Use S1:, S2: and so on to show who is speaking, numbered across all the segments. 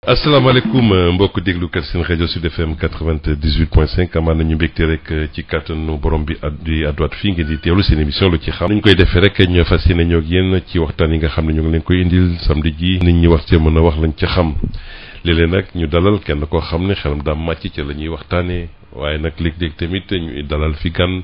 S1: asalaamaaleykum mbokk déglukat seen rajo Sud FM 98.5 amaan nañu mbégte rek ci kàttanu borom bi di adduwaat fii ngeen di teewlu seen émission lu ci xam. ñu koy defee rek ñu fas yéene ñoo ak yéen ci waxtaan yi nga xam ne ñu ngi leen koy indil samedi ji nit ñi wax ci mën a wax lañ ca xam léeg-léeg nag ñu dalal kenn koo xam ne xelam daa màcc ca la ñuy waxtaanee waaye nag léeg-léeg tamit ñu dalal fi gan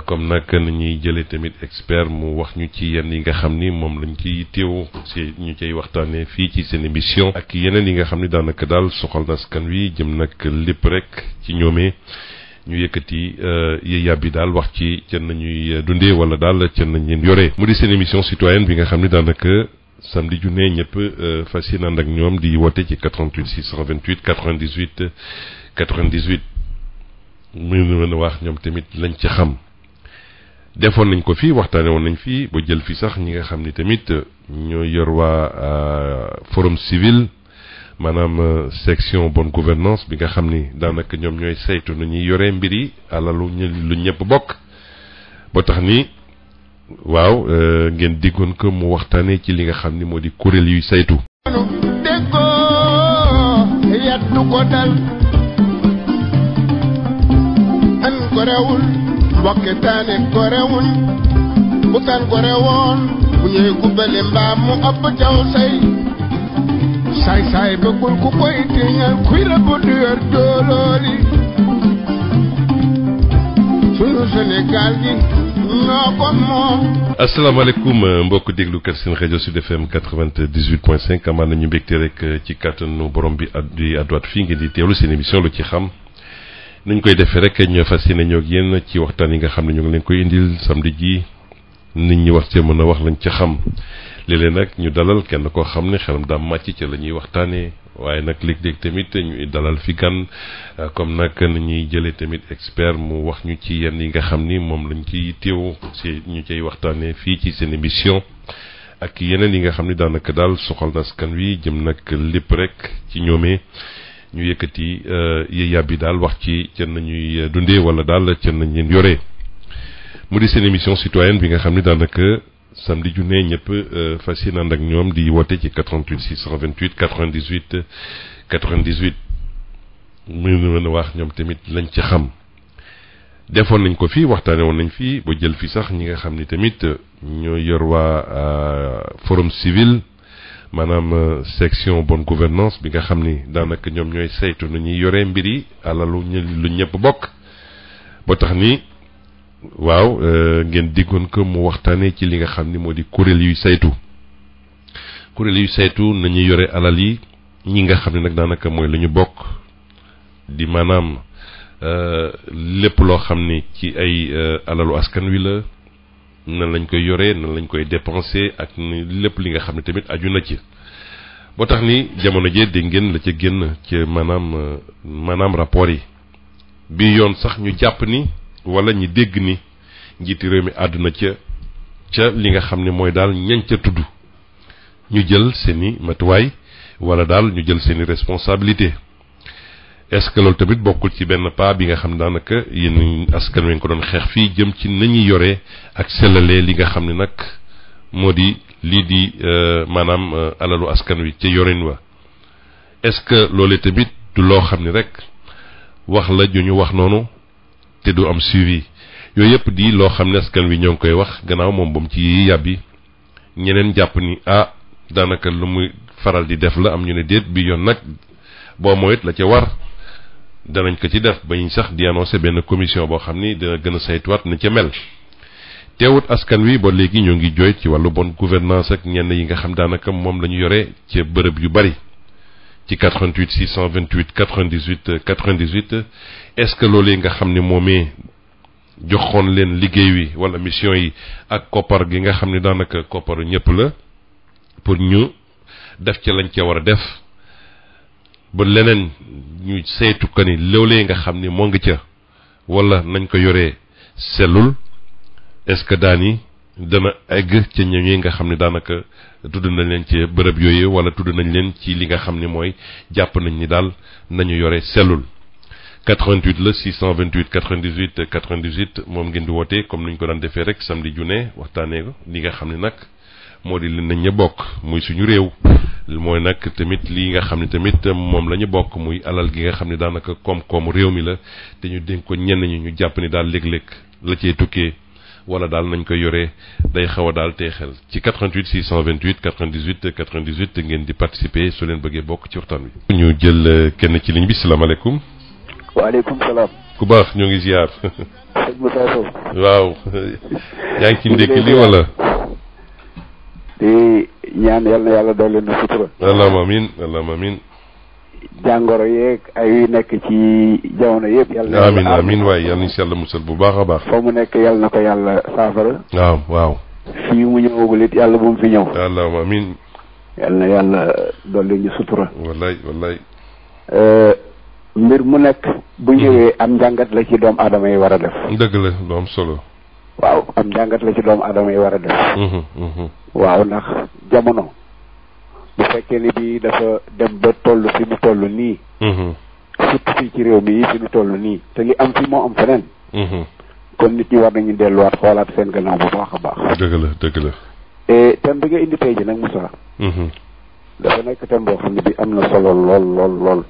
S1: comme nag ni ñuy jëlee tamit expert mu wax ñu ci yenn yi nga xam ni moom lañ ciy teew si ñu cay waxtaanee fii ci seen émission ak yeneen yi nga xam ni daanaka daal soxal na askan wi jëm nag lépp rek ci ñoomee ñu yëkkati yàbbi daal wax ci ca nañuy dundee wala daal ca nañ leen yoree mu di seen émission citoyenne bi nga xam ni daanaka samedi ju ne ñëpp fas yéene ànd ak ñoom di woote ci 88 628 98 98 mu mën a wax ñoom tamit lañ ci xam defoon nañ ko fii waxtaane woon nañ fii ba jël fi sax ñi nga xam ni tamit ñoo yor waa forum civil maanaam section bonne gouvernance bi nga xam ni daanaka ñoom ñooy saytu nu ñuy yoree mbir yi alalu lu ñëpp bokk ba tax ni waaw ngeen diggoon ko mu waxtaanee ci li nga xam ni moo di kuréel yuy saytu déggoo yattu ko dal an ko rewul mbokketaane ko rewul bu tan ko rewoon bu ñëwee gubbale mbaam mu ëpp jaw say saay bëggul ku koy tiiñal kuy rëbb du yor doolooli sunu Sénégal gi ñoo ko moom. asalaamaaleykum mbokk déglukat seen rajo Sud FM 98.5 amaan nañu mbégte rek ci kàttanu borom bi di adduwaat fii ngeen di teewlu seen émission lu ci xam nuñ koy defee rek ñu fas yéene ñoo ak yéen ci waxtaan yi nga xam ne ñu ngi leen koy indil samedi ji nit ñi wax ci mën a wax lañ ca xam léeg-léeg nag ñu dalal kenn koo xam ne xelam daa màcc ca la ñuy waxtaanee waaye nag léeg-léeg tamit ñu dalal fi gan comme nag ni ñuy jëlee tamit expert mu wax ñu ci yenn yi nga xam ni moom lañ ciy teew si ñu cay waxtaanee fii ci seen émission ak yeneen yi nga xam ni daanaka daal soxal na askan wi jëm nag lépp rek ci ñoomee ñu yëkkati yàbbi daal wax ci ca nañuy dundee wala daal ca nañ leen yoree mu di seen émission citoyenne bi nga xam ni daanaka samedi ju ne ñëpp fas yéene ànd ak ñoom di woote ci 88 628 98 98 mu mën a wax ñoom tamit lañ ci xam defoon nañ ko fii waxtaane woon nañ fii ba jël fi sax ñi nga xam ni tamit ñoo yor waa forum civil maanaam section bonne gouvernance bi nga xam ni daanaka ñoom ñooy saytu nu ñuy yoree mbir yi alalu lu ñëpp bokk ba tax ni waaw ngeen diggoon ko mu waxtaanee ci li nga xam ni moo di kuréel yuy saytu nañuy yore alal yi ñi nga xam ne nag daanaka mooy la ñu bokk di maanaam lépp loo xam ni ci ay alalu askan wi la nan lañ koy yoree nan lañ koy dépenser ak lépp li nga xam ne tamit aju na ci boo tax ni jamono jee dégg ngeen la ca génn ci maanaam rapport yi bi yoon sax ñu jàpp ni wala ñi dégg ni njiiti réew mi àdduna ca li nga xam ne mooy daal ñañ ca tudd ñu jël seeni matuwaay wala daal ñu jël seeni responsabilité est-ce que loolu tamit bokkul ci benn pas bi nga xam daanaka yéen askan wi ko doon xeex fii jëm ci nañuy yoree ak sellalee li nga xam ne nag moo di lii di maanaam alalu askan wi ca yorin wa est-ce que loolee tamit du loo xam ne rek wax la ju ñu wax noonu te du am suivi yooyu yëpp di loo xam ne askan wi ñoo ngi koy wax gannaaw moom ba mu ci yàbbi ñeneen jàpp ni daanaka lu muy faral di def la am ñu ne déet bi yoon nag boo moyit la ca war danañ ko ci def bañ sax di annoncé benn commission boo xam ni dina gën a saytuwaat na ca mel teewut askan wi ba léegi ñoo ngi jooy ci wàllu bonne gouvernance ak ñenn yi nga xam daanaka moom la ñu yore ci bërëb yu bari ci 88 628 98 98 est-ce que loolee nga xam ne moomee joxoon leen liggéey wi wala mission yi ak koppar gi nga xam ne daanaka kopparu ñëpp la pour ñu def ca lañ ca war a def ba leneen ñu saytu ko ni loolee nga xam ni moo ngi ca wala nañ ko yoree sellul est-ce que daani dana egg ca ñi nga xam ne daanaka tudd nañ leen ci bërëb yooyu wala tudd nañ leen ci li nga xam ne mooy jàpp nañ ni daal nañu yore sellul 88 la 628 98 98 moom ngeen di woote comme ni ñu ko daan defee rek samedi ju ne waxtaanee ko li nga xam ne nag moo di li nañ ña bokk muy suñu réew mooy nag tamit lii nga xam ne tamit moom la ñu bokk muy alal gi nga xam ne daanaka koom-koomu réew mi la te ñu dénk ko ñenn ñi ñu jàpp ni daal léeg-léeg la cee tukkee wala daal nañ koy yoree day xaw a daal tey xel ci 88 628 98 98 ngeen di participer su leen bëggee bokk ci waxtaan wi. ñu jël kenn ci ligne bi salaamaaleykum.
S2: waaleykum salaam.
S1: ku baax ñoo ngi ziar.
S2: sëñ Moussa Sow.
S1: waaw. yaa ngi ci ndékki li wala.
S2: di ñaan yal na yàlla dolli na sutura.
S1: allahumma amiin allahumma amiin.
S2: jàngoro yeeg ay nekk ci jamono yëpp. yal na
S1: amiin amiin waaye yal nañu si yàlla musal bu baax a baax.
S2: foo mu nekk yal na ko yàlla saafara.
S1: waaw waaw.
S2: fii mu ñëwagul it yàlla bu mu fi ñëw.
S1: allahumma amiin.
S2: yal na yàlla dolli ñu sutura.
S1: wallaay wallaay.
S2: mbir mu nekk bu ñëwee am njàngat la ci doomu aadama yi war a def.
S1: dëgg la lu am solo.
S2: waaw am njàngat la ci doomu aadama yi war a def. waaw ndax jamono bu fekkee ni bii dafa dem ba toll fi mu toll nii. surtout fii ci réew mi fi mu toll nii te li am fi moo am feneen. kon nit ñi war nañu delluwaat xoolaat seen gannaaw bu baax a baax.
S1: dëgg la dëgg la.
S2: et thème bi nga indi tey ji nag Moussa. dafa nekk thème boo xam ne bi am na solo lool lool lool.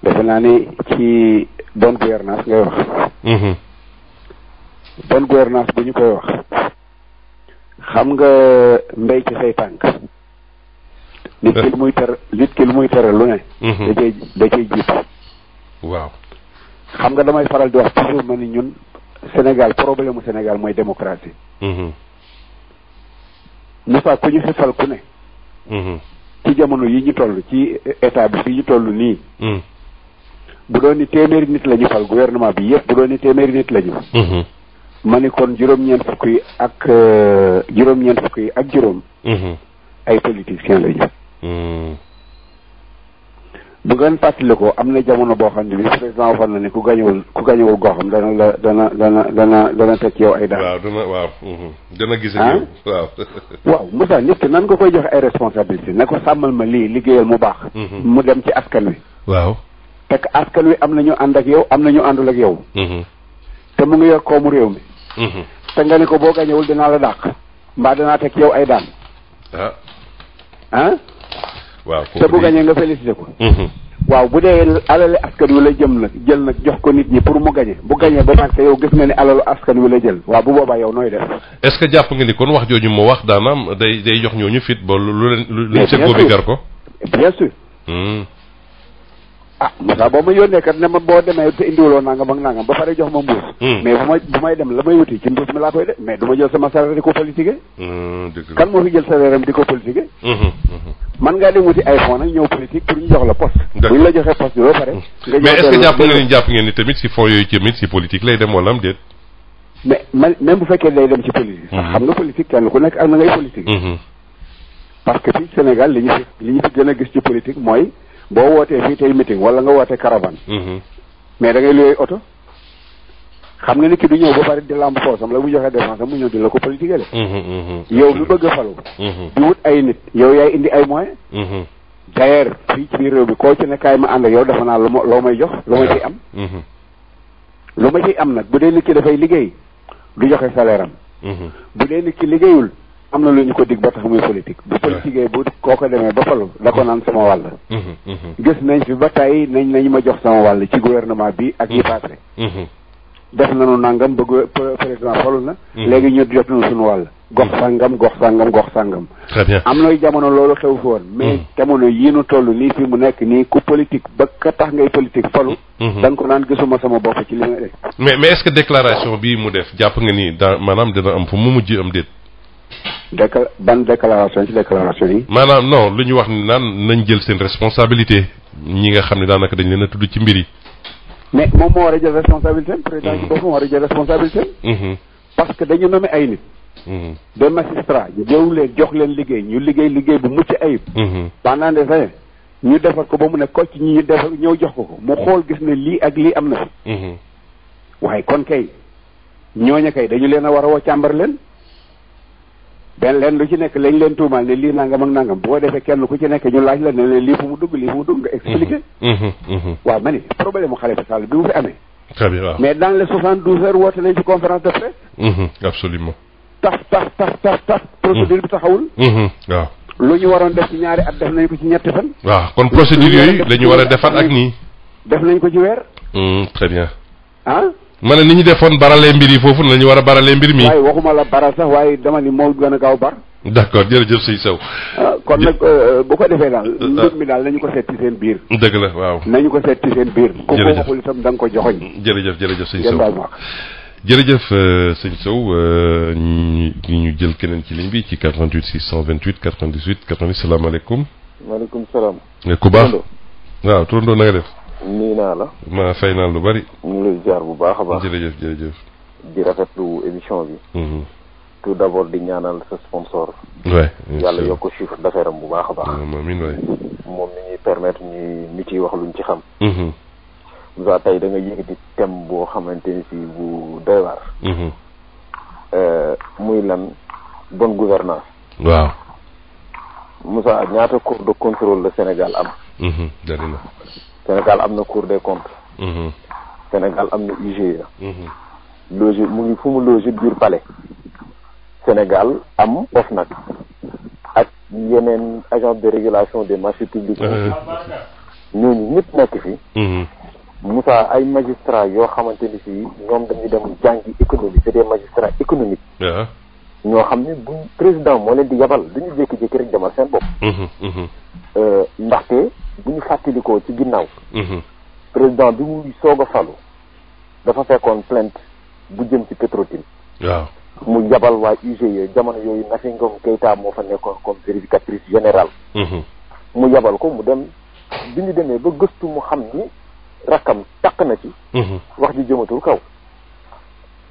S2: defe naa ni ci bonne gouvernance ngay wax. bonne gouvernance bu ñu koy wax xam nga mbéy ci say tànk. nit ki lu muy tere lu ne. da cay jiitu.
S1: waaw.
S2: xam nga damay faral di wax toujours ma ni ñun Sénégal problème mu Sénégal mooy démocratie. Moussa ku ñu xifal ku ne. ci jamono yi ñu toll ci état bi fii ñu toll nii. bu doon ni téeméeri nit la ñu fal gouvernement bi yëpp bu doon ni téeméeri nit la ñu. ma ni kon juróom-ñeent fukk yi ak juróom. ay politiciens la ñu. bu ngeen fàttali ko am na jamono boo xam ne bi président waxoon na ne ku gañewul goxam dana teg yow ay daan.
S1: waaw dana gis ak yow waaw.
S2: waaw Moussa nit ki nan nga koy joxe ay responsabilité ne ko sàmmal ma lii liggéeyal mu baax. mu dem ci askan wi.
S1: waaw.
S2: fekk askan wi am na ñu ànd ak yow am na ñu àndul ak yow. te mu ngi yor koomu réew mi. te nga ne ko boo gañewul dinaa la dàq mbaa dinaa teg yow ay daan.
S1: waaw
S2: te bu gañee nga félicité ko. waaw bu dee alali askan wi la jël nag jox ko nit ñi pour mu gañe bu gañee ba nag te yow gis nga ni alalu askan wi la jël waaw bu boobaa yow nooy def.
S1: est-ce que jàpp nga ni kon wax jooju mu wax daanaam day jox ñooñu fit ba lu seggoo bi gar ko.
S2: bien sûr. Moussa boo ma yónnee kat ne ma boo demee te indiwuloo nangam ak nangam ba pare jox ma mbuus. mais bu may dem la may wuti ci mbuus mi laa koy def mais du ma jël sama salaire di ko politiquer. kan moo fi jël salaire am di ko politiquer. man ngaa dem wuti ay fonds nag ñëw politique pour ñu jox la poste. bu ñu la joxee poste bi ba pare.
S1: mais est-ce que jàpp ngeen ni tamit si fonds yooyu tamit si politique lay dem wala am déet.
S2: mais même bu fekkee day dem ci politique. xam nga politique kenn ku nekk ak na ngay politique. parce que fii Sénégal li ñu fi gën a gis ci politique mooy. boo wootee fii tey meeting wala nga wootee caravane. mais da ngay luy oto. xam nga ni ki du ñëw ba pare di lamb poosam la bu joxee défense am mu ñëw di la ko politiquer de. yow mi bëgg a falu. di wut ay nit yow yaay indi ay moyens. d'ailleurs fii ci biir réew bi koo ci ne kaay ma ànd ak yow dafa naa loo may jox lu ma ciy am. lu ma ciy am nag bu dee nit ki dafay liggéey du joxe salaire am. bu dee nit ki liggéeyul. am na lu ñu ko dig ba tax muy politique bu politique bu koo ko demee ba falu da ko naan sama wàll. gis nañ fi ba tey nañ ma jox sama wàll ci gouvernement bi ak yi passé. def nañu nangam bëgg président falu na. léegi ñu jot nañu suñu wàll. gox sangam.
S1: très bien
S2: am na jamono loolu xew fi woon. mais jamono yii nu toll nii fi mu nekk nii ku politique ba ka tax ngay politique falu. da nga ko naan gisuma sama bopp ci li nga def.
S1: mais est-ce que déclaration bii mu def jàpp nga ni maanaam dina am fu mu mujj am déet.
S2: ban déclaration ci déclaration yi.
S1: maanaam non lu ñu wax ni naan nañ jël seen responsabilité ñi nga xam ne daanaka dañ leen a tudd ci mbir yi.
S2: mais moom moo war a jël responsabilité président ci boppam war a jël responsabilité parce que dañu nommé ay nit. des magistrats jëw leen jox leen liggéey ñu liggéey bu mucc ayib. pendant des années ñu defar ko ba mu ne kocc ñi ñu defar ñëw jox ko mu xool gis ne lii ak lii am na fi. waaye kon kay ñooña kay dañu leen a war a woo càmbar leen. leen lu ci nekk lañ leen tuumaal ne lii nangam ak nangam boo defee kenn ku ci nekk ñu laaj la ne leen lii fu mu dugg nga expliqué. waaw ma ni problème mu Khalifa Sall bi mu fi amee.
S1: très bien waaw
S2: mais dans les 72 heures woote nañ ci conférence de presse.
S1: absolument.
S2: taf procédure bi taxawul.
S1: waaw
S2: lu ñu waroon def ci ñaari at def nañ ko ci ñetti fan.
S1: waaw kon procédure yooyu la ñu war a defaat ak nii.
S2: def nañ ko ci weer.
S1: très bien.
S2: ah.
S1: ma ne ni ñu defoon baralee mbir yi foofu la ñu war a baralee mbir mi.
S2: waaye waxuma la baral sax waaye dama ni moo gën a gaaw bar.
S1: d'accord jërëjëf sëñ Sow.
S2: kon nag bu ko defee daal. mbir mi daal nañu ko seet ci seen biir.
S1: dëgg la waaw.
S2: nañu ko seet ci seen biir.
S1: jërëjëf
S2: ku ko waxul itam da nga ko joxoñ.
S1: jërëjëf sëñ Sow jërëjëf sëñ Sow ñu jël keneen ci ligne bi ci 88 628 98 90 salaamaaleykum.
S3: maaleykum salaam.
S1: ku baax. waaw turandoo na nga def.
S3: nii naa la.
S1: ma fay naa lu bari.
S3: ñu ngi lay jaar bu baax a baax.
S1: jërëjëf.
S3: di rafetlu émission bi. tout d'abord di ñaanal sa sponsor.
S1: waay
S3: yàlla yokk chiffre d'affaires am bu baax a baax.
S1: amiin waay.
S3: moom mi ñuy permettre ñu ciy wax luñ ci xam. Moussa tey da nga yëkkati thème boo xamante ni si bu doy waar. muy lan bonne gouvernance.
S1: waaw.
S3: Moussa ñaata cour de contrôle la Sénégal am.
S1: dari na.
S3: Sénégal am na cour des comptes. Sénégal am na IGE. loge mu ngi fu mu loge biir palais. Sénégal am OFNAC ak yeneen agence de régulation des marchés publics. ñooñu ñëpp nekk fi. Moussa ay magistrats yoo xamante ni si ñoom dañuy dem jàngi économie c'est des magistrats économiques. ñoo xam ne bu président moo leen di yabal duñu jékki-jékki rek demal seen bopp. ndaxte bu ñu fàttalikoo ci ginnaaw. président bi muy soog a falu dafa fekkoon plainte bu jëm ci Petro-Tim.
S1: waaw
S3: mu yabal waa IGE jamono yooyu Nafi Ngom Keïta moo fa nekkoon comme vérificatrice générale. mu yabal ko mu dem bi ñu demee ba gëstu mu xam ni rakkam takk na ci. wax ji jëmatul kaw.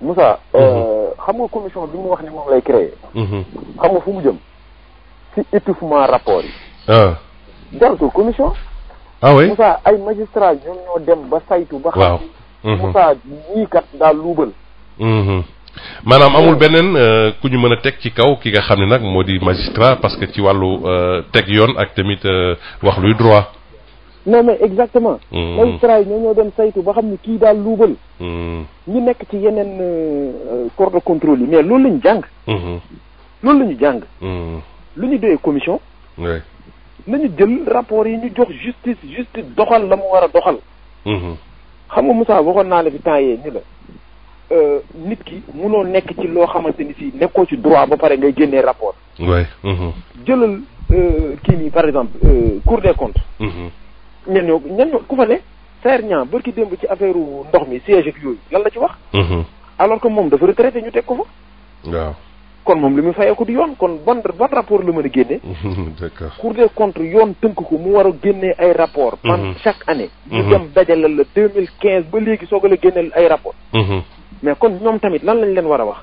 S3: Moussa. xam nga commission bi mu wax ni moom lay créer. xam nga fu mu jëm ci étouffement rapport yi. jaratul commission.
S1: oui
S3: Moussa ay magistrats ñoom ñoo dem ba saytu ba.
S1: waaw
S3: xam Moussa ñii kat daal luubal.
S1: maanaam amul beneen ku ñu mën a teg ci kaw ki nga xam ne nag moo di magistrat parce que ci wàllu teg yoon ak tamit wax luy droit.
S3: non mais exactement. magistrats yi ñoo dem saytu ba xam ni kii daal luubal. ñu nekk ci yeneen corps de contrôle yi mais loolu la ñu jàng. loolu la ñu jàng. lu ñu doyee commission. nañu jël rapport yi ñu jox justice doxal la mu war a doxal. xam nga Moussa waxoon naa la fi temps yee ni la nit ki munoo nekk ci loo xamante ni si nekkoo ci droit ba pare ngay génnee rapport. jëlal kii nii par exemple Cour des comptes. ñan ñoo ku fa ne Saër Niang barki démb ci affaire ndox mi siège ak yooyu lan la ci wax. alors que moom dafa retraité ñu teg ko fa.
S1: waaw.
S3: kon moom li muy fayee ko du yoon kon ban rapport la mën a génne.
S1: d'accord
S3: Cour des comptes yoon tënk ko mu war a génnee ay rapport pendant chaque année. ñu dem dajale la 2015 ba léegi soog a la génneel ay rapport mais kon ñoom tamit lan lañ leen war a wax.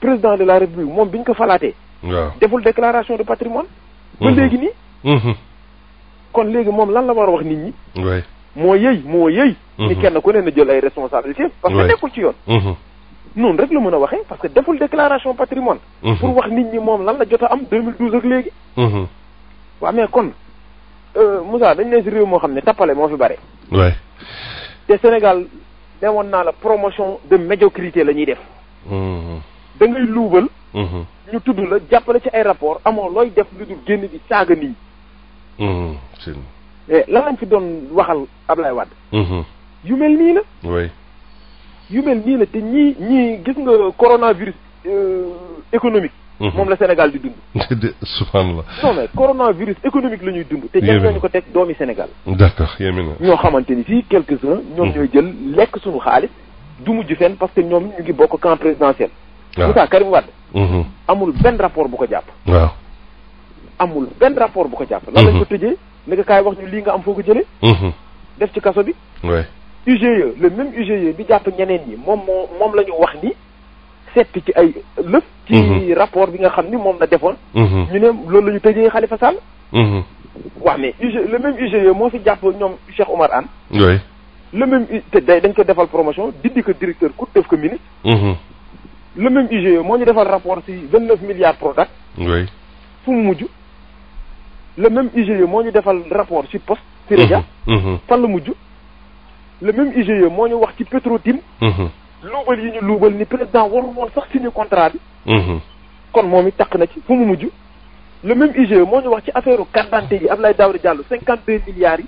S3: président de la république moom bi ñu ko falaatee.
S1: waaw
S3: deful déclaration de patrimoine. ba léegi nii. kon léegi moom lan la war a wax nit ñi. moo yëy. ni kenn ku ne na jël ay responsabilités. parce que nekkul ci yoon. noonu rek la mën a waxee parce que deful déclaration patrimoine. pour wax nit ñi moom lan la jot a am 2012 ak léegi. waaw mais kon Moussa dañ ne si réew moo xam ne tappale moo fi bare. te Sénégal ne woon naa la promotion de médiocrité la ñuy def. da ngay luubal. ñu tudd la jàppale ci ay rapport amoo looy def lu dul génn di saaga nii. lan lañ fi doon waxal Ablaye Wade. yu mel nii la. yu mel nii la te ñii gis nga coronavirus économique. moom la Sénégal di dund.
S1: subhanallah.
S3: non mais coronavirus économique la ñuy dund. te ñoom ñoo ko teg doomi Sénégal.
S1: d'accord yéeme na.
S3: ñoo xamante ni fii quelques-uns ñoom ñooy jël lekk suñu xaalis du mujj fenn parce que ñoom ñu ngi bokk camp présidentiel. waaw Moussa Karim Wade. amul benn rapport bu ko jàpp.
S1: waaw.
S3: amul benn rapport bu ko jàpp. lan lañ ko tëjee ne kaay wax ñu lii nga am foo ko jëlee. def ci kaso bi. UGE le même UGE bi jàpp ñeneen ñi moom la ñu wax ni setti ci ay lëf. ci rapport bi nga xam ni moom la defoon. ñu ne loolu la ñu tëjee Khalifa Sall. waaw mais le même UGE moo fi jàpp ñoom Cheikh Oumar Anne. le même te dañ ko defal promotion dindi ko directeur ku def ko ministre. le même UGE moo ñu defal rapport ci 29 milliards Prodac. fu mu mujj. le même UGE moo ñu defal rapport ci poste. Siré Dia. fan la mujj. le même IGE moo ñu wax ci Petro-Tim. luubal yi ñu luubal ni président warul woon sax signé contrat bi. kon moom it takk na ci fu mu mujj. le même IGE moo ñu wax ci affaire carte d'identité yi Abdoulaye Daouda Diallo 52 milliards yi.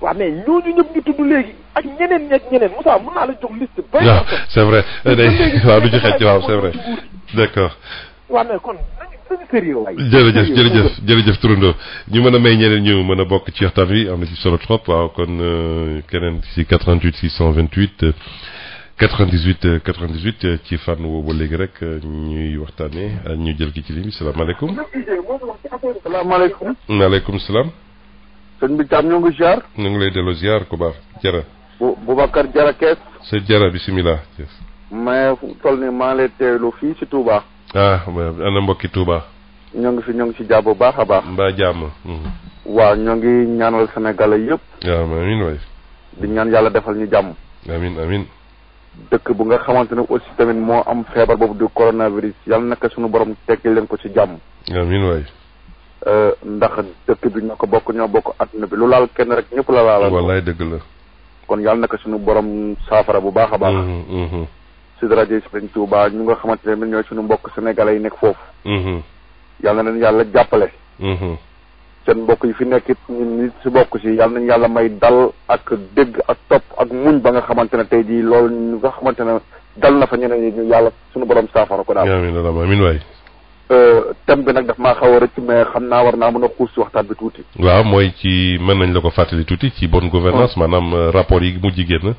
S3: waaw mais ñooñu ñëpp ñu tudd léegi ak ñeneen Moussa mën naa la jox liste.
S1: waaw c'est vrai waaw du ci xëcc waaw c'est vrai d'accord.
S3: waaw mais kon nañu sérieux waay.
S1: jërëjëf turandoo ñu mën a may ñeneen ñu mën a bokk ci waxtaan wi am na ci solo trop waaw kon keneen ci 88 628 98 ci fànn woowu léegi rek ñuy waxtaanee ñu jël ki ci ligne bi salaamaaleykum.
S2: salaamaaleykum.
S1: maaleykum salaam.
S2: sëñ bi Thiam ñoo ngi ziar.
S1: ñu ngi lay delloo ziar ku baax Jara.
S2: Boubacar Jara Kees.
S1: sa Jara bisimilah.
S2: mais fu toll nii maa ngi lay teewlu fii si Touba.
S1: ana mbokki Touba.
S2: ñoo ngi si jàpp bu baax a baax.
S1: mbaa jàmm.
S2: waaw ñoo ngi ñaanal Sénégalais yëpp.
S1: waaw amiin waay.
S2: di ñaan yàlla defal ñu jàmm.
S1: amiin.
S2: dëkk bu nga xamante ne aussi tamit moo am feebar boobu du coronavirus yàlla naka suñu borom tekki leen ko ci jàmm.
S1: amiin waay.
S2: ndax dëkk bi ñoo bokk adduna bi lu laal kenn rek ñëpp la laal.
S1: wallaay dëgg la.
S2: kon yàlla naka suñu borom saafara bu baax a baax. si rajo Sëriñ Tuuba ñu nga xamante ne ñooy suñu mbokk sénégalais yi nekk foofu. yàlla na leen yàlla jàppale. seen mbokk yi fi nekk it ñun nit si bokk si yàlla nañu yàlla may dal ak dégg ak topp ak muñ ba nga xamante ne tey jii loolu ñu nga xamante ne dal na fa ñeneen ñi ñu yàlla suñu borom saafara ko daal.
S1: amiin waay.
S2: thème bi nag daf maa xaw a rëcc mais xam naa war naa mën a xuus si waxtaan bi tuuti.
S1: waaw mooy ci mën nañ la ko fàttali tuuti ci bonne gouvernance maanaam rapport yi mujj génn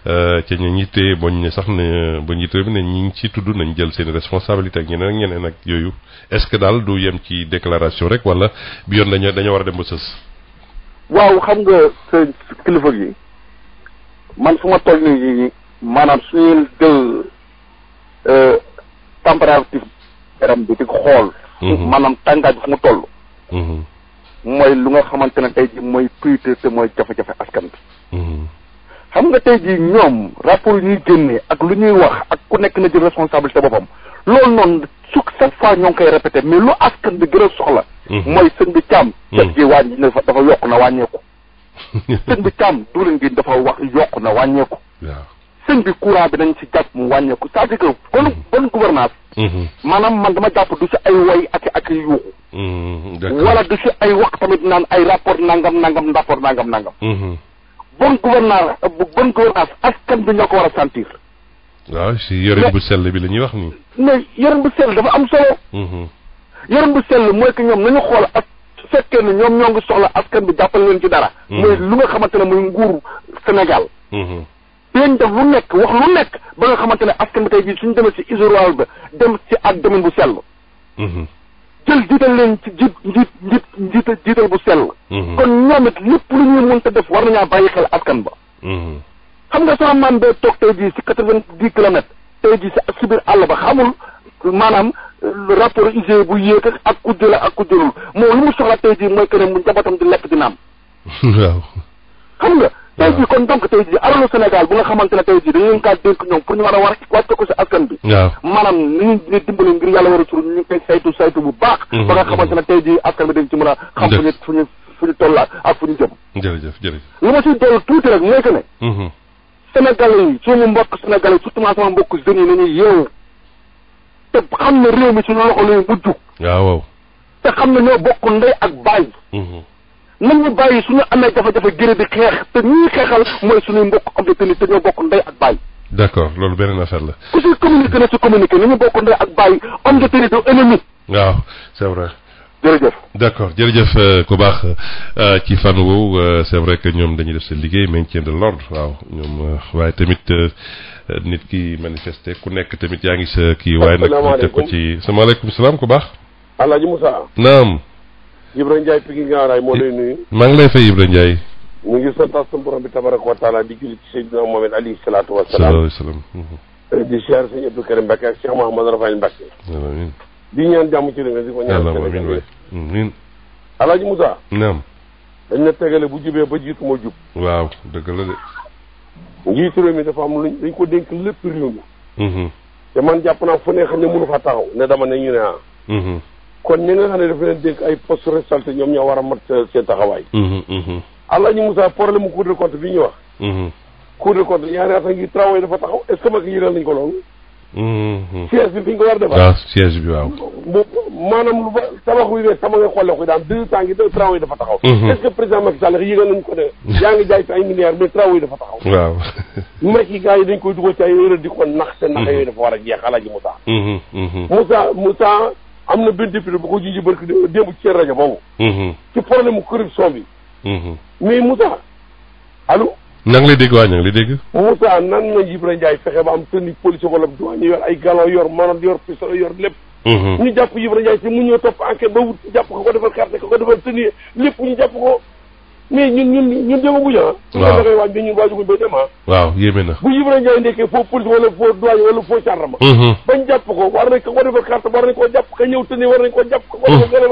S1: ca ñu ñittee boñ ne sax ne ba njiit bi ne ñi ngi ci tudd nañ jël seen responsabilité ak ñeneen ak yooyu est-ce que daal du yem ci déclaration rek wala bi yoon dañoo war a dem ba sës.
S2: waaw xam nga sa kilifa gi man fu ma toll nii maanaam suñuy jël température yaram bi di ko xool. maanaam tàngaay bi fu mu toll. mooy lu nga xamante ne tey jii mooy priorité te mooy jafe-jafe askan bi. xam nga tey jii ñoom rapport yi ñuy génnee ak lu ñuy wax ak ku nekk na jël responsabilité boppam loolu noonu chaque fois ñoo ngi koy répété mais lu askan bi gën a soxla. mooy sëñ bi Thiam. ceeb gi wàññi na dafa yokk na wàññeeku. sëñ bi Thiam diwlin gi dafa yokk na wàññeeku. sëñ bi courant bi nañ ci jàpp mu wàññeeku c'est-à-dire que bonne gouvernance maanaam man dama jàpp du si ay woy ak yuuxu wala du si ay wax tamit naan ay rapport nangam bonne gouvernance askan bi ñoo ko war a sentir.
S1: waaw si yorin bu sell bi la ñuy wax nii.
S2: mais yorin bu sell dafa am solo. yorin bu sell mooy que ñoom nañu xool ak su fekkee ne ñoom ñoo ngi soxla askan bi jàppale leen ci dara. mooy lu nga xamante ne muy nguuru Sénégal. dinañ def lu nekk wax lu nekk ba nga xamante ne askan bi tey jii suñu demee si isoloir ba dem si ak demin bu sell. jël jiital leen ci jiital bu sell. kon ñoom it lépp lu ñuy mënta def war nañaa bàyyi xel askan ba. xam nga sama maam bee toog tey jii si 90 kilomètres tey jii si biir àll ba xamul maanaam rapport IGE bu yéeg ak ku jëla ak ku jëlul moom lu mu soxla tey jii mooy que ne mu njabootam di lekk di naan.
S1: waaw.
S2: xam nga tey jii kon donc tey jii alalu Sénégal bu nga xamante ne tey jii dañu leen kaa dénk ñoom pour ñu war a wàcce ko si askan bi.
S1: waaw
S2: maanaam ni ñu dimbali ngir yàlla war a tur ñu ngi koy saytu bu baax. ba nga xamante ne tey jii askan bi dañ ci mën a. xam fu ñu toll ak fu ñu jëm.
S1: jërëjëf.
S2: li ma siy dolli tuuti rek mooy que ne. Sénégalais yi suñu mbokk Sénégalais surtout sama mbokk jeunes yi nañuy yeewu te xam ne réew mi suñu loxo lay mujj.
S1: waaw.
S2: te xam ne ñoo bokk ndey ak baay. nañ ñu bàyyi suñu amee jafe-jafe gërë di xeex te ñuy xeexal mooy suñuy mbokk am te ni te ñoo bokk ndey ak baay.
S1: d'accord loolu beneen affaire la.
S2: ku si communiqué na si communiqué ni ñu bokk ndey ak baay am de teni do ennemi.
S1: waaw c'est vrai.
S2: jërëjëf.
S1: d'accord jërëjëf ku baax ci fànn woowu c'est vrai que ñoom dañuy def seen liggéey maintien de l'ordre waaw ñoom waaye tamit nit ki manifester ku nekk tamit yaa ngi sa kii. waaye nag ñu teg ko ci salaamaaleykum salaam ku baax.
S4: Alaaji Moussa.
S1: naam.
S4: Ibrahima Ndiaye Pikine Ngaraay moo lay nuyu.
S1: maa ngi lay fay Ibrahima Ndiaye.
S4: mu ngi santaat sama borom bi tabaraka wa taala di julli ci Seydina Mohamed alayhi salaatu wa salaam. di siyaar sëñ Abdou Karim Mbacke ak Cheikh Mouhamadou Rafaay Mbacke.
S1: amiin.
S4: di ñaan jàmm ci réew mi di ko ñaan Sénégal
S1: amiin.
S4: Alaaji Moussa.
S1: naam.
S4: dañ na tegale bu jubee ba jiitu moo jub.
S1: waaw dëgg la de.
S4: njiitu réew mi dafa am luñ dañ ko dénk lépp réew mi. te man jàpp naa fu ne xam ne mënu fa taxaw ne dama ne ñu ne ah. kon ñi nga xam ne dafa leen dénk ay poste ressalté ñoom ñoo war a mat seen taxawaay. Alaaji Moussa problème mu Cour des comptes bi ñu wax. Cour des comptes ñaari at a ngi travail dafa taxaw est-ce que mag yëral nañ ko loolu. siège bi fi ñu ko war a defar.
S1: waaw siège bi waaw.
S4: maanaam lu ba tabax wi ne sama ngay xolle ko daan 2 ans ngi travaux yi dafa taxaw. est-ce que président Macky Sall yëgal nañu ko ne yaa ngi jaay fi ay milliards mais travaux yi dafa taxaw.
S1: waaw.
S4: Macky gars yi dañ koy dugal ci ay erreur di ko nax te nax yooyu dafa war a jeex Alaaji Moussa am na benn député bu ko ji barki démb ci seen rajo boobu. ci problème mu corruption bi. mais Moussa allo.
S1: ña ngi lay dégg waa ña ngi lay dégg.
S4: Moussa nan la Ibrahima Ndiaye fexe ba am tenue police wala douane yor ay galon yor manot yor pistolet yor lépp. ñu jàpp Ibrahima Ndiaye si mu ñëw topp enquête ba wut jàpp ko defal carte ko defal tenue lépp ñu jàpp ko mais ñun demaguñu ah.
S1: waaw
S4: su ñu waaj bi ñun waajuguñ ba dem ah.
S1: waaw yéeme na.
S4: bu Ibrahima Ndiaye ndekkee faux police wala faux douane wala faux gendarme. bañ jàpp ko war nañ ko defal carte war nañ koo jàpp ka ñëw tenue war nañ koo jàpp. war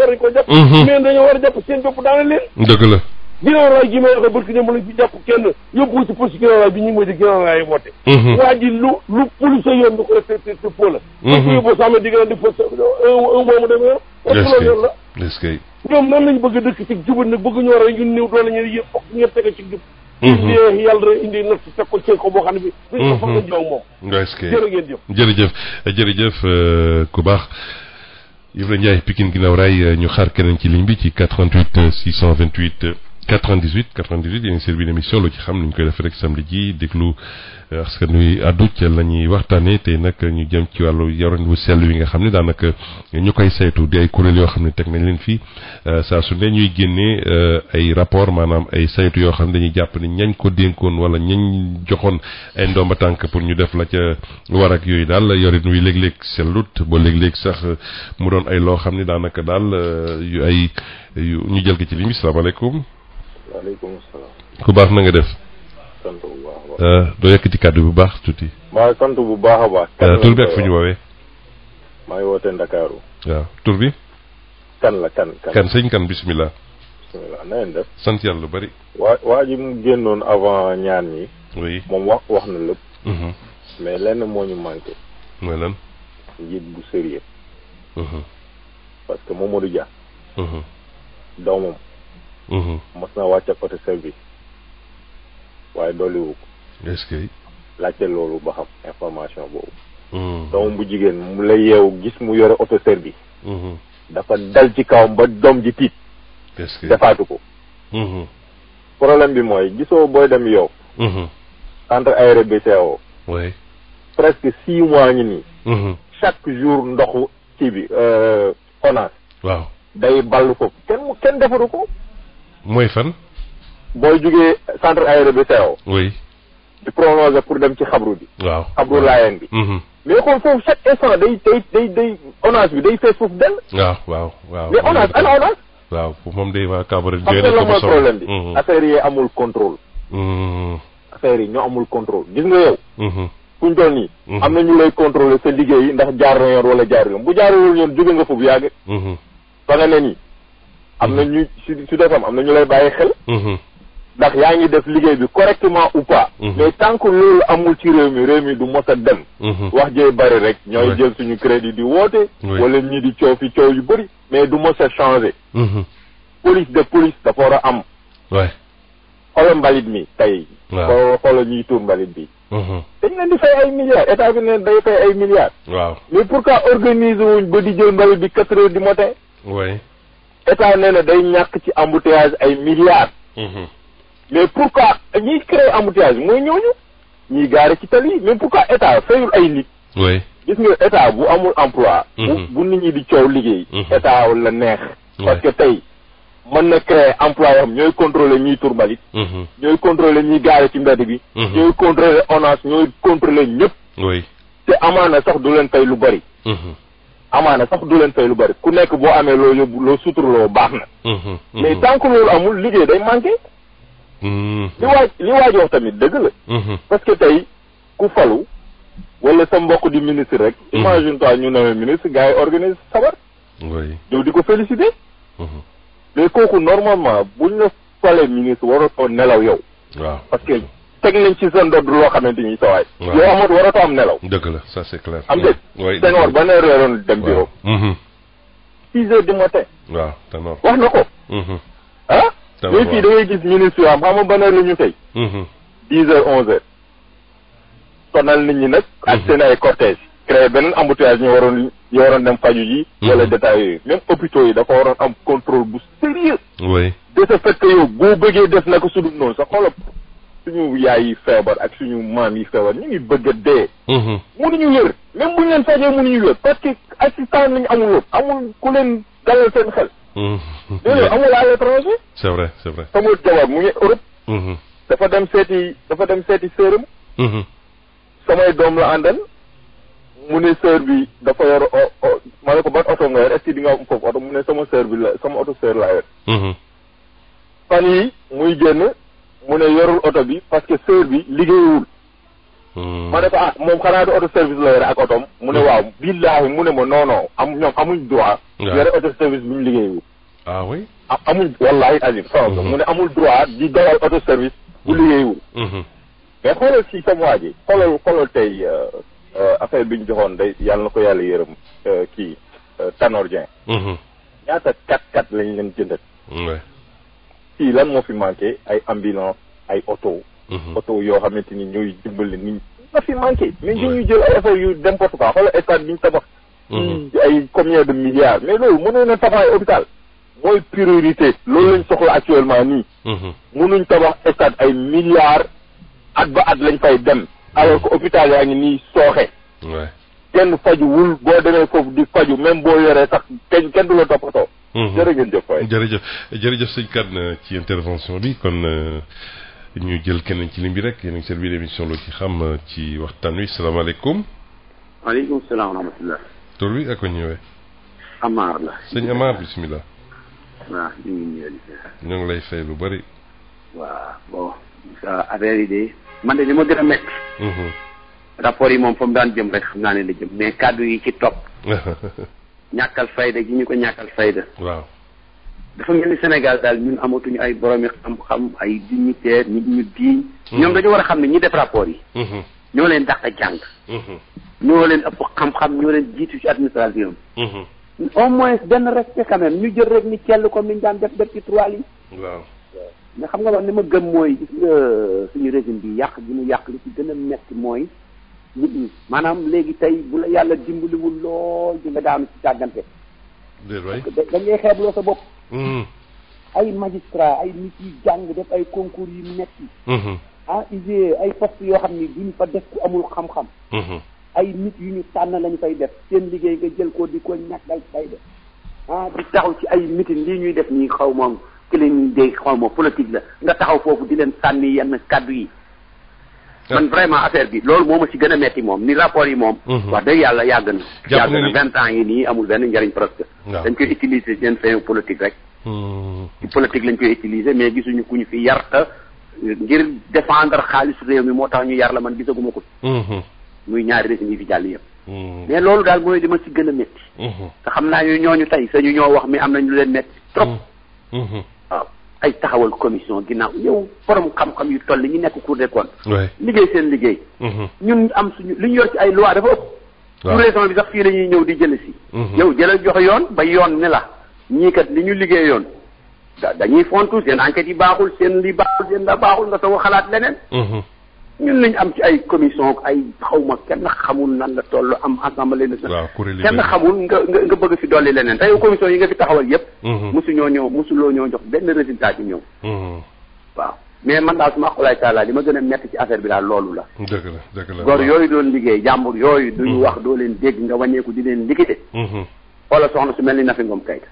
S4: nañ koo jàpp. mais dañoo war a jàpp seen bopp daana leen.
S1: dëgg la.
S4: ginnaaw raay gi may waxee barki ñoom lañ fi jàpp kenn yóbbu ci police ginnaaw raay bi ñu ngi may di ginnaaw raay woote. waa ji lu police yoon du ko def te faux la. parce que yóbbu sama digg na di faux un mois mu dem yoon. loolu yoon la.
S1: est-ce que.
S4: ñoom nan lañ bëgg a dëkk ci jubal nag bëgg ñoo rey ñun néew doole ñu yëpp fokk ngeen tege ci jub. yàlla indi na ci teg ko ci ko boo xam ne bi. duñ ko foog a jox moom.
S1: est-ce que
S4: jërë ngeen
S1: jëf. jërëjëf ku baax Ibrahima Ndiaye Pikine ginnaaw raay ñu xaar keneen ci ligne bi ci 88 628 98 yéen seen biir émission lu ci xam ni ñu koy def rek samedi ji déglu askan wi àddu ca la ñuy waxtaanee tey nag ñu jëm ci wàllu yorin wu sell wi nga xam ne daanaka ñu koy saytu di ay kuréel yoo xam ne teg nañ leen fii saa su ne ñuy génnee ay rapport maanaam ay saytu yoo xam ne dañuy jàpp ni ñañ ko dénkoon wala ñañ joxoon ay ndomba tànk pour ñu def la ca war ak yooyu daal yorin wi léeg-léeg sellut ba léeg-léeg sax mu doon ay loo xam ne daanaka daal yu ñu jël ko ci ligne bi salaamaaleykum.
S5: waaleykum salaam.
S1: ku baax na nga def.
S5: sant bu baax a baax.
S1: doo yëkkati kàddu bu baax tuuti.
S5: maa ngi sant bu baax a baax.
S1: tur bi ak fu ñu woowee.
S5: maa ngi wootee Ndakaaru.
S1: waaw tur bi.
S5: kan sëñ
S1: kan bisimilah.
S5: bisimilah na ngeen def.
S1: sant yàlla lu bari.
S5: waa ji mu génnoon avant ñaan ñi.
S1: oui
S5: moom wax na lépp. mais lenn moo ñu manqué.
S1: mooy lan.
S5: njiit bu sérieux. parce que Mamadou Dia. doomam. mos na wàcc ak côté service waaye dolliwu ko.
S1: est-ce que.
S5: laajte loolu ba xam information boobu. doomam bu jigéen mu la yeewu gis mu yore auto service. dafa dal ci kawam ba doom ji tiit.
S1: est-ce que
S5: defaatu ko. problème bi mooy gisoo booy dem yow. centre aéré BCEAO.
S1: oui.
S5: presque 6 mois ngi nii. chaque jour ndoxu kii bi ONAS.
S1: waaw
S5: day ballu foofu kenn defaru ko.
S1: mooy fan.
S5: booy jugee centre aéré BCEAO.
S1: oui.
S5: di prolonger pour dem ci xabru bi.
S1: waaw
S5: xabru laayeen bi. mais xool foofu chaque instant day ONAS bi day fees foofu del.
S1: waaw.
S5: mais ONAS ana ONAS.
S1: waaw foofu moom day waa Cameroun.
S5: xam nga lan mooy problème bi. affaire yi amul contrôle. affaire yi ñoo amul contrôle gis nga yow. fu ñu toll nii. am na ñu lay contrôler sa liggéey ndax jaar na yoon wala jaarul yoon bu jaarul yoon jóge nga foofu yàgg. fa nga ne nii. am na ñu su defam am na ñu lay bàyyi xel. ndax yaa ngi def liggéey bi correctement ou pas. mais tant que loolu amul ci réew mi du mos a dem. wax jee bari rek ñooy jël suñu crédit di woote. wala ñii di coow fi coow yu bëri. mais du mos a changé. police dafa war a am.
S1: waay.
S5: xoolal mbalit mi tey. waaw xoolal ñuy tuur mbalit bi. dañ leen di fay ay milliards état bi ne day fay ay milliards.
S1: waaw
S5: mais pourquoi organiser wuñ ba di jël mbalit bi 4 heures du matin.
S1: oui.
S5: état nee na day ñàkk ci embouteillage ay milliards. mais pourquoi ñiy créé embouteillage mooy ñooñu ñiy gaare ci tali mais pourquoi état fayul ay nit.
S1: oui.
S5: gis nga état bu amul emploi. bu nit ñi di coow liggéey. état la neex. parce que tey mën na créer emploi yoo xam ñooy contrôler ñiy tur mbalit. ñooy contrôler ñiy gaare ci mbedd bi. ñooy contrôler ONAS ñooy contrôler ñëpp.
S1: oui.
S5: te amaana sax du leen fay lu bari. amaana sax du leen fay lu bari ku nekk boo amee loo yóbbu loo suturloo baax na. mais tant que loolu amul liggéey day manqué. li waaj wax tamit dëgg la. parce que tey ku falu wala sa mbokk di ministre rek. imagine toi ñu newee ministre gars yi organise sabar.
S1: oui.
S5: yow di ko féliciter. mais kooku normalement buñ la falee ministre waratoo nelaw yow.
S1: waaw
S5: parce que teg nañ ci sa ndodd loo xamante ni sa waay.
S1: waaw
S5: yow amat waratoo am nelaw.
S1: dëgg la ça c'est clair.
S5: am déet.
S1: oui
S5: Senghor ban heure la doon dem bureau. 6 heures du matin.
S1: waaw Tanor.
S5: wax na ko. ah. mais fii da ngay gis ministre yoo xam nga ban heure la ñu tey. 10 heures 11 heures. sonal nit ñi nag. ak seen ay cortège. créer beneen embouteillage ñu waroon dem faju ji. wala détails yooyu même hôpitaux yi dafa waroon am contrôle bu sérieux.
S1: oui
S5: de ce fait que yow boo bëggee def naka su dul noonu sa xoolal suñu yaay yi feebar ak suñu maam yi feebar ñu ngi bëgg a dee. mënuñu wér même bu ñu leen fajee mënuñu wér parce que assistant lañu amul woon amul ku leen dalal seen xel. loolu amul à l'étranger.
S1: c'est vrai c'est vrai.
S5: sama jabar mu ngi Europe. dafa dem seeti sëram. samay doom la àndal mu ne sœur bi dafa yor ma ne ko ban oto nga yor est-ce que di nga am foofu oto mu ne sama sœur bi la sama oto sœur laa yor. fan yi muy génn mu ne yorul oto bi parce que sœur bi liggéeyul. ma ne ko moom xanaa du auto service la yore ak otom mu ne waaw billaahi mu ne ma non ñoom amuñ droit. yore auto service bu ñu liggéeyul.
S1: ah oui.
S5: amuñ wallaahi azim mu ne amul droit di dawal auto service bu liggéeyul. mais xoolal si sama waa ji xoolal tey affaire bi ñu joxoon day yàlla na ko yàlla yërëm kii Tanor Dieng. ñaata 4x4 lañ leen jëndat. fii lan moo fi manqué ay ambulance ay oto yoo xamante ni ñooy dimbali nit ñi nga fi manqué mais ñu jël ay affaire yu n'importe quoi xoolal stade bi ñu tabax ay combien de milliards mais loolu mënoon na tabax ay hôpital mooy priorité loolu lañ soxla actuellement nii mënuñ tabax stade ay milliards at ba at lañ fay dem alors que hôpital yaa ngi nii sooxe kenn fajuwul boo demee foofu di faju même boo yoree sax kenn du la toppatoo jërëjëf waay
S1: jërëjëf sëñ Kane ci intervention bi kon ñu jël keneen ci lim bi rek yéen a ngi seen biir émission loo ci xam ci waxtaan wi salaamaaleykum.
S6: waaleykum salaam wa rahmatulah.
S1: tur bi ak ko ñëwee.
S6: Amar la.
S1: sëñ Amar bisimilah.
S6: waaw ñu ngi ñëw.
S1: ñoo ngi lay fay lu bari.
S6: waaw bon affaire yi de man de li ma gën a métti. rapport yi moom fa mu daan jëm rek xam naa ne la jëm mais kàddu yi ci topp. ñàkkal fayda gi ñu ko ñàkkal fayda.
S1: waaw.
S6: dafa mel ni Sénégal daal ñun amatuñu ay boromi xam-xam ay dignitaire nit ñu diiñ. ñoom dañu war a xam ne ñi def rapport yi. ñoo leen dàq jàng. ñoo leen ëpp xam-xam ñoo leen jiitu ci administration. au moins benn respect quand même ñu jël rek ni kell comme ni ñu daan def ci trois yi.
S1: waaw.
S6: mais xam nga wax li ma gëm mooy gis nga suñu régime bi yàq gi mu yàq li ci gën a metti mooy nit ñi maanaam léegi tey bu la yàlla dimbaliwul lool di nga daanu ci càggante. dañuy xeebloo sa bopp. ay magistrat ay nit yi jàng def ay concours yu metti IGE ay poste yoo xam ni duñ fa def ku amul xam-xam. ay nit yu ñu tànn lañu fay def seen liggéey nga jël ko di ko ñàkkal fay def di taxaw ci ay meeting lii ñuy def nii xaw ma ki leen dégg xaw ma politique la nga taxaw foofu di leen sànni yenn kaddu yi. man vraiment affaire bi loolu moo ma ci gën a metti moom ni rapport yi moom. wax dëgg yàlla yàgg na. yàgg na 20 ans yi nii amul benn njariñ presque. dañ koy utiliser seen fin politique rek. ci politique lañ koy utiliser mais gisuñu ku ñu fi yar te ngir défendre xaalisu réew mi moo tax ñu yar la man gisaguma ko. muy ñaari régime yi fi jàll yëpp. mais loolu daal mooy li ma ci gën a metti. te xam naa ñooñu tey sañu ñoo wax mi am nañ lu leen metti trop. waaw ay taxawal commission ginnaaw yow borom xam-xam yu toll ñu nekk Cour des comptes. liggéey seen liggéey. ñun am suñu li ñu yor ci ay loi dafa ëpp. pour raison bi sax fii la ñuy ñëw di jële si. yow jëlal joxe yoon ba yoon ne la ñii kat li ñu liggéey yoon dañuy fontu seen enquête yi baaxul seen li baaxul seen la baaxul nga soog a xalaat leneen. ñun lañ am ci ay commission ay xawma kenn xamul nan la toll am assemblée nationale. kenn xamul nga bëgg fi dolli leneen te yow commission yi nga fi taxawal yëpp. mosuloo ñoo jox benn résultat ci ñëw. waaw mais man daal suma xulaay taala li ma gën a metti ci affaire bi daal loolu la.
S1: dëgg la
S6: góor yooyu doon liggéey jàmbur yooyu. duñu wax doo leen dégg nga wàññeeku di leen liggéey. xoolal soxna su mel ni Nafi Ngom Keïta.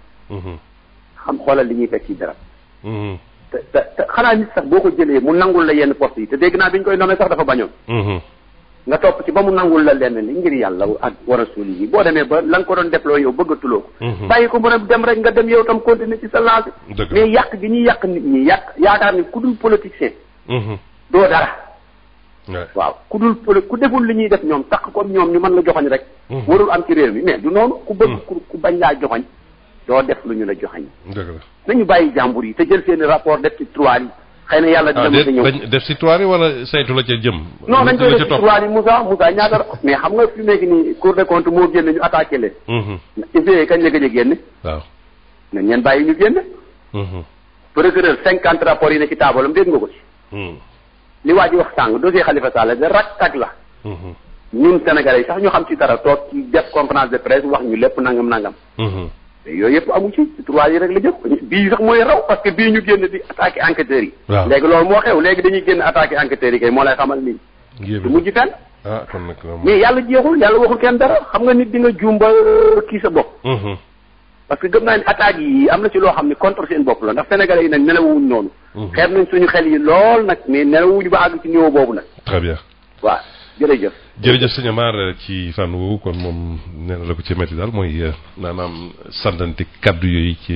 S6: xam xoolal li ñuy teg ci dara. te xanaa nit sax boo ko jëlee mu nangul la yenn poste yi te dégg naa bi ñu koy nommé sax dafa bañoon. nga topp ci ba mu nangul la lenn li ngir yàlla ak war a suuli yi boo demee ba la nga ko doon defloo yow bëggatuloo ko. bàyyi ko mën a dem rek nga dem yow tam continuer ci sa lancé. mais yàq gi ñuy yàq nit ñi yaakaar ni ku dul politicien. doo dara. waaw ku deful li ñuy def ñoom tax comme ñoom ñu mën la joxoñ rek. warul am ci réew mi mais du noonu ku bëgg ku bañ laa joxoñ doo def lu ñu la joxañ. nañu bàyyi jàmbur yi te jël seeni rapport def ci trois yi xëy na yàlla dina mën a ñëw
S1: def ci trois yi wala saytu la ca jëm.
S6: non nañ koy def ci trois yi Moussa ñaata mais xam nga fi nekk nii Cour des comptes moo génn ñu attaqué leen. IGE kañ la gëj a génne. waaw nañ leen bàyyi ñu génne. procureur 50 rapports yi ne ci taabalam dégg nga ko ci. li waa ji wax sàng dossier Khalifa Sall da rak tak la. ñun Sénégalais yi sax ñu xam ci dara toog ci def conférence de presse wax ñu lépp nangam. mais yooyu yëpp amu ci 3 yi rek la jëm bii sax mooy raw parce que bii ñu génn di attaqué enquêteurs yi. waaw léegi loolu moo xew léegi dañuy génn attaqué enquêteurs yi kay moo lay xamal nii. du mujj fenn.
S1: kon nag
S6: mais yàlla jeexul yàlla waxul kenn dara xam nga nit di nga juum ba kii sa bopp. parce que gëm naa ni attaques yi am na ci loo xam ne contre seen bopp la ndax sénégalais yi nag nelawuñ noonu. xeeb nañ suñu xel yi lool nag mais nelawuñu ba àgg ci niveau boobu nag.
S1: très bien.
S6: waaw jërëjëf.
S1: jërëjëf sëñ Amar ci fànn woowu kon moom nee na la ko ci metti daal mooy maanaam sànnante kaddu yooyu ci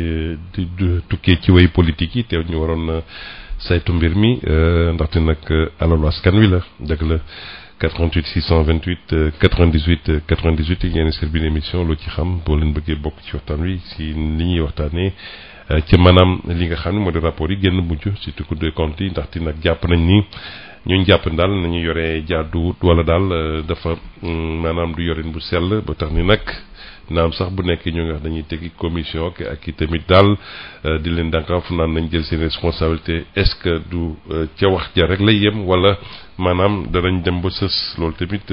S1: di tukkee ci way politique yi teew ñu waroon saytu mbir mi ndaxte nag alalu askan wi la dëgg la 88 628 98 98 ngeen seen biir émission loo ci xam boo leen bëggee bokk ci waxtaan wi si li ñuy waxtaanee ci maanaam li nga xam ne moo di rapport yi génn mujj surtout Cour des comptes yi ndaxte nag jàpp nañ ni ñun jàpp daal nañu yore jaaduwut wala daal dafa maanaam du yorin bu sell ba tax ni nag naam sax bu nekk ñu nga wax dañuy tegi commission ak i tamit daal di leen dànkaaf naan nañ jël seen responsabilité est-ce que du ca wax ja rek lay yem wala maanaam danañ dem ba sës loolu tamit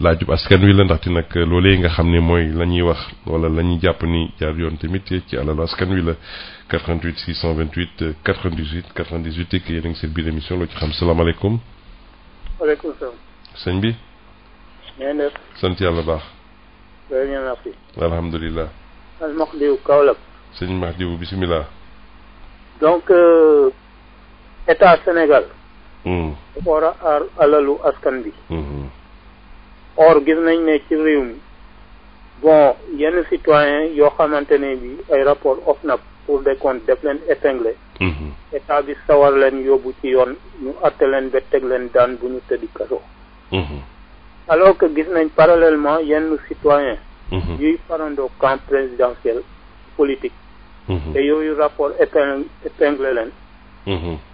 S1: laajub askan wi la ndaxte nag loolee nga xam ne mooy la ñuy wax wala la ñuy jàpp ni jaar yoon tamit ci alalu askan wi la 88 628 98 98 ak yéen a ngi seen biir émission loo ci xam salaamaaleykum.
S7: waaleykum salaam.
S1: sëñ bi.
S7: ngeen def.
S1: sant yàlla baax.
S7: merci.
S1: alhamdulilah.
S7: al Mahdiou Kaolack.
S1: sëñ Mahdiou bisimilah.
S7: donc état Sénégal. dafa war a aar alalu askan bi. or gis nañ ne ci réew mi bon yenn citoyen yoo xamante ne bi ay rapport OFNAC Cour des comptes def leen épinglé. état bi sawar leen yóbbu ci yoon ñu atte leen ba teg leen daan bu ñu tëddi kaso. alors que gis nañ parallèlement yenn citoyen yuy farandoo camp présidentiel politique. te yooyu rapport épinglé leen.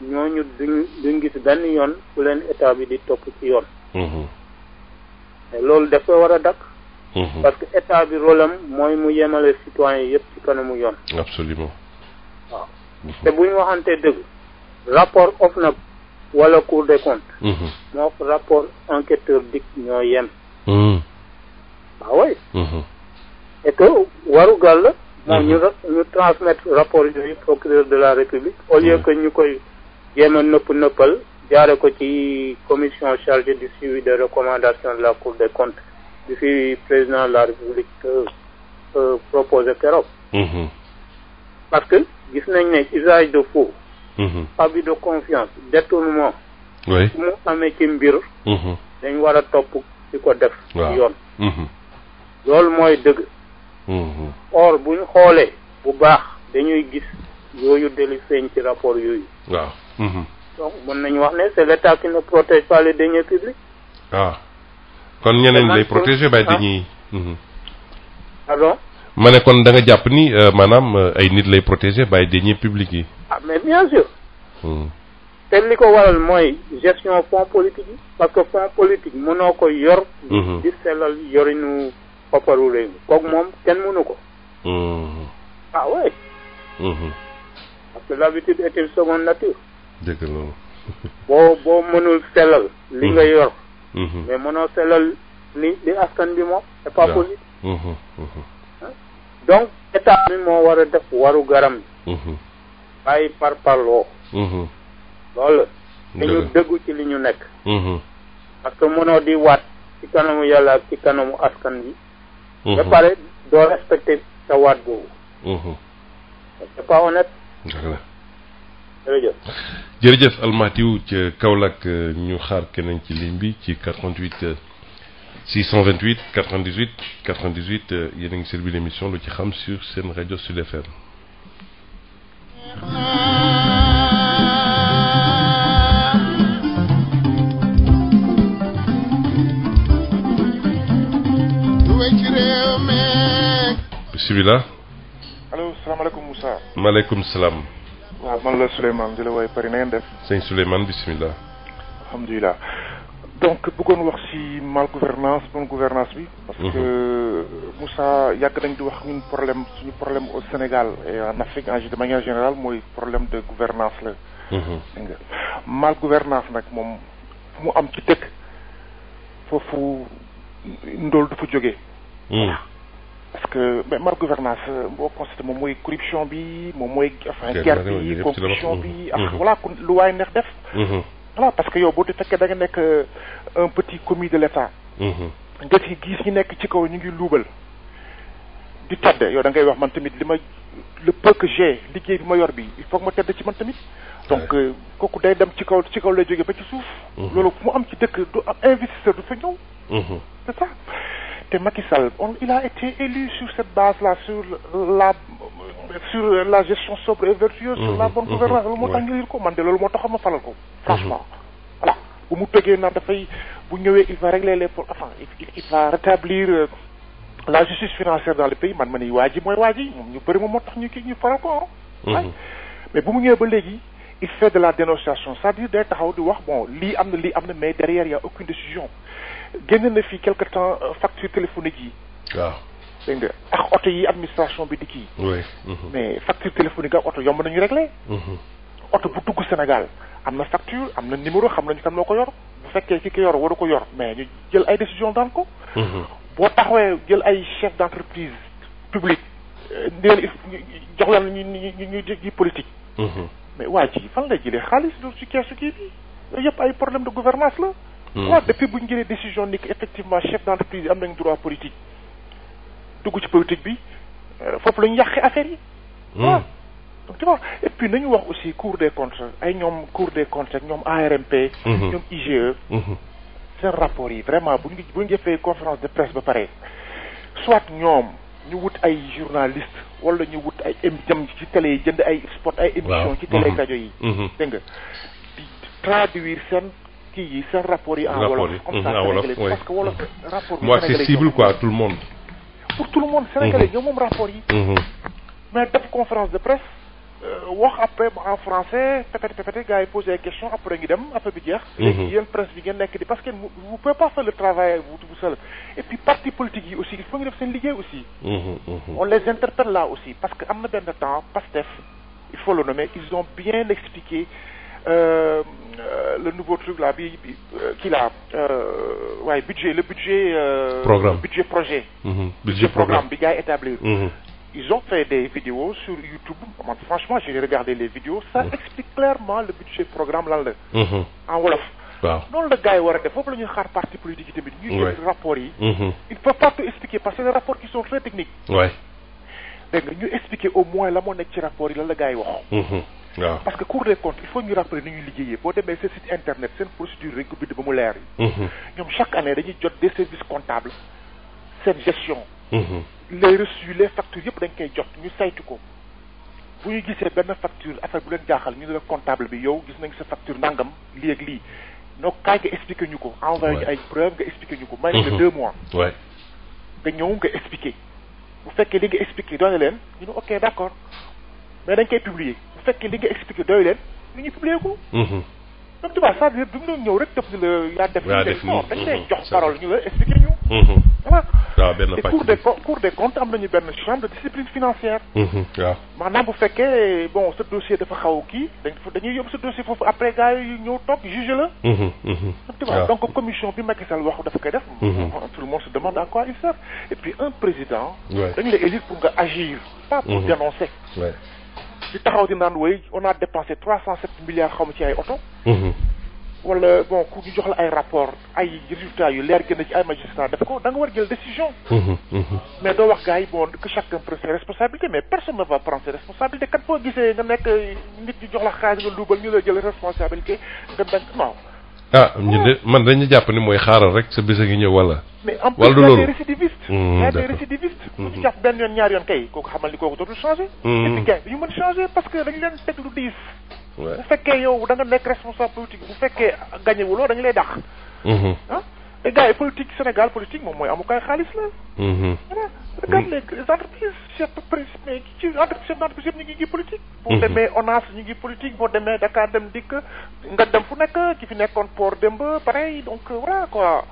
S7: ñooñu duñ gis benn yoon fu leen état bi di topp ci yoon. te loolu dafa war a dakk. parce que état bi rôle am mooy mu yemale citoyen yëpp ci kanamu yoon.
S1: absolument.
S7: waaw te bu ñu waxantee dëgg rapport OFNAC wala Cour des comptes. moo rapport enquêteur DIC ñoo yem. oui. et que warugal la. moom ñu transmettre rapport yooyu procureur de la République au lieu que ñu koy jéem a nëppal jaare ko ci commission chargée du suivi des recommandations de la Cour des comptes du fi président de la République proposé keroog. parce que gis nañ ne usage de faux. abus de confiance détournement.
S1: oui
S7: su mu amee ci mbir. dañ war a topp ci ko def.
S1: waaw
S7: yoon. loolu mooy dëgg. or bu ñu xoolee bu baax dañuy gis yooyu deli feeñ ci rapport yooyu.
S1: waaw.
S7: donc mën nañu wax ne c'est l'État qui ne protège pas les deniers publics.
S1: kon ñeneen lay protéger bàyyi dañuy.
S7: pardon.
S1: ma ne kon da nga jàpp ni maanaam ay nit lay protéger bàyyi deniers publics yi.
S7: mais bien sûr. te li ko waral mooy gestion fonds politique yi parce que fonds politique mënoo ko yor. di sellal yorinu kopparu réew mi kooku moom kenn mënu ko. oui. parce que l'habitude est une seconde nature.
S1: dëgg loolu.
S7: boo mënul sellal li nga yor. mais mënoo sellal li askan bi moom c'est pas possible. donc état bi moo war a def waru garam. bàyyi parloo. loolu dañu dëggu ci li ñu nekk. parce que mënoo di waat ci kanamu yàlla ak ci kanamu askan bi. ba pare doo respecté sa waat boobu. c'est pas honnête. jërëjëf.
S1: jërëjëf Almatiou ca Kaolack ñu xaar keneen ci ligne bi ci 88 628 98 98 yéen a ngi servi l'émission lu ci xam sur seen rajo Sud FM. bisimilah.
S8: allo salaamaaleykum Moussa.
S1: maaleykum salaam.
S8: waaw man la Souleymane di la woowee Paris na ngeen def.
S1: sëñ Souleymane bisimilah.
S8: alhamdulilah donc bëggoon wax ci mal gouvernance bonne gouvernance bi. parce que Moussa yàgg nañ di wax ñun suñu problème au Sénégal et en Afrique de manière générale mooy problème de gouvernance la. dégg nga mal gouvernance nag moom fu mu am ci dëkk foofu ndóol du fa jógee. parce que mal gouvernance boo constaté moom mooy corruption bi moom mooy enfin guerre bi corruption bi ak voilà lu waay neex def. voilà parce que yow boo fekkee da nga nekk un petit commis de l'État. nga ci gis ñi nekk ci kaw ñu ngi luubal di tedd yow da ngay wax man tamit li ma le peu que j'ai liggéey bi ma yor bi il faut que ma tedd ci man tamit. donc kooku day dem ci kaw lay jógee ba ci suuf. loolu mu am ci dëkk du am investisseur du fa ñëw. c'est ça te Macky Sall il a été élu sur cette base-là sur la gestion sobre et vertueuse. Sur la bonne gouvernance loolu moo tax ñu ko man de loolu moo tax ma falal ko. franchement voilà bu mu tëggee naan dafay bu ñëwee il va régler les enfin il va rétablir la justice financière dans le pays man ma ni waa ji mooy waa ji moom ñu bëri moom moo tax ñu faral ko mais bu mu ñëwee ba léegi. Il fait de la dénonciation c'est-à-dire day taxaw di wax bon lii am na mais derrière il y a aucune décision génn na fii quelque temps facture téléphonique yi.
S1: waaw
S8: dégg nga ak oto yi administration bi di kii.
S1: oui.
S8: mais facture téléphonique ak oto yomb nañu régler. oto bu dugg Sénégal am na facture am na numéro xam nañu kan moo ko yor bu fekkee ki ko yor waru ko yor mais ñu jël ay décision daan ko. boo taxawee jël ay chef d'entreprise publique di leen jox leen ñu politique. mais waa ji fan lay jëlee xaalis du ci keesu kii bi yooyu yëpp ay problème de gouvernance la. waaw depuis bu ñu jëlee décision ni que effectivement chef d'entreprise yi am nañ droit politique dugg ci politique bi foofu la ñu yàqee affaire yi. waaw donc tu vois et puis nañu wax aussi Cour des comptes ay ñoom Cour des comptes ak ñoom ARMP. ñoom IGE. seen rapport yi vraiment bu ñu defee conférence de presse ba pare soit ñoom ñu wut ay journaliste wala ñu wut ay jëm ci télé yi jënd ay spot ay émission ci télé rajo yi dégg nga di traduire seen kii yi seen rapport yi en wolof comme ça sénégalais parce que wolof rapport
S1: bi accessible quoi tout le monde
S8: pour tout le monde sénégalais ñoom moom rapport yi mais def conférence de presse wax après en français pépété gars yi posé ay questions après ñu dem affaire bi jeex léegi yéen presse bi ngeen nekk di parce que vous pouvez pas faire le travail vous seul et puis parti politique yi aussi il faut ñu def seen liggéey aussi on les interpelle là aussi parce que am na benn temps Pastef il faut le nommer ils ont bien expliqué le nouveau truc là bi kii là waaye le budget
S1: programme
S8: budget projet
S1: budget programme
S8: bi gars yi établir ils ont fait des vidéos sur YouTube. Franchement, j'ai regardé les vidéos. Ça explique clairement le budget programme là. En wolof. Non, le gars est warade. Faut que nous xaar parti politique tamit ñu jël rapport yi. Il peut pas tout expliquer parce que c'est des rapports qui sont très techniques.
S1: Ouais.
S8: Donc ñu expliquer au moins la moo nekk ci rapport yi lan la gars yi wax. Parce que Cour des comptes, il faut ñu rappeler ni ñu liggéeyee. Boo demee seen site internet seen procédure rek ko bind ba mu leer. ñoom chaque année dañuy jot des services comptables seen gestion. Les reçus les factures yëpp dañ koy jot ñu saytu ko bu ñu gisee benn facture affaire bu leen jaaxal ñu ne la comptable bi yow gis nañ sa facture nangam lii ak lii noo kaay nga expliqué ñu ko envoyé ñu ay preuve nga expliqué ñu ko may nga 2 mois nga ñëw nga expliqué bu fekkee li nga expliqué doy na leen ñu ne ok d'accord mais dañ koy publier bu fekkee li nga expliqué doy leen ñu ngi publier ko donc tu vois ça veut dire du ñu ñëw rek def ni la yaa def non dañ lay jox parole ñu la expliqué ñu voilà Cour des comptes am nañu benn chambre de discipline financière.
S1: waaw
S8: maanaam bu fekkee bon ce dossier dafa xaw kii dañuy yóbbu ce dossier foofu après gars yi ñëw toog juge la. tu vois donc commission bi Macky Sall wax dafa koy def. tout le monde se demande à quoi il sert et puis un président. dañu lay élire pour nga agir. pas pour dénoncer. di taxaw di naan woy on a dépensé 307 milliards xaw ma ci ay oto. wala bon ku ñu jox la ay rapport ay résultats yu leer gën a ci ay magistrat def ko da nga war jël décision. mais doo wax gars yi bon que chacun prend ses responsabilités mais personne ne va prendre ses responsabilités kat boo gisee nga nekk nit ñu jox la xaalis nga luubal ñu la jël responsabilité nga bañ non.
S1: ñu de man dañu jàpp ni mooy xaaral rek sa bés a ngi ñëw wala.
S8: mais en plus y a des récidivistes. y a des récidivistes. bu ñu jàpp benn yoon ñaari yoon kay kooku xamal ni kooku dootul changer. et puis gars dañu mën changer parce que dañu leen teg lu diis. bu fekkee yow da nga nekk responsable politique bu fekkee gagné wuloo dañu lay dàq. te gars yi politique Sénégal politique moom mooy amukaay xaalis la. voilà regarde les entreprises chef mais ci chef d'entreprise yëpp ñu ngi politique. boo demee ONAS ñu ngi politique boo demee Dakar dem dikk nga dem fu nekk ki fi nekkoon port démb pareil donc voilà quoi.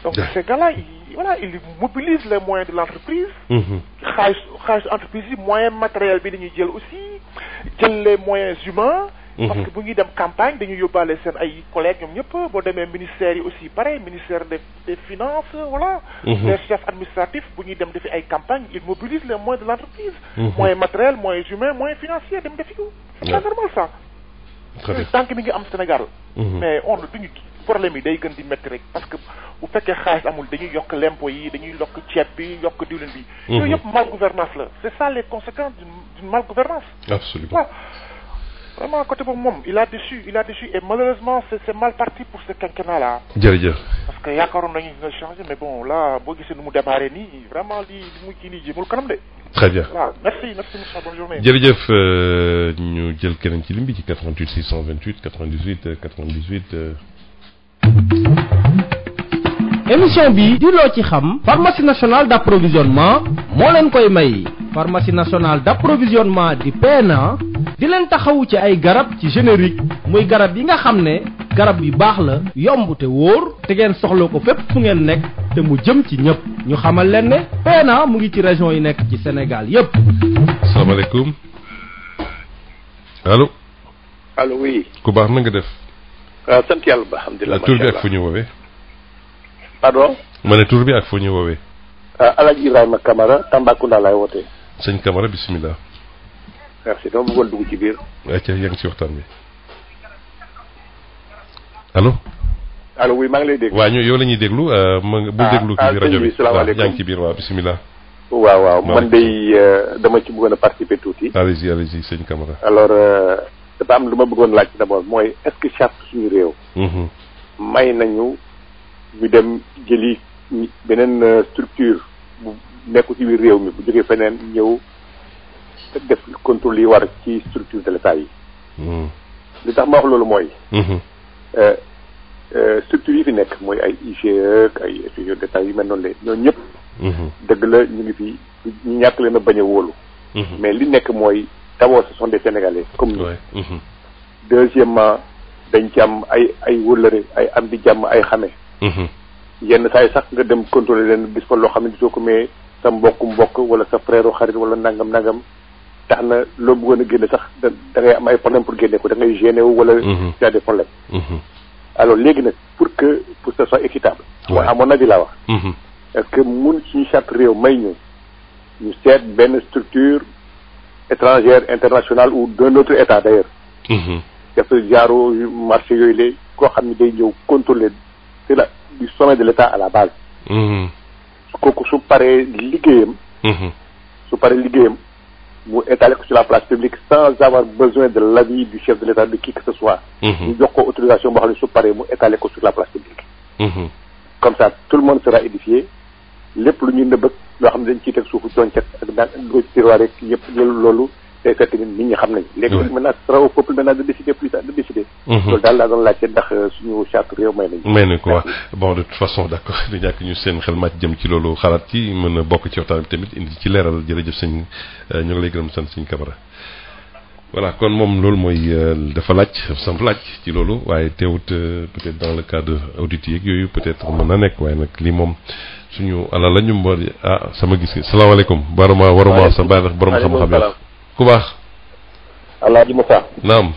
S8: donc ces gars-là ils mobilisent les moyens de l'entreprise. xaalis entreprise yi moyen matériel bi la ñuy jël aussi jël les moyens humains parce que bu ñuy dem campagne dañuy yóbbaale seen ay collègues ñoom ñëpp boo demee ministères yi aussi pareil ministère des finances voilà. les chefs administratifs bu ñuy dem defi ay campagne ils mobilisent les moyens de l'entreprise. moyens matériels moyens humains moyens financiers dem defi ko. c'est pas normal ça. tant que mi ngi am Sénégal. mais on duñu problème yi day gën di métti rek parce que bu fekkee xaalis amul dañuy yokk l'impôt yi dañuy yokk ceeb bi yokk diwlin bi. yooyu yëpp mal gouvernance la c'est ça les conséquences d'une mal gouvernance.
S1: Absolument.
S8: Ouais. Vraiment côté boobu moom il a déçu et malheureusement c'est mal parti pour ce quinquennat là.
S1: jërëjëf.
S8: parce que yaakaaroon nañu dina changer mais bon là boo gisee nu mu démarré nii vraiment li mu kii nii jëmul kanam de.
S1: très bien
S8: waaw merci Moussa bonne journée.
S1: jërëjëf ñu jël keneen ci lim bi ci 88 628 98 98.
S9: émission bi di loo ci xam pharmacie nationale d'approvisionnement moo leen koy may pharmacie nationale d'approvisionnement di PNA di leen taxawu ci ay garab ci générique muy garab yi nga xam ne garab yu baax la yomb te wóor te ngeen soxla ko fépp fu ngeen nekk te mu jëm ci ñëpp ñu xamal leen ne PNA mu ngi ci région yi nekk ci Sénégal yépp.
S1: salaamaaleykum allo.
S10: allo oui.
S1: ku baax na nga def.
S10: waaw sant yàlla ba alhamdulilah.
S1: tur bi ak fu ñu woowee.
S10: pardon.
S1: ma ne tur bi ak fu ñu woowee.
S10: Alaaji Ibrahima Camara Tambacounda laay wootee.
S1: sëñ Camara bisimilah.
S10: merci dama bëggoon dugg ci biir.
S1: ayca yaa ngi ci waxtaan bi allo.
S10: allo oui maa ngi lay dégg.
S1: waaw yow la ñuy déglu ma bu déglu kii bi rajo bi
S10: salaamaaleykum
S1: yaa ngi ci biir waaw bisimilah.
S10: waaw man de dama ci bëggoon a participer tuuti.
S1: allez-y sëñ Camara.
S10: alors dafa am lu ma bëggoon laaj d'abord mooy est-ce que charte suñu réew. may nañu ñu dem jëli beneen structure bu nekku ci biir réew mi bu jógee feneen ñëw def contrôle yi war ci structure de l'État yi. li tax ma wax loolu mooy. structure yi fi nekk mooy ay IGE ak ay institutions d'État yu mel noonu la ñooñu ñëpp. dëgg la ñu ngi fi ñu ñàkk leen a bañ a wóolu. mais li nekk mooy d'abord ce sont des Sénégalais comme nous. deuxièmement dañ ci am ay wëllëre ay am di jàmm ay xame. yenn saa yi sax nga dem contrôler leen gis fa loo xam ne gisoo ko mais sa mbokk wala sa frère xarit wala nangam tax na loo bëggoon a génne sax da ngay am ay problème pour génne ko da ngay gêné wu wala tu as des problèmes. alors léegi nag pour que ce soit équitable. à mon avis laa wax. est-ce que mun suñu charte réew may ñu seet benn structure étrangère internationale ou d'un autre état d'ailleurs. def genre marché yooyu la koo xam ne day ñëw contrôler c'est la du sommet de l'État à la base. kooku su paree liggéeyam. mu étaler ko sur la place publique sans avoir besoin de l'avis du chef de l'État de qui que ce soit. ñu jox ko autorisation boo xam ne su paree mu étaler ko sur la place publique. comme ça tout le monde sera édifié lépp lu ñuy nëbëg loo xam ne dañ ciy teg suufu coñcat ak daan dugg ci tiroir rek yëpp loolu day fekk nit ñi xam nañ. léegi maintenant sera au peuple maintenant de décider plus tard de décider. loolu daal laa doon laajte ndax suñu charte réew may nañ.
S1: may nañ ko waaw bon de toute façon d'accord du ñàkk ñu seen xel màcc jëm ci loolu xalaat ci mën a bokk ci waxtaan bi tamit indi ci leeral jërëjëf sëñ ñu ngi lay gërëm sant sëñ Camara. voilà kon moom loolu mooy dafa laaj samp laaj ci loolu waaye teewut peut-être dans le cadre audit yeeg yooyu peut-être mën na nekk waaye nag lii moom suñu ala la ñu mbool sama gis salaamaaleykum waruma sa bàyyi borom xam-xam yi ku baax.
S10: Alaaji Moussa.
S1: naam.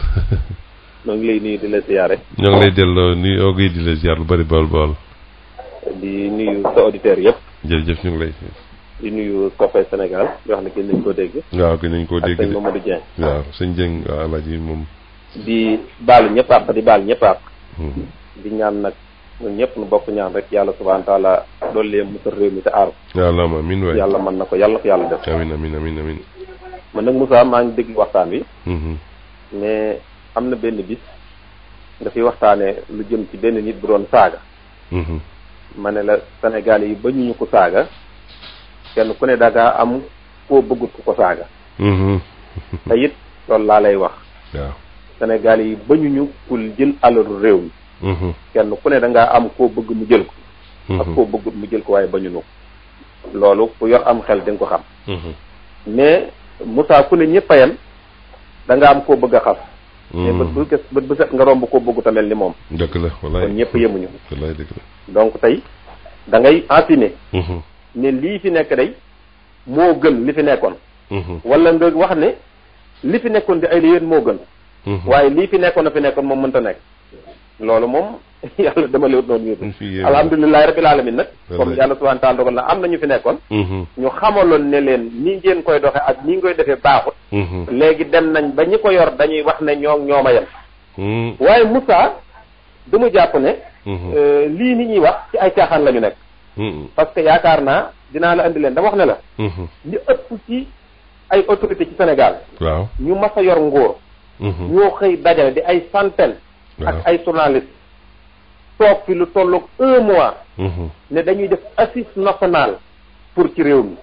S10: ñoo ngi lay nuyu di la ziyaare.
S1: ñoo ngi lay delloo nuyu di la ziyaar lu bari bool.
S10: di nuyu sa auditeurs yëpp.
S1: jërëjëf ñu ngi lay.
S10: di nuyu Sopé Sénégal di wax ne gën nañ koo dégg.
S1: waaw gën nañ koo dégg
S10: ak sëñ Mamadou Dieng.
S1: waaw sëñ Dieng waaw Alaaji moom.
S10: di baalu ñëpp àq di baal ñëpp àq. di ñaan nag ñun ñëpp nu bokk ñaan rek yàlla subhaanahu wa taala dolli musal réew mi te aar.
S1: yàlla amiin waay
S10: yàlla mën na ko yàlla def.
S1: amiin.
S10: man nag Moussa maa ngi dégg waxtaan wi. mais am na benn bis nga fi waxtaanee lu jëm ci benn nit bu doon saaga. ma ne la Sénégal yi ba ñu ko saaga kenn ku ne da ngaa am koo bëggut ku ko saaga. te it loolu laa lay wax.
S1: waaw
S10: Sénégal yi ba ñu ku jël alalu réew mi. kenn ku ne da ngaa am koo bëgg mu jël ko. ak koo bëggut mu jël ko waaye ba ñu nu loolu ku yor am xel di nga ko xam. mais Moussa ku ne ñëpp a yem da nga am koo bëgg a xas. mais bët bu set nga romb koo bëggu tamel ni moom.
S1: dëgg la wallaay
S10: kon ñëpp yemuñu.
S1: wallaay dëgg la.
S10: donc tey da ngay affiner. ne lii fi nekk day moo gën li fi nekkoon. wala nga wax ne li fi nekkoon di ay la yéen moo gën.
S3: waaye lii fi nekkoon moom mënta nekk loolu moom yàlla dama léwut noonu ñu alhamdulilahi rabbil alamin nag comme yàlla subhanahu wa ta'ala dogal na am na ñu fi nekkoon ñu xamaloon ne leen ni ngeen koy doxe ak ni koy defee baaxut léegi dem nañ ba ñi ko yor dañuy wax ne ñooma yem waaye Moussa dama jàpp ne lii ni ñuy wax ci ay caaxaan la ñu nekk parce que yaakaar naa dinaa la andi leen dama wax ne la li ëpp ci ay autorité ci Sénégal
S1: waaw
S3: ñu mas a yor nguur ñoo xëy dajale di ay centaine ak ay journaliste toog fi lu tolloog 1 mois ne dañuy def assise nationale pour ci réew mi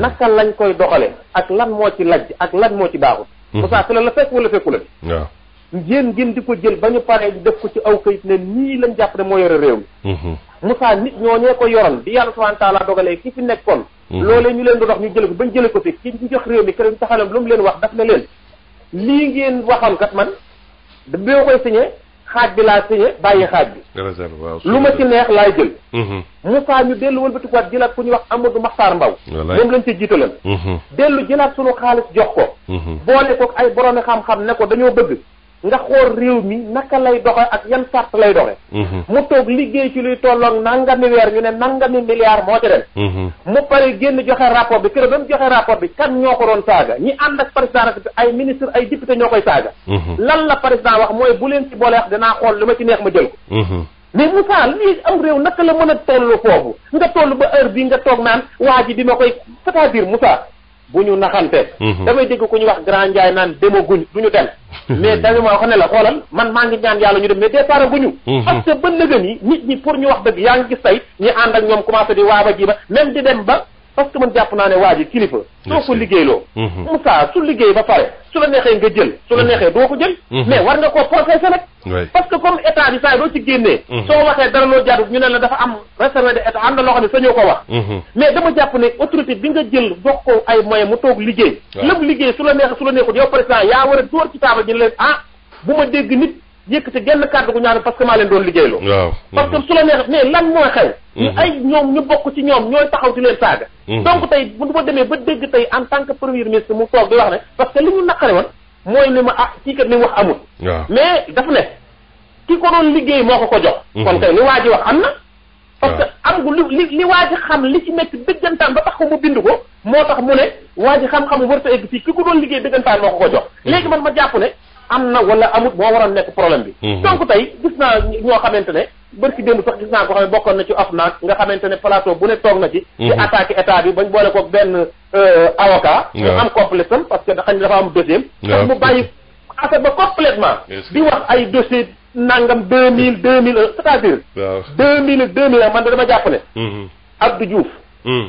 S3: naka lañ koy doxale ak lan moo ci lajj ak lan moo ci baaxul Moussa fi la fekk wala fekku la bi waaw ngeen di ko jël ba ñu paree di def ko ci aw kayit ne nii lañ jàpp ne moo yore réew mi Moussa nit ñooñee ko yoroon di yàlla subhanahu wa ta'ala dogalee ki fi nekkoon loolee ñu leen doon wax ñu jële ko bañ jële ko fi ki ñu jox réew mi kër taxalam lu mu leen wax daf ne leen lii ngeen waxoon kat man da boo koy signé xaaj bi laa signé bàyyi xaaj bi lu ma ci neex laay jël Moussa ñu dellu wëlbatikuwaat jëlaat ku ñuy wax Amadou Makhtar Mbow moom lañ ca jiitalan dellu jëlaat sunu xaalis jox ko boole ko ay boroomi xam-xam ne ko dañoo bëgg nga xool réew mi naka lay doxe ak yan sart lay doxe mu toog liggéey ci luy tolloog nangami weer ñu ne nangami milliards moo ci dem mu pare génn joxe rapport bi keroog ba mu joxe rapport bi kan ñoo ko doon saaga ñi ànd ak président ay ministre ay député ñoo koy saaga lan la président wax mooy bu leen ci boole wax dinaa xool li ma ci neex ma jël ko mais Moussa lii am réew naka la mën a toll foofu nga toll ba heure bi nga toog naan waa ji bi ma koy c'est-à-dire Moussa bu ñu naxante damay dégg ku ñu wax Grand Ndiaye naan demaguñ du ñu dem mais danga ma wax ne la xoolal man maa ngi ñaan yàlla ñu dem mais départ guñu parce que ba nëgën yi nit ñi pour ñu wax dëgg yaa ngi gis tey ñi ànd ak ñoom commencé di waaba ji ba même di dem ba parce que man jàpp naa ne waa ji kilifa soo ko liggéeyloo Moussa su liggéey ba pare su la neexee nga jël su la neexee doo ko jël mais war nga koo processé nag parce que comme état bi saa doo ci génnee soo waxee dara loo jaadu ñu ne la dafa am réservé de état am na loo xam ne sañoo ko wax mais dama jàpp ne autorité bi nga jël jox ko ay moyens mu toog liggéey lépp liggéey su la neexee su la neexut yow président yaa war a dóor ci taabal ji leen bu ma dégg nit yëkkati genn kàddu gu ñaan parce que maa leen doon liggéeyloo parce que su la neexee mais lan mooy xew ñu ay ñoom ñu bokk ci ñoom ñooy taxaw di leen saaga donc tey bu ma demee ba dégg tey en tant que premier ministre mu toog di wax ne parce que li ñu naqare woon mooy ni ma kii kat li mu wax amul mais daf ne ki ko doon liggéey moo ko jox kon kay li waa ji wax am na parce que am gu li waa ji xam li ci nekk dëggantaan ba tax ko mu bind ko moo tax mu ne waa ji xam-xam war ta egg fii ki ko doon liggéey dëggantaan moo ko jox léegi man ma jàpp ne am na wala amut moo waroon nekk problème bi donc tey gis naa ñoo xamante ne bërki démb sax gis naa ko xam ne bokkoon na ci OFNAC nga xamante ne plateau bu ne toog na ci di attaqué état bi bañ boole ko benn avocat mu am complexe am parce que xañ ne dafa am dossier tax mu bàyyi affaire ba complètement di wax ay dossier nangam 2000 c'est-à-dire 2000 ak 2001 man dama jàpp ne Abdou Diouf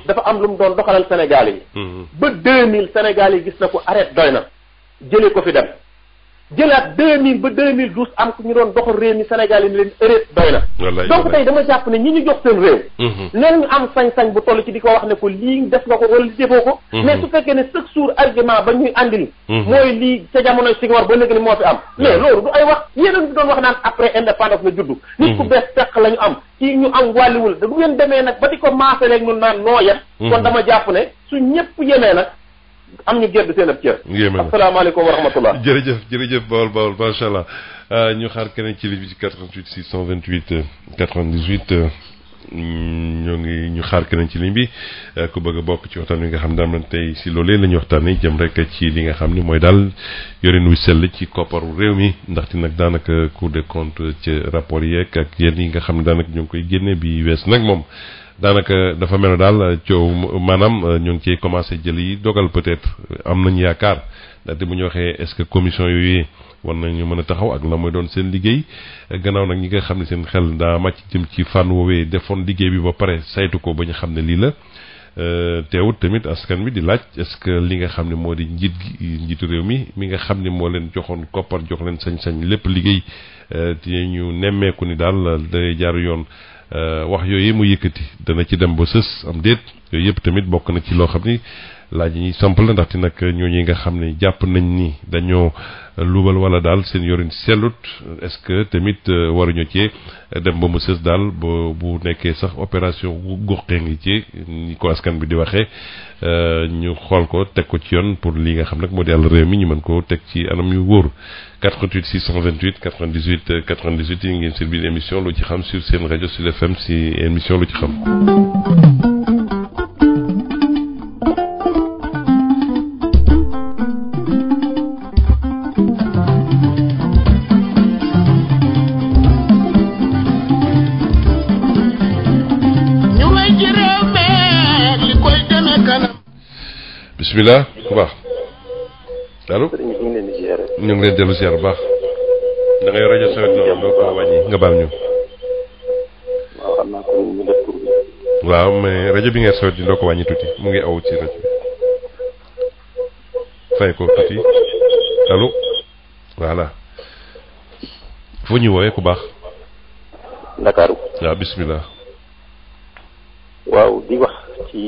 S3: dafa am lu mu doon doxalal Sénégal yi ba 2000 Sénégal yi gis na ko arrêté doy na jëlee ko fi dem jëlaat 2000 ba 2012 am ku ñu doon doxal réew mi Sénégal yi ni leen ërét doy na donc tey dama jàpp ne ñi ñu jox seen réew leen ñu am sañ-sañ bu toll ci di ko wax ne ko lii def nga ko wala li defoo ko mais su fekkee ne chaque jour argument ba ñuy andil mooy lii ca jamonoy Senghor ba léegi ni moo fi am mais loolu du ay wax yéen bi doon wax naan après indépendance la juddu nit ku bees teq la ñu am kii ñu am wàlliwul da bu ngeen demee nag ba di ko maase rek ñun naan noo yem kon dama jàpp ne su ñëpp yemee nag am ñu gedd seen ab cër asalaamaaleykum wa rahmatullah
S1: jërëjëf Bawol macha allah ñu xaar keneen ci ligne bi ci 88 628 98 ñoo ngi ñu xaar keneen ci ligne bi ku bëgg a bokk ci waxtaan wi nga xam daal man tey si loolee la ñu waxtaanee jëm rek ci li nga xam ni mooy daal yorin wu sell ci kopparu réew mi ndaxte nag daanaka Cour des comptes ci rapport yeeg ak yenn yi nga xam ne daanaka ñu ngi koy génne bi wees nag moom daanaka dafa mel ne daal coow maanaam ñu ngi ciy commencé jël yi dogal peut-être am nañu yaakaar ndaxte bu ñu waxee est-ce que commission yooyu war nañu mën a taxaw ak la mooy doon seen liggéey gannaaw nag ñi nga xam ne seen xel daa màcc jëm ci fànn woowee defoon liggéey bi ba pare saytu ko ba ñu xam ne lii la teewut tamit askan wi di laaj est-ce que li nga xam ne moo di njiitu réew mi nga xam ne moo leen joxoon koppar jox leen sañ-sañ lépp liggéey te ñu nemmeeku ni daal day jaar yoon wax yooyu mu yëkkati dana ci dem ba sës am déet yooyu yëpp tamit bokk na ci loo xam ni laaj yi ñuy samp la ndaxte nag ñooñu nga xam ne jàpp nañ ni dañoo luubal wala daal seen yorin sellut est-ce que tamit waruñu ci dem ba mu sës daal bu nekkee sax opération goxee ngi ci ni ko askan bi di waxee ñu xool ko teg ko ci yoon pour li nga xam nag moo di àll réew mi ñu mën ko teg ci anam yu wóor 88 628 98 98 yi ngeen si biir émission lu ci xam sur seen rajo Sud FM si émission lu ci xam. bismillah ku baax allo ñu ngi leen dellu ziar bu baax da ngay rajo sawet noonu doo ko wàññi nga baal ñu
S10: waaw xam naa ko ñu def tur bi
S1: waaw mais rajo bi ngeen sawet di doo ko wàññi tuuti mu ngi aw ci rajo bi fay ko tuuti allo voilà foo ñu woowee ku baax
S10: Ndakaaru
S1: waaw bismillah
S10: waaw di wax ci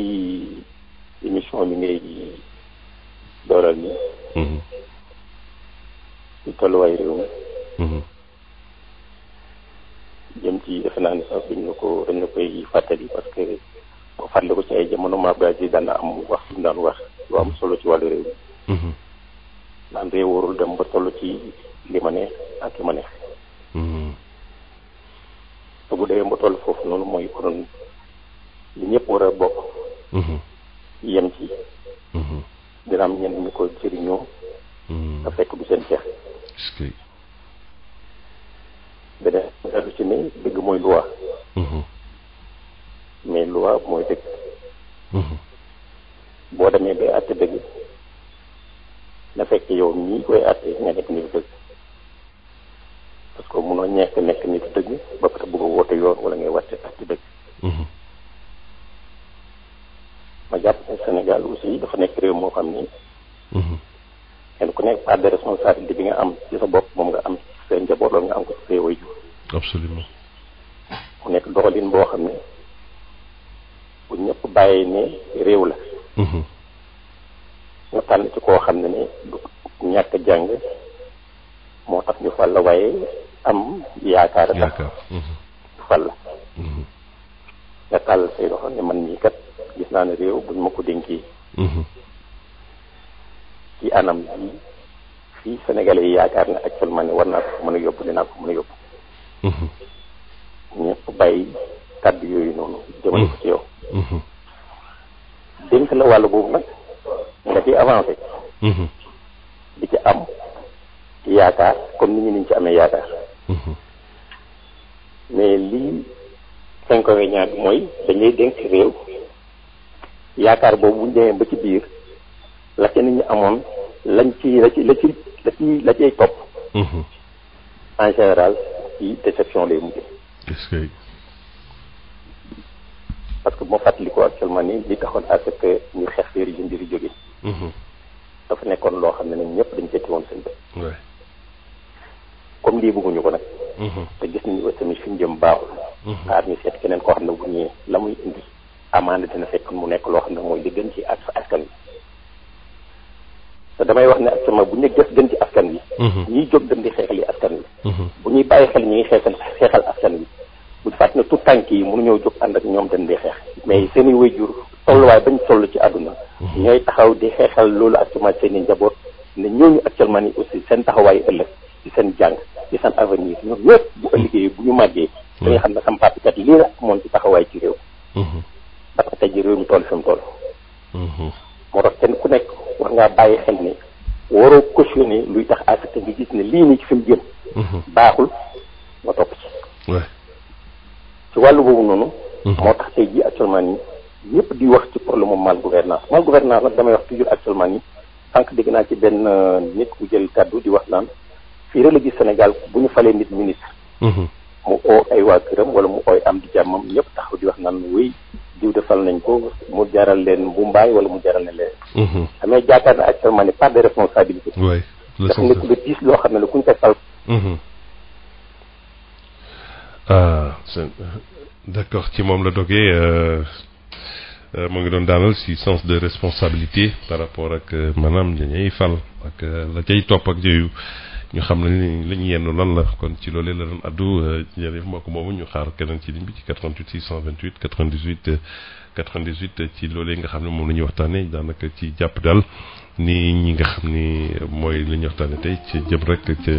S10: émission bi ngay dooral ni ci tolluwaay réew mi jëm ci defe naa ne sax dañ la koy fàttali parce que boo fàttali ko ci ay jamono Maba Diagne daan na am wax suñu daan wax lu am solo ci wàllu réew mi naan réew warul dem ba toll ci li ma neex ak li ma neex te bu demee ba toll foofu noonu mooy konoon li ñëpp war a bokk yem ci dina am ñenn ñu ko jëriñoo te fekk du seen ceex beneen du ci ne dëgg mooy loi mais loi mooy dëgg boo demee bay àtte dëgg na fekk yow ñii koy àtte nga nekk nit dëgg parce que munoo nekk nit dëgg ba pare bëgg a woote yoon wala ngay wàtte àtte dëgg ma jàpp ne Sénégal aussi dafa nekk réew moo xam ni kenn ku nekk part de responsabilité bi nga am ci sa bopp moom nga am ci sa njaboot loolu nga am ko ci sa waajur
S1: absolument
S10: mu nekk doxalin boo xam ne bu ñëpp bàyyee ne réew la ñu tànn ci koo xam ne du ñàkk jàng moo tax ñu fal la waaye am yaakaar tax ñu fal la nga tàll say loxo ne man mii kat gis naa ne réew buñ ma ko dénkee ci anam bi fii Sénégalais yi yaakaar ne actuellement ne war naa ko mën a yóbbu dinaa ko mën a yóbbu ñëpp bàyyi kàddu yooyu noonu jëmale ko ci yow dénk la wàllu boobu nag nga ci avancé di ci am yaakaar comme nit ñi niñ ci amee yaakaar mais lii inconvénient bi mooy dañuy dénk réew yaakaar boobu buñ demee ba ci biir la ca nit ñi amoon lañ ci la cay topp en général ci déception lay mujj parce que moo fàttali ko actuellement nii li taxoon à ce que ñu xeex fee régime bi fi jóge dafa nekkoon loo xam ne nag ñëpp dañ seeti woon seen bët comme lii bëgguñu ko nag te gis nañu ko tamit fi ñu jëm baaxul xaar ñu seet keneen koo xam ne bu ñëwee la muy indi amaana dina fekk mu nekk loo xam ne mooy li gën ci askan wi te damay wax ne actuellement bu ñu gën ci askan wi ñiy jóg dem di xeexal yi askan wi bu ñuy bàyyi xel ñuy xeexal askan wi buñ fàtt ne tout tànk yi mënuñoo jóg ànd ak ñoom dem di xeex mais seen i waajur tolluwaay bañ toll ci àdduna ñooy taxaw di xeexal loolu actuellement seen i njaboot ne ñooñu actuellement ni aussi seen taxawaay ëllëg ci seen jàng ci seen avenir ñoom ñëpp bu ëllëgee bu ñu màggee da nga xam ne sam papikat lii la moom ci taxawaay ci réew parce que tey ji réew mi toll fi mu toll moo tax kenn ku nekk war ngaa bàyyi xel ne waroo cautionner luy tax à ce que nga gis ne lii nii ci fi mu jëm baaxul nga topp ci wàllu boobu noonu moo tax tey ji actuellement nii ñëpp di wax ci problème mu mal gouvernance nag damay wax toujours actuellement nii sànq dégg naa ci benn nit ku jël kàddu di wax naan fii rek la gis Sénégal bu ñu falee nit ministre mu oo ay waa këram wala mu ooy am di jàmmam ñëpp taxaw di wax naan wéy diw defal nañ ko mu jaral leen bu mbaay wala mu jaral ne leen damay jaakaar ne actuellement ni part de responsabilité dafa nekk lu diis loo xam ne la kuñ ko fal
S1: d'accord ci moom la dogee moo ngi doon daanal si sens de responsabilité par rapport ak maanaam dañuy fal ak la cay topp ak yooyu ñu xam ne la ñu yenn lan la kon ci loolee la doon addu jërëjëf mbokk moomu ñu xaar keneen ci ligne bi ci 88 628 98 98 ci loolee nga xam ne moom la ñuy waxtaanee daanaka ci jàpp daal ni ñi nga xam ni mooy li ñuy waxtaanee tey ci jëm rek ca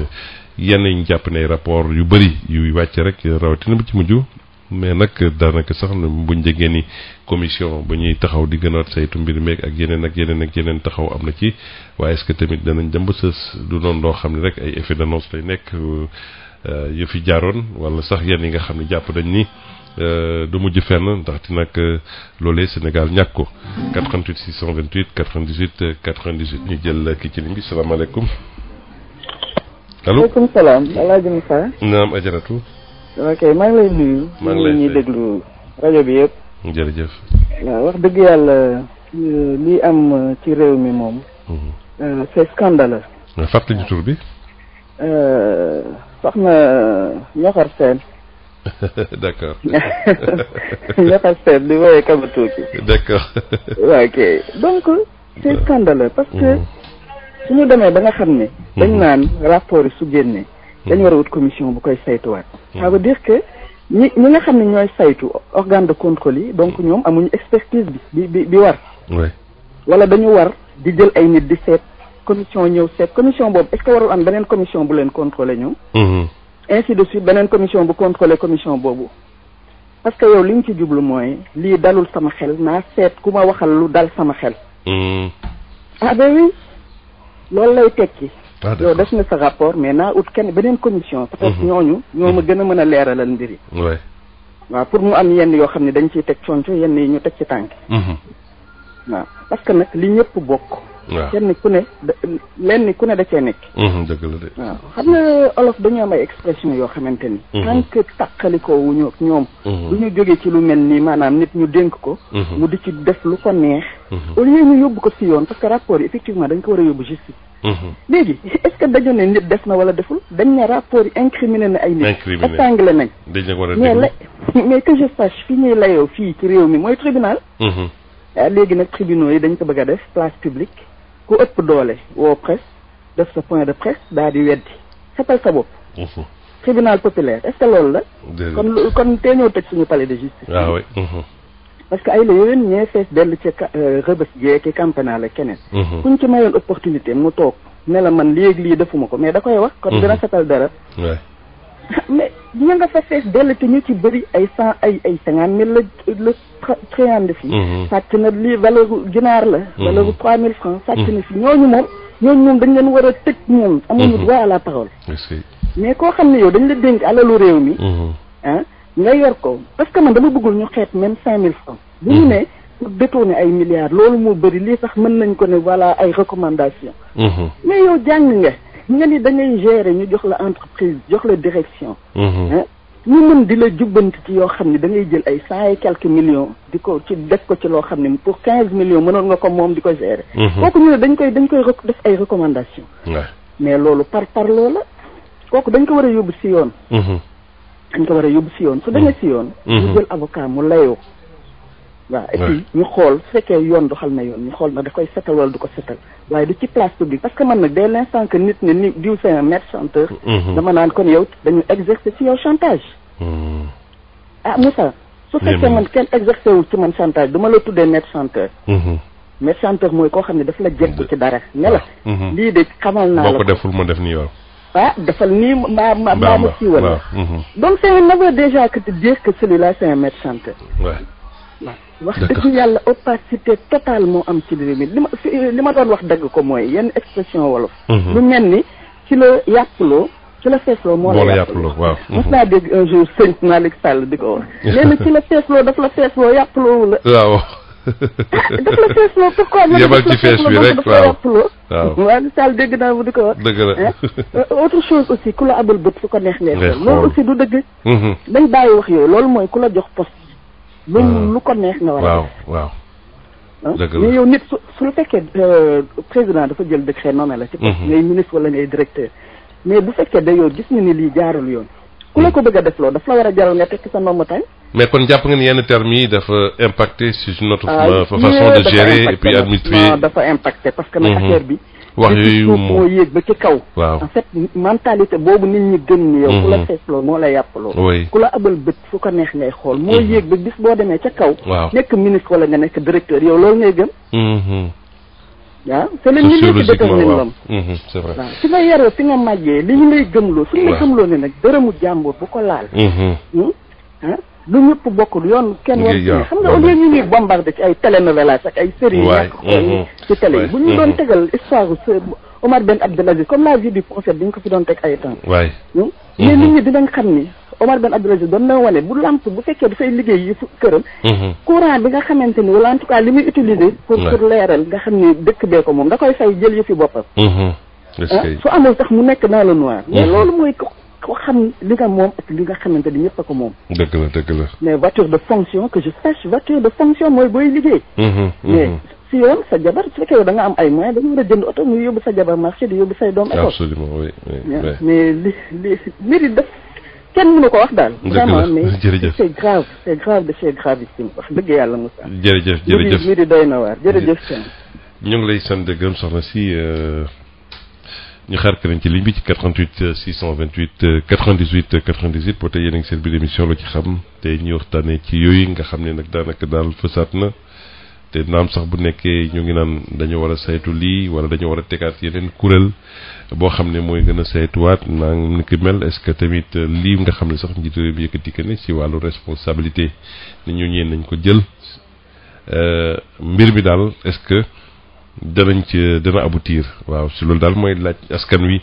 S1: yenn ñu jàpp ne rapport yu bëri yuy wàcc rek rawatina ba ci mujj. mais nag daanaka sax buñ déggee ni commission ba ñuy taxaw di gën a saytu mbir meeg ak yeneen ak yeneen ak yeneen taxaw am na ci waaye est-ce que tamit danañ dem ba sës du doon loo xam ne rek ay effet d'annonce lay nekk yu fi jaaroon wala sax yenn yi nga xam ne jàpp dañ ni du mujj fenn ndaxte nag loolee Sénégal ñàkk ko 88 628 98 98 ñu jël kii ci ligne bi salaamaaleykum. allo
S11: waaleykum salaam El Hadj Moussa.
S1: naam Ajaratu.
S11: ok maa ngi lay nuyu.
S1: maa ngi lay
S11: ñuy déglu rajo bi yëpp.
S1: jërëjëf.
S11: waaw wax dëgg yàlla li am ci réew mi moom. c'est scandaleux.
S1: fàttali ñu tur bi.
S11: soxna Ñoxor Seen.
S1: d'accord.
S11: Ñoxor Seen di woowee Kabatuuki.
S1: d'accord.
S11: ok donc c'est scandaleux parce que suñu demee ba nga xam ne. dañ naan rapport yi su génnee. dañu war a wut commission bu koy saytuwaat. ça veut dire que ñi nga xam ne ñooy saytu organe de contrôle yi donc ñoom amuñu expertise bi war. wala dañu war di jël ay nit di seet commission ñëw seet commission boobu est-ce que warul am beneen commission bu leen contrôler ñoom. ainsi de suite beneen commission bu contrôler commission boobu. parce que yow li ñu ci jublu mooy lii dalul sama xel naa seet ku ma waxal lu dal sama xel. ah ben oui loolu lay tekki. yow def na sa rapport mais naa ut kenn beneen commission peut-être ñoo ma gën a mën a leeralal mbir yi waaw pour mu am yenn yoo xam ne dañ ciy teg conco yenn yi ñu teg ci tànk waaw parce que nag li ñëpp bokk kenn ku ne lenn ku ne da cee nekk
S1: dëgg la de
S11: waaw xam nga olof dañu am ay expression yoo xamante ni tant que tàqalikoo wuñu ak ñoom du ñu jógee ci lu mel nii maanaam nit ñu dénk ko mu di ci def lu ko neex au lieu ñu yóbbu ko si yoon parce que rapport yi effectivement dañ ko war a yóbbu justice léegi est-ce que dañu ne nit def na wala deful dañ ne rapport yi incriminé na ay nit épinglé nañ mais que je sache fii ñuy layoo fii ci réew mi mooy tribunal léegi nag tribunaux yi dañ ko bëgg a def place publique ku ëpp doole woo presse def sa point de presse daal di weddi setal sa bopp tribunal populaire est-ce que loolu la kon tee ñëw tëj suñu palais de justice parce que ay la yowén ñee fees dellu ci rëbës jeeki campagnat la keneen kuñ ci mayoon opportunité mu toog ne la man léegi lii defuma ko mais da koy wax kon dina setal dara mais ña nga fa fees dellu te ñu ci bëri ay 50 000 la triande fi sàcc na lii valeur ginaar la valeur 3 000 francs sàcc na fi ñooñu moom dañ leen war a tëj ñoom amuñu droit à la parole mais koo xam ne yow dañ la dénk alalu réew mi nga yor ko parce que man dama bëggul ñu xeet même 5 000 francs bu ñu ne pour détourner ay milliards loolu moo bëri lii sax mën nañ ko ne voilà ay recommandations mais yow jàng nga ni da ngay gérer ñu jox la entreprise jox la direction ñu mën di la jubbanti ci yoo xam ne da ngay jël ay 100 et quelques millions di ko ci def ko ci loo xam ne pour 15 millions mënoon nga ko moom di ko gérer kooku ñu ne dañ koy def ay recommandations mais loolu par loola kooku dañ ko war a yóbbu si yoon dañ ko war a yóbbu si yoon su demee si yoon ñu jël avocat mu layoo waaw et puis ñu xool su fekkee yoon doxal na yoon ñu xool na da koy setal wala du ko setal waaye du ci place publique parce que man nag dès l'instant que nit ne ni diw c'est un maître chanteur dama naan kon yow dañu exercer ci yow chantage ah Moussa su fekkee man kenn exercer wul ci man chantage dama la tuddee maître chanteur maître chanteur mooy koo xam ne daf la jekku ci dara ne la lii de xamal naa la
S1: boo ko deful ma def nii yow
S11: defal nii mbaa ma siiwal la donc c'est un aveu déjà que de dire que celui-là c'est un maître chanteur wax dëgg yàlla opacité totale moo am ci réew mi li ma doon wax dëgg ko mooy yenn expression wolof lu mel ni ci la yàppaloo ci la feesloo moo la yàppaloo waaw mos naa dégg un jour sëñ Malick Sall di ko wax nee na ci la feesloo daf la feesloo yàppaloowu la
S1: waaw
S11: daf la feesloo pourquoi
S1: yebal ci fees bi rek waaw
S11: yàppaloo waaw Sall dégg naa bu di ko wax
S1: dëgg la
S11: autre chose aussi ku la abal bët fu ko neex ngay xool loolu aussi du dëgg dañ bàyyi wax yooyu loolu mooy ku la jox poste lu ko neex nga war a def mais yow nit su la fekkee président dafa jël décret nommé la ci poste ngay ministre wala ngay directeur mais bu fekkee da yow gis nga ni lii jaarul yoon ku la ko bëgg a def loo daf la war a jaral nga tekki sa nomba tànk
S1: mais kon jàpp nga ni yenn termes yi dafa impacté sur notre façon de gérer et puis administrer.
S11: non dafa impacté parce que nag affaire bi.
S1: wax yooyu
S11: moo yéeg ba ci kaw.
S1: waaw
S11: en fait mentalité boobu nit ñi gëm ni yow. ku la feesloo moo la yàppaloo. ku la abal bët fu ko neex ngay xool. moo yéeg ba bis boo demee ca kaw.
S1: waaw
S11: nekk ministre wala nga nekk directeur yow loolu ngay gëm. waaw c'est le milieu qui détermine l'homme.
S1: c'est vrai
S11: waaw fi nga yaroo fi nga màggee li ñu lay gëmloo. suñu la gëmloo ne nag dërëmu jàmbur bu ko laal. lu ñëpp bokk yoon kenn war xam nga au lieu ñu ñuy bombardé ci ay télénovelas ak ay séries ñàkk xool ci télé yi bu ñu doon tegal histoire Omar Ben Abdelaziz comme la vie du prophète bi ñu ko fi doon teg ay temps mais nit ñi dinañ xam ni Omar Ben Abdelaziz doon na wane bu lamp bu fekkee dafay liggéey yi këram courant bi nga xamante ni wala en tout cas li muy utiliser pour leeral nga xam ni dëkk bee ko moom da koy fay jël yëfi boppam su amul sax mu nekk dans le noir mais loolu mooy ko xam li nga moom ak li nga xamante ni ñëpp a ko moom.
S1: dëgg la.
S11: mais voiture de fonction que je sache voiture de fonction mooy booy liggéey. mais si yoon sa jabar su fekkee da nga am ay moyens da nga war a jënd oto muy yóbbu sa jabar marché di yóbbu say doom école.
S1: absolument oui.
S11: mais li mbir yi def kenn mënu ko wax daal. vraiment mais c'est grave de chez gravissime wax dëgg yàlla Moussa.
S1: jërëjëf
S11: mbir yi doy na waar jërëjëf.
S1: ñu ngi lay sant de gërëm soxna si. ñu xaar keneen ci ligne bi ci 88 628 98 98 boo tey yéen a ngi seen biir émission la ci xam te ñu waxtaanee ci yooyu nga xam ne nag daanaka daal fësaat na te naam sax bu nekkee ñu ngi naan dañoo war a saytu lii wala dañoo war a tegaat yeneen kuréel boo xam ne mooy gën a saytuwaat naa ni ki mel est-ce que tamit lii nga xam ne sax njiitu réew mi yëkkati que ne ci wàllu responsabilité ni ñu ñeen nañ ko jël mbir mi daal est-ce que dana aboutir waaw si loolu daal mooy laaj askan wi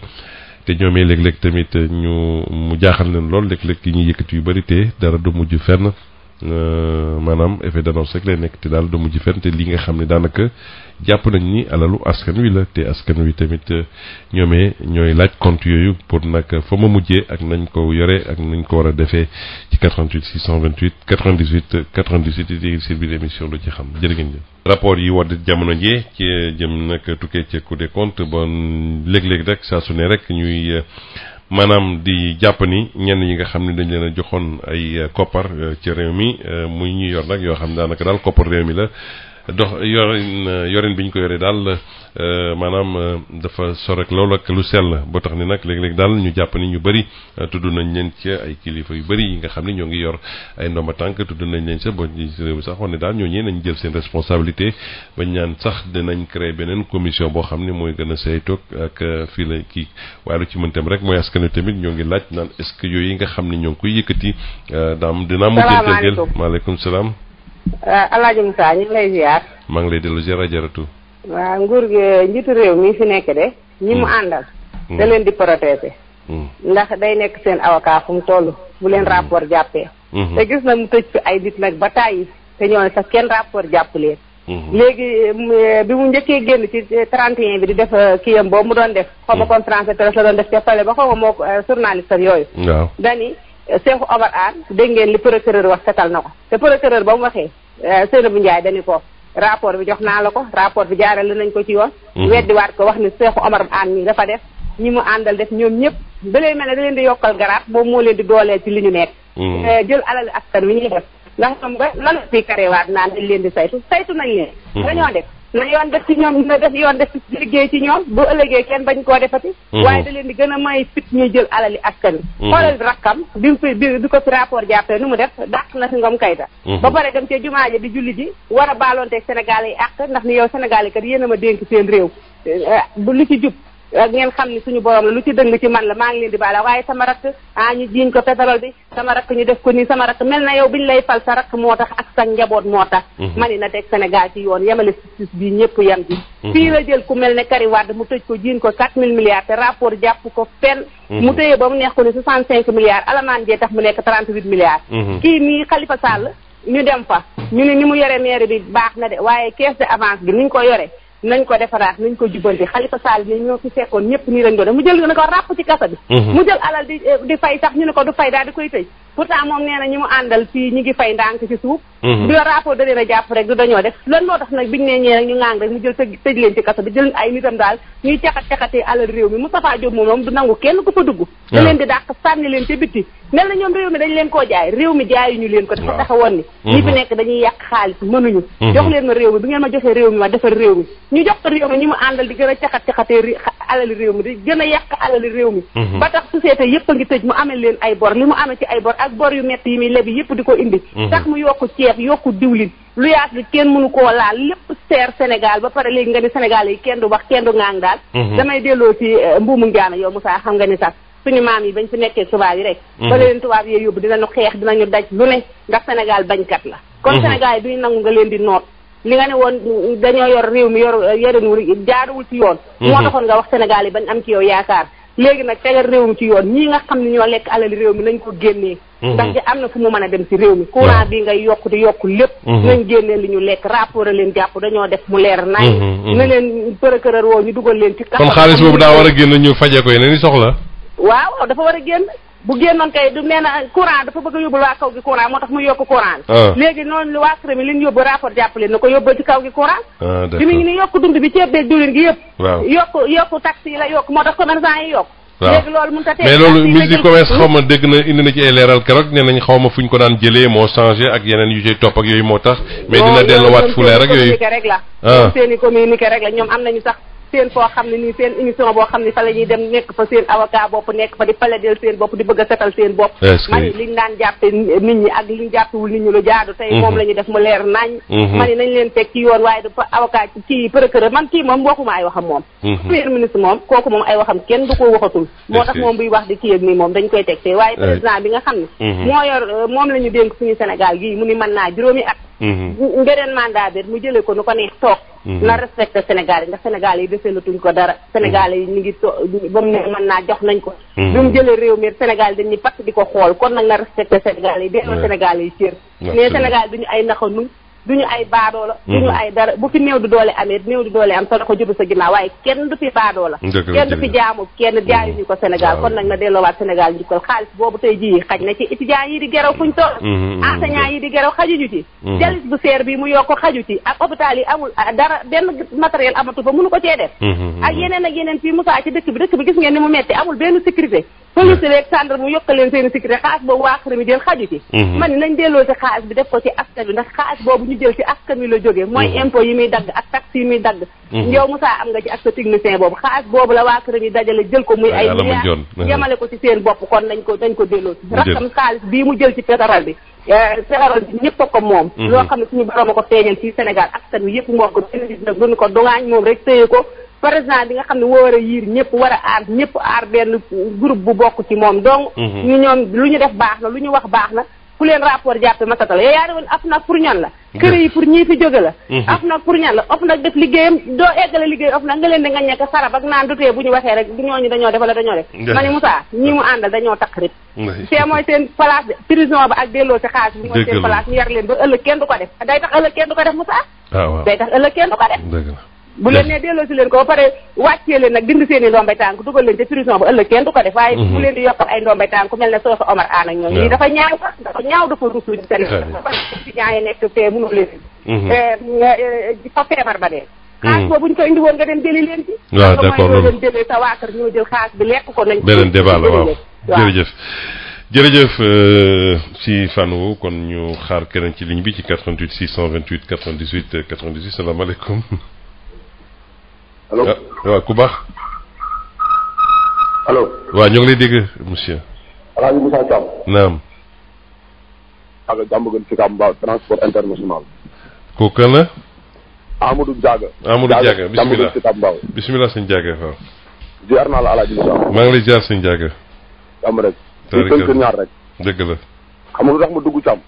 S1: te ñoomee léeg-léeg tamit mu jaaxal leen lool léeg-léeg yi ñuy yëkkati yu bari te dara du mujj fenn maanaam effet d'annonce rek lay nekk te daal du mujj fenn te li nga xam ne daanaka jàpp nañ ni alalu askan wi la te askan wi tamit ñoomee ñooy laaj compte yooyu pour nag fa ma mujjee ak nañ ko yore ak nañ ko war a defee ci 88 628 98 98 di si biir émission lu ci xam jërë ngeen jëf. rapport yi war jamono jii ci jëm nag tukkee ci Cour des comptes bon léeg-léeg rek saa su ne rek ñuy maanaam di jàpp ni ñenn ñi nga xam ne dañ leen a joxoon ay koppar ci réew mi muy ñu yor nag yoo xam ne daanaka daal koppar réew mi la dox yorin bi ñu ko yoree daal maanaam dafa sorek loolu ak lu sell boo tax ni nag léeg-léeg daal ñu jàpp ni ñu bëri tudd nañ leen ci ay kilifa yu bëri yi nga xam ne ñoo ngi yor ay ndomba tànk tudd nañ leen sa boo ci réew mi sax wax ne daal ñooñee nañ jël seen responsabilité bañ ñaan sax dinañ créer beneen commission boo xam ne mooy gën a saytoog ak fii la kii waaye lu ci mën tam rek mooy askan wi tamit ñoo ngi laaj naan est-ce que yooyu nga xam ne ñoo ngi koy yëkkati dinaa mujjee jël maaleykum salaam.
S12: Alaaji Moussa ñu ngi lay ziar.
S1: maa ngi lay dellu ziar jaratu.
S12: waaw nguur gi njiitu réew mi fi nekk de. ñi mu àndal. da leen di protéger. ndax day nekk seen avocat fu mu toll bu leen rapport jàppee. te gis na mu tëj fi ay nit nag ba tàyyi te ñoo sax kenn rapport jàpp leen. léegi bi mu njëkkee génn ci 31 bi di def kiyam boobu mu doon def. xaw ma conférence de presse la doon def ca pale ba xaw ma moo journaliste ak yooyu.
S1: waaw
S12: dani Cheikh Omar Anne dégg ngeen li procureur wax setal na ko te procureur ba mu waxee Seynabou Ndiaye dañu ko rapport bi jox naa la ko rapport bi jaarale nañ ko ci yoon. weddiwaat ko wax ni Cheikh Omar Anne mi dafa def ñi mu àndal def ñoom ñëpp da leen mel ne da leen di yokkal garaat boobu moo leen di dooleel ci li ñu nekk. jël alal askan wi ñuy def ndax xam nga lan la fi karewaat naan dañ leen di saytu nañ leen. dañoo def na yoon def ci ñoom na def yoon def ci liggéey ci ñoom bu ëllëgee kenn bañ koo defati. waaye da leen di gën a may fit ñuy jël alali askan wi. xoolal rakkam bi ko fi rapport jàppee nu mu def dàq na si Ngom Kayta. ba pare dem ca jumaa ja di julli ji war a baaloonteeg Sénégal yi àq ndax ni yow Sénégal yi kat yéen a ma dénk seen réew bu lu ci jub. ak ngeen xam ni suñu borom la lu ci dëng ci man la maa ngi leen di baala waaye sama rakk ñu jiiñ ko pétrole bi sama rakk ñu def ko nii sama rakk mel na yow biñ lay fal sa rakk moo tax ak sa njaboot moo tax mani na teg Sénégal ci yoon yemale justice bi ñëpp yem ci fii la jël ku mel ne Karim Wade mu tëj ko jiiñ ko 4000 milliards te rapport jàpp ko fenn mu tëyee ba mu neex ko ni 65 milliards alamaan jee tax mu nekk 38 milliards kii nii Khalifa Sall ñu dem fa ñu ne ni mu yore maire bi baax na de waaye caisse de avance bi niñ ko yore nañ ko defaraat nañ ko jubbanti Khalifa Sall ni ñoo fi fekkoon ñëpp nii lañ doon mu jël na ko ràpp ci kasa bi mu jël alal di fay sax ñu ne ko du fay daal di koy tëj pourtant moom nee na ñi mu àndal fii ñi ngi fay ndànk ci suuf du rapport da leen a jàpp rek du dañoo def lan moo tax nag biñu nee ñee rek ñu ŋaang rek mu jël tëj leen ci kaso bi jël ay nitam daal ñuy caxat-caxatee alal réew mi Moustapha Diop moom du nangu kenn ku fa dugg da leen di dàq sànni leen ca bitti mel na ñoom réew mi dañ leen koo jaay réew mi jaayuñu leen ko dafa taxawoon ni ñi fi nekk dañuy yàq xaalis mënuñu jox leen ma réew mi bi ngeen ma joxee réew mi ma defar réew mi ñu jox ko réew mi ñi mu àndal di gën a caxat-caxatee alali réew mi di gën a yàq alali réew mi ba tax société yëpp a ngi tëj mu amee leen ay bor li mu amee ci ay bor ak bor yu metti yi muy lebi yëpp di ko indi tax mu yokku ceeb yokku diwlin lu yaas bi kenn mënu koo laal lépp seer Sénégal ba pare léegi nga ni Sénégal yi kenn du wax kenn du ŋaang daal damay delloo ci mbuumu njaana yow Moussa xam nga ni sax suñu maam yi bañ fi nekkee tubaab yi rek ba leen tubaab yee yóbbu dinañu xeex dinañu daj lu ne ndax Sénégal bañkat la kon Sénégal yi duñu nangu nga leen di noot li nga ne woon dañoo yor réew mi yorin jaaduwul ci yoon moo taxoon nga wax Sénégal yi bañ am ci yow yaakaar léegi nag tegal réew mi ci yoon ñii nga xam ne ñoo lekk alali réew mi nañ ko génnee ndax ci am na fu mu mën a dem ci réew mi courant bi ngay yokku di yokku lépp nañ génnee li ñu lekk rapport a leen jàpp dañoo def mu leer nañ na leen procureur woo ñu dugal leen ci
S1: kon xaalis boobu daa war a génn ñu fajee ko yeneen i soxla
S12: waaw dafa war a génn bu génnoon kay du nee na courant dafa bëgg a yóbbul waa kaw gi courant moo tax mu yokk courant bi léegi noonu waa kër mi li ñu yóbbu rapport jàppale na ko yóbbal ci kaw gi courant bi mu ngi ni yokk dund bi ceeb beeg diwlin gi yëpp yokku taxe yi la yokk moo tax commerçant yi yokk léegi loolu mun ta tee
S1: mais loolu ministre du commerce xaw ma dégg na indi na ci ay leeral keroog nee nañ xaw ma fu ñu ko daan jëlee moo changé ak yeneen yu cay topp ak yooyu moo tax mais dina delluwaat fu leer ak yooyu
S12: rek la seen i communiqué rek la ñoom am nañu sax seen foo xam ne nii seen émission boo xam ne fa la ñuy dem nekk fa seen avocat bopp nekk fa di paladel seen bopp di bëgg a setal seen bopp mani liñ daan jàppe nit ñi ak liñ jàppewul nit ñi lu jaadu tey moom la ñu def mu leer nañ mani nañ leen teg ci yoon waaye dafa avocat ci procureur man kii moom waxuma ay waxam moom premier ministre moom kooku moom ay waxam kenn du ko waxatul moo tax moom buy wax di kii ak nii moom dañ koy teg fee waaye président bi nga xam ne moo yor moom la ñu dénk suñu Sénégal gii mu ni mën naa juróomi at beneen mandat bi mu jëlee ko nu ko neex toog na respecté Sénégal yi ndax Sénégal yi defee la tuñ ko dara Sénégal yi ñu ngi ba mu ne mën naa jox nañ ko bi mu jëlee réew mi Sénégal dañuy patt di ko xool kon nag na respecté Sénégal yi delloo Sénégal yi cër mais Sénégal duñu ay naxanu duñu ay baadoola duñu ay dara bu fi néew du doole amee néew du doole am sa ko jotu sa ginnaaw waaye kenn du fi baadoola kenn du fi jaamu kenn jaayuñu ko Sénégal kon nag na delloowaat Sénégal njukkal xaalis boobu tey jii xaj na ci étudiants yi di geraw fuñ toll enseignants yi di geraw xajuñu ci jalis bu seer bi mu yokk xaju ci ak hôpital yi amul dara benn matériel amatu fa mënu ko cee def ak yeneen fii Moussa ci dëkk bi gis ngeen ni mu metti amul benn sécurité police rek gendarme mu yokk leen seen sécurité xaalis boobu waa xër mi jël xaju ci man nañ delloo ci xaalis bi def ko ci askan bi ndax xaalis boobu ñu jël ci askan wi la jógee mooy impôt yi muy dagg ak taxe yi muy dagg yow Moussa am nga ci ak sa technicien boobu xaalis boobu la waa xër mi dajale jël ko muy ay milliards yemale ko ci seen bopp kon nañ ko delloo ci rakkam xaalis bii mu jël ci pétrole bi pétrole bi ñëpp a ko moom loo xam ne suñu borom a ko feeñal ci Sénégal askan wi yëpp moo ko benn nit nag duñu ko dongaañ moom rek téye ko président bi nga xam ne woo war a yiir ñëpp war a aar ñëpp aar benn groupe bu bokk ci moom donc ñu ñoom lu ñu def baax na lu ñu wax baax na ku leen rapport jàppe matata la yow yaa ne woon af nag pour ñan la kër yi pour ñii fi jóge la af nag pour ñan la of nag def liggéeyam doo eggale liggéey of nag nga leen di nga ñekk sarab ak naan dutee bu ñu waxee rek du ñooñu dañoo def wala dañoo def ma ne Moussa ñii mu àndal dañoo takk rip te mooy seen place de prison ba ak delloo si xaalis bi mooy seen place ñu yar leen ba ëllëg kenn du ko def day tax ëllëg kenn du ko def Moussa day tax ëllëg kenn du ko def bu leen ne delloo si leen ko ba pare wàccee leen nag dindi seen i ndombay tànk dugal leen ca prison ba ëllëg kenn du ko def waaye bu leen di yokkal ay ndombay tànk ku mel ne Soosa Omar Anne ak ñoom lii dafa ñaaw dafa ruslu seen étudiants yi nekk fee mënu leen fa feebar ba dee xaalis boobu ñu ko indi woon nga dem jëli leen ci
S1: waaw d'accord
S12: loolu leen jëlee sa waa kër ñoo jël xaalis bi lekk ko nañ
S1: beneen débat la waaw jërëjëf si fànn kon ñu xaar keneen ci ligne bi ci 88 628 98 98 salaamaaleykum
S13: allo
S1: waaw ku baax.
S13: allo.
S1: waaw ñoo ngi lay dégg monsieur.
S13: El Hadj Moussa Thiam.
S1: naam.
S13: ak Diamaguène Sicap Mbao transport international.
S1: kooku kan la.
S13: Amadou Diaga.
S1: Amadou Diaga bisimilah
S13: Diamaguène Sicap Mbao.
S1: bisimilah sëñ Diaga waaw.
S13: ziar naa la El Hadj Moussa.
S1: maa ngi lay ziar sëñ Diaga.
S13: am rek. tënk ñaar rek.
S1: dëgg la.
S13: xam nga lu tax ma dugg Thiam.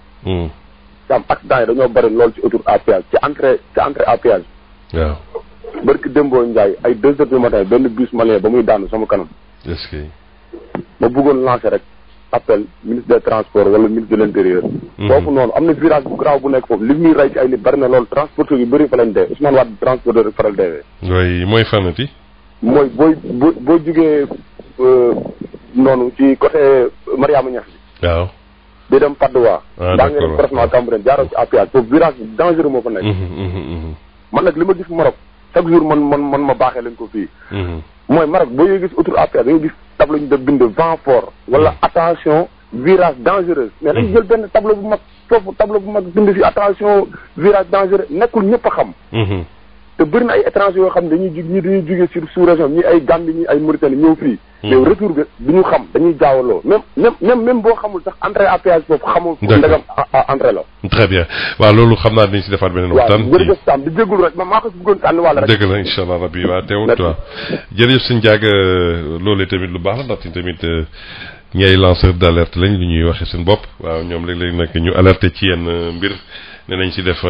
S13: Thiam accident yi dañoo bëri lool ci autoroute à péage ci entrée à péage.
S1: waaw.
S13: barki Dembo Ndiaye ay 2 heures du matin benn bus malien ba muy daanu sama kanam.
S1: est-ce que.
S13: ma bëggoon lancer rek appel ministre des transports wala ministre de l'intérieur. foofu noonu am na virage bu garaaw bu nekk foofu li muy rey ci ay nit bari na loolu transporteur yu bëri fa lañ dee Ousmane Wade transporteur rek faral deewee.
S1: oui mooy fanati.
S13: mooy boo jugee noonu ci côté Mariama Niass bi.
S1: waaw.
S13: day dem Patte d'Oie daa nga dem croisement Cambérène jaaroo ci appuyage foofu virage dangereux moo fa nekk man nag li ma gis Maroc chaque jour man ma baaxee leen ko fii mooy Maroc boo yee gis autour appuyage da nga gis tableau ñu def bind vent fort wala attention virage dangereux mais dañu jël benn tableau bu mag foofu tableau bu mag bind fi attention virage dangereux nekkul ñëpp a xam te bëri na ay étrangers yoo xam ne dañuy jógee sur sous région ñi ay Gambie ñi ay Mauritanie ñëw fii mais retour bi du ñu xam dañuy jaawaloo même boo xamul sax entrée à péage foofu xamul ndagam entrée la
S1: très bien waaw loolu xam naa dañ si defaat beneen waxtaan
S13: jërëjëf Sam di jégalu rek maa ko si bëggoon sànni wàll rek
S1: dëgg la incha allah rabbi waa teewut waaw jërëjëf sëñ Diack loolee tamit lu baax la ndaxte tamit ñi ay lanceur d' alerte lañ lu ñuy waxee seen bopp waaw ñoom léeg-léeg nag ñu alerté ci yenn mbir ne nañ si def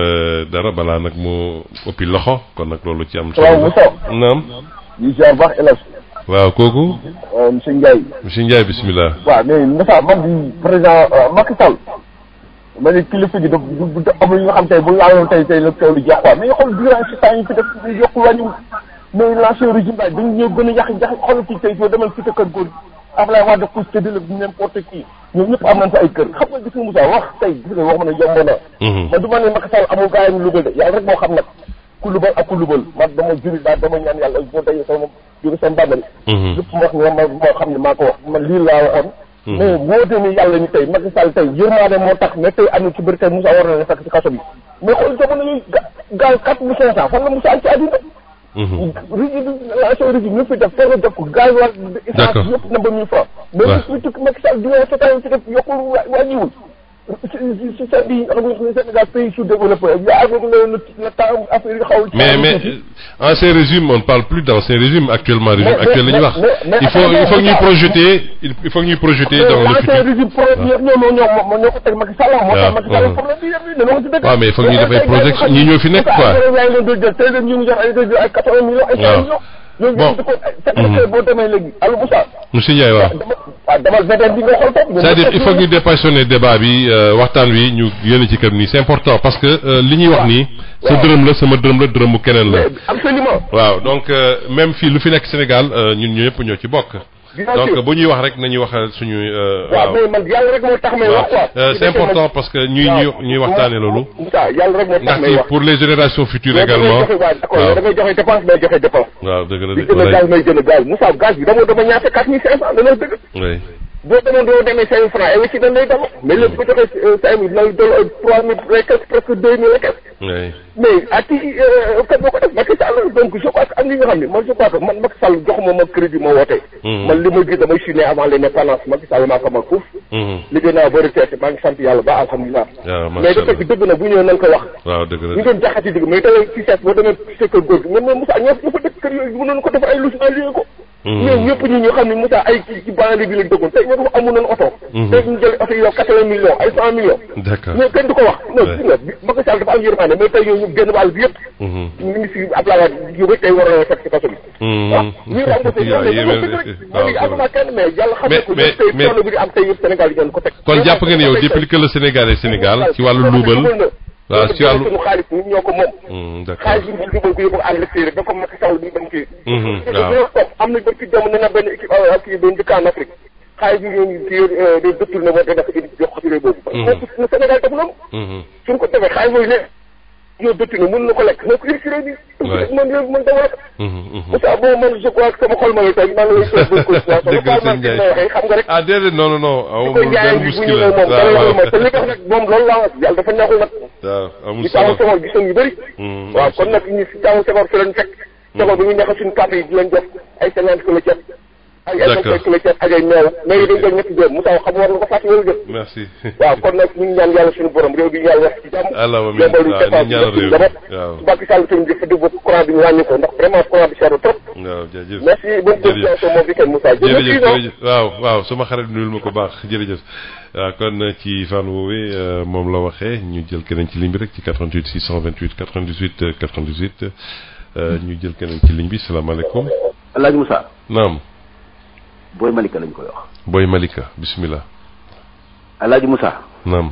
S1: dara balaa nag mu ëppi loxo kon nag loolu ci am solo naam
S14: ñu ziar baax El Hadj
S1: waaw kooku
S14: monsieur Ndiaye
S1: monsieur Ndiaye bismillah
S14: waaw mais Moussa man di président Macky Sall ma ne kilifa gi daf am lu nga xam tey bu laaloon tey la teew lu jeex quoi mais xool durant ce temps yi fi def yokku wàññiwul mais l'ancien régime daal dañu ñëw gën a yàq xoolal ci tey soo demal fi sa kër góor Ablaye Wade def ko séddale n'importe qui ñoom ñëpp am nañ fa ay kër xam nga gis nga Moussa wax tey gis nga wax ma ne yomb na man du ma ne Macky Sall amul gars yi mu lugal de yàlla rek moo xam nag ku lubal ak ku lubal man dama juri daal dama ñaan yàlla boo day sama jóge sama bàmmali lépp mu wax ne moo xam ne maa ko wax man lii laa waxoon mais woote ni yàlla ni tey Macky Sall tey yërmaane moo tax mais tey am na ci bëri tey Moussa war na ne fekk ci kaso bi mais xool jamono yooyu gaz 4500 fan la Moussa ci àddina régime ñu fi def foo def ko gaz wa essence yëpp na ba 1000 francs mais fi tukki Macky Sall dina setaan ci def yokkul wàññiwul si sa bi xam nga Sénégal pays sous-développé yaa avec le temps affaire yi xaw
S1: mais ancien régime on ne parle plus d'ancien régime actuellement régime actuel la ñuy wax il faut ñuy projeter dans le futur
S14: ancien régime ñoo ko teg Macky Sall moo tax Macky Sall problème bi yëpp ne wax ci dëgg
S1: waaw mais il faut ñuy def ay projection ñi ñoo fi nekk quoi
S14: yaa ngi leen doon jël tey ñu ngi jox ay 80 millions ay 100 millions
S1: bon
S14: boo demee léegi allo Moussa
S1: monsieur Ndiaye waaw
S14: demal VDN bi nga xool foofu
S1: c'est-à-dire il faut que ñu dépassionner débat bi waxtaan wi ñu yéen ci kër nii c'est important parce que li ñuy wax nii sa dërëm la sama dërëm la dërëmu keneen la
S14: absolument
S1: waaw donc même fii lu fi nekk Sénégal ñun ñëpp ñoo ci bokk donc bu ñuy wax rek nañuy wax suñu
S14: waaw mais man yàlla rek moo tax may wax quoi
S1: c'est important parce que ñuy waxtaane loolu
S14: yàlla rek moo tax may wax
S1: pour les générations futures également
S14: waaw da ngay joxe dépense may joxe dépense
S1: waaw dëgg la
S14: di jënd gaz may jënd gaz Moussa gaz bi dama ñaata 4500 dana dëgg boo demoon doo demee 5 000 francs et ci dañ lay dal mais léegi bu joxee 5 000 lay dal 3 000 et quelques presque 2 000 et quelques mais ati kat boo ko def Macky Sall donc je crois que am li nga xam ne man je crois que man Macky Sall joxuma ma crédit ma wootee man li ma gis damay chine avant l'indépendance Macky Sall maa ko mag fuuf liggéey naa ba retraité maa ngi sant yàlla ba alhamdulilah mais da fekk dëgg na bu ñëwee nañ ko wax
S1: waaw dëgg la
S14: ñu doon jaxati dëgg mais tey ci seet boo demee sa kër góor gi mais Moussa ñoo fa dëkk kër yooyu mënoon ko def ay logement lié ko mais ñëpp ñi ñoo xam ne Moussa ay ci banlieue bi lañ dëggoon tey ñoo amu noon oto tey ñu jël oto yi yow 80 millions ay 100 millions
S1: d'accord
S14: mais kenn du ko wax non gis nga Macky Sall dafa am yërmande mais tey ñooñu génn wàll bi yëpp ñu ngi si Abdoulaye Wade yu tey war na fekk ci kaso bi ñu am kenn mais yàlla xam ne ko tey coono bi di am tey yëpp Sénégal yi ngeen ko teg
S1: kon jàpp ngeen yow depuis que le Sénégal est Sénégal ci wàllu luubal waaw ci wàllu
S14: suñu xaalis ñun ñoo ko moom xaalis bi ñu dugal ko yóbbu ko ànd ak dafa Macky Sall bi dem kii waaw am na ba ci jamono na benn équipe kii doon njëkk en Afrique xaalis bi ñoom kii de détourné moo te dafa indi jox ko ci réew boobu na Sénégal def loolu suñ ko defee xaalis boobu ne ñoo détourné mën na ko lekk moo ko indi ci réew bi man léegi man dama Moussa bon man je crois que sama xol ma ngi tey maa ngi lay xam nga rek
S1: ah déedéet non
S14: di ko jaayee bi bu ñëwee moom dara moom te li tax nag moom loolu laa wax yàlla dafa neexul nag
S1: waaw amul
S14: ñu taamu Senghor gisoon yu bëri waaw kon nag ñu si taamu Senghor fi leen fekk Senghor bi ñu neexal suñu carte yi di leen jox ay 50 kilo ceeb ay 50 kilo ceeb ak ay meew mais yi dañ jël ñetti doom Moussa xam war na ko fàtte wala jël
S1: merci
S14: waaw kon nag ñu ngi ñaan yàlla suñu borom réew bi yàlla wax ci jàmm
S1: allahumma ñaan réew
S14: waaw Macky Sall tamit dafa dégg courant bi ñu wàññi ko ndax vraiment courant bi cher trop
S1: waaw jërëjëf
S14: merci bonne continuation mon week-end Moussa
S1: jërëjëf waaw suma xarit nuyul ma ko baax jërëjëf waaw kon ci fan woowee moom la waxee ñu jël keneen ci ligne bi rek ci 88 628 98 98 ñu jël keneen ci ligne bi salaamaaleykum
S6: El Hadj Moussa
S1: naam
S6: Boy Malika lañ koy wax
S1: Boy Malika bismillah
S6: El Hadj Moussa
S1: naam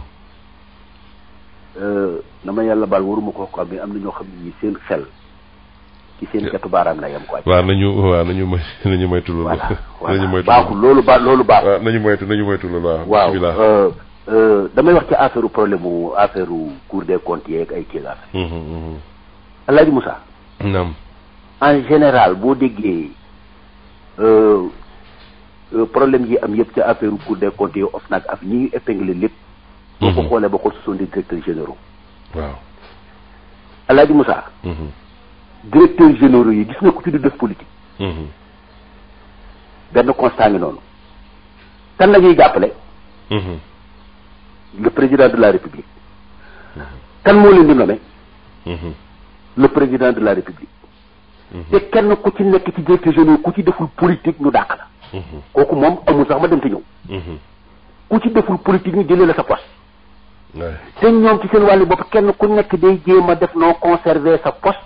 S6: dama yàlla baal waruma ko quoi mais am na ñoo xam ne seen xel ci seen gatu baaraam la yam quoi
S1: waaw nañu moytu loolu
S6: voilà baaxul loolu baax
S1: waaw nañu moytu loolu waaw
S6: waaw
S15: damay wax ci affaire problème mu affaire Cour des comptes yeeg ay kii affaire. Alaaji Moussa.
S1: naam.
S15: en général boo déggee problème yi am yëpp ci affaire Cour des comptes yi OFNAC ak ñi ñu épinglé lépp. boo ko xoolee ba xool ce sont des directeurs généraux.
S1: waaw.
S15: Alaaji Moussa. directeurs généraux yi gis nga ko ci di def politique. benn constat ngi noonu. kan la ñuy jàppale. le président de la république. kan moo leen di nommé. le président de la république. te kenn ku ci nekk ci directeurs généraux ku ci deful politique ñu dàq la. kooku moom amul sax ma dem te ñëw. ku ci deful politique ñu jëlee la sa poste. te ñoom ci seen wàllu bopp kenn ku nekk day jéem a def noo conserver sa poste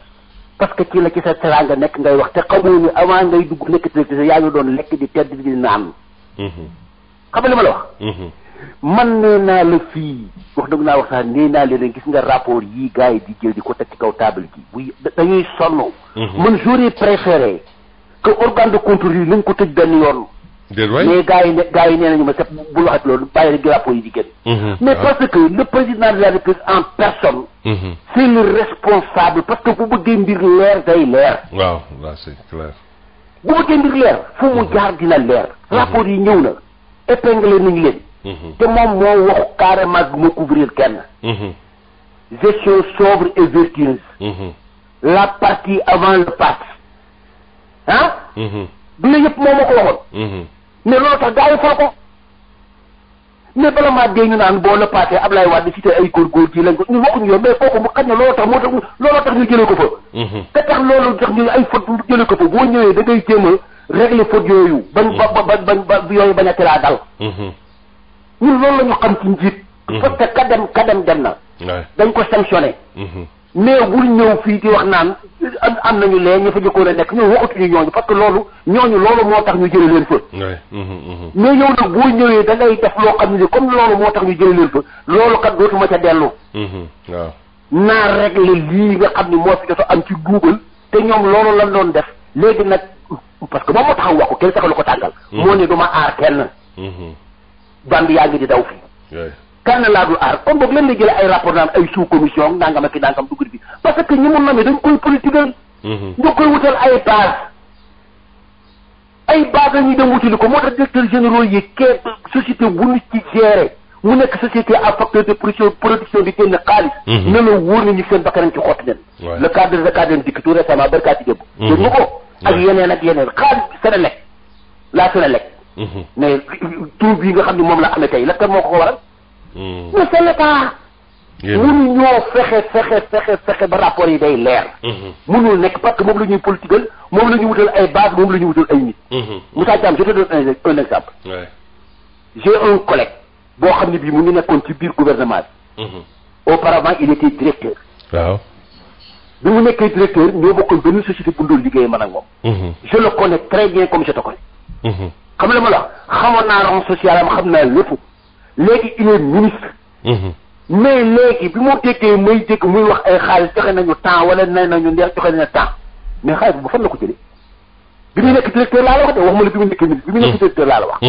S15: parce que ci la ci sa teraanga nekk ngay wax te xamoo ni avant ngay dugg nekk directeur yaa ngi doon lekk di tedd di naan. xam nga li ma la wax. man nee naa la fii wax dëgg naa wax sax nee naa leen gis nga rapport yii gars yi di jël di ko teg ci kaw table ji buy dañuy sonn. man j'aurais préféré que organe de contrôle yi nañ ko tëj benn yoon. mais gars yi nee nañu ma set bul waxat loolu bàyyi rek rapport yi di génn. mais parce que le président de la République en personne. c'est le responsable parce que bu bëggee mbir leer day leer.
S1: waaw là c'est clair.
S15: bu bëggee mbir leer fu mu jaar dina leer. rapport yi ñëw na épinglé nañu leen. te moom moo waxu carrément du ma couvrir kenn. gestion sobre et vertueuse. la partie avant le parti. ah. du la yëpp moom moo ko waxoon. mais loolu tax gars yi fal ko. mais bala maa dee ñu naan boo la passé Ablaye Wade cité ay góorgóor kii lañ ko ñu waxuñu yoon mais kooku mu xañ na looloo tax ñu jëlee ko fa. te tax loolu tax ñu ay faute ñu jëlee ko fa boo ñëwee da ngay jéem a régler faute yooyu. bañ ba yooyu bañ a teel a dal. ñun loolu la ñu xam ci njiit. parce que ka dem na. dañ ko sanctionné. mais bul ñëw fii di wax naan am nañu lee ñu fa jëkkoon a nekk ñoom waxatuñu ñooñu parce que loolu moo tax ñu jëlee leen fa. mais yow nag boo ñëwee da ngay def loo xam ne comme loolu moo tax ñu jëlee leen fa loolu kat dootuma ca dellu. waaw naa régler lii nga xam ne moo fi dafa am ci Google te ñoom loolu lañ doon def léegi nag parce que moom moo taxaw wax ko kenn taxalu ko tàngal. moo ne du ma aar kenn. band yaa ngi di daw fii. kan laa dul aar kon boog lan la jëlee ay rapport naan ay sous commission nangam ak nangam dugg bi parce que ñi mu namee dañ koy politiquer. ñu koy wutal ay base la ñuy dem wutali ko moo tax directeur généraux yi kee société bu nit ci gérer mu nekk société à facteur de production di génn xaalis. ne la wóor nañu seen bakkanam ci xott nen. le cadre de cadre dikk tout récemment barkaati démb. dégg nga ko ak yeneen xaalis bi Senelec mais tur bii nga xam ne moom la amee tey la kan moo ko waral. mais c'est l'état. mënu ñoo fexe ba rapport yi day leer. mënul nekk parce que moom la ñuy politiqual moom la ñuy wutal ay base moom la ñuy wutal ay nit. Moussa Thiam je te donne un exemple. j'ai un collègue boo xam ne bii mu ngi nekkoon ci biir gouvernement bi. auparavant il était directeur. waaw. bi mu nekkee directeur ñoo bokkoon benn société bu doon liggéeyee man ak moom. je le connais très bien comme je te connais. xam nga ma la xamoon naa rang social am xam naa lépp. léegi il est ministre. mais léegi bi mu déggee may dégg muy wax ay xaalis joxe nañu temps wala nee nañu ndeex joxe nañu temps mais xaalis bu fan la ko jëlee. bi muy nekk directeur laa la wax de waxuma la bi mu nekk ministre bi mu nekk directeur laa la wax.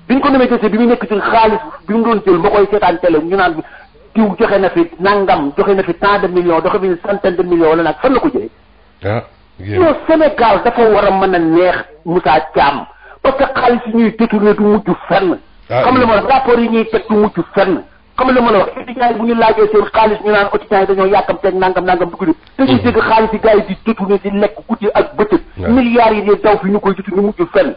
S15: bi ñu ko demee directeur bi muy nekk ci xaalis bi mu doon jël ma koy seetaan télé ñu naan diw joxe na fi nangam joxe na fi tant de millions joxe fi centaine de millions wala nag fan la ko jëlee. non Sénégal dafa war a mën a neex Moussa Thiam parce que xaalis yi ñuy détourné du mujj fenn. xam la ma wax rapport yi ñuy teg du mujj fenn. xam la ma la wax étudiants yi bu ñu laajee seen xaalis ñu naan étudiants yi dañoo yàkkam teg nangam dugg di te ñu dégg xaalis yi gars yi di détourné di lekk guddi ak bëccëg milliards yi di daw fi ñu koy détourné mujj fenn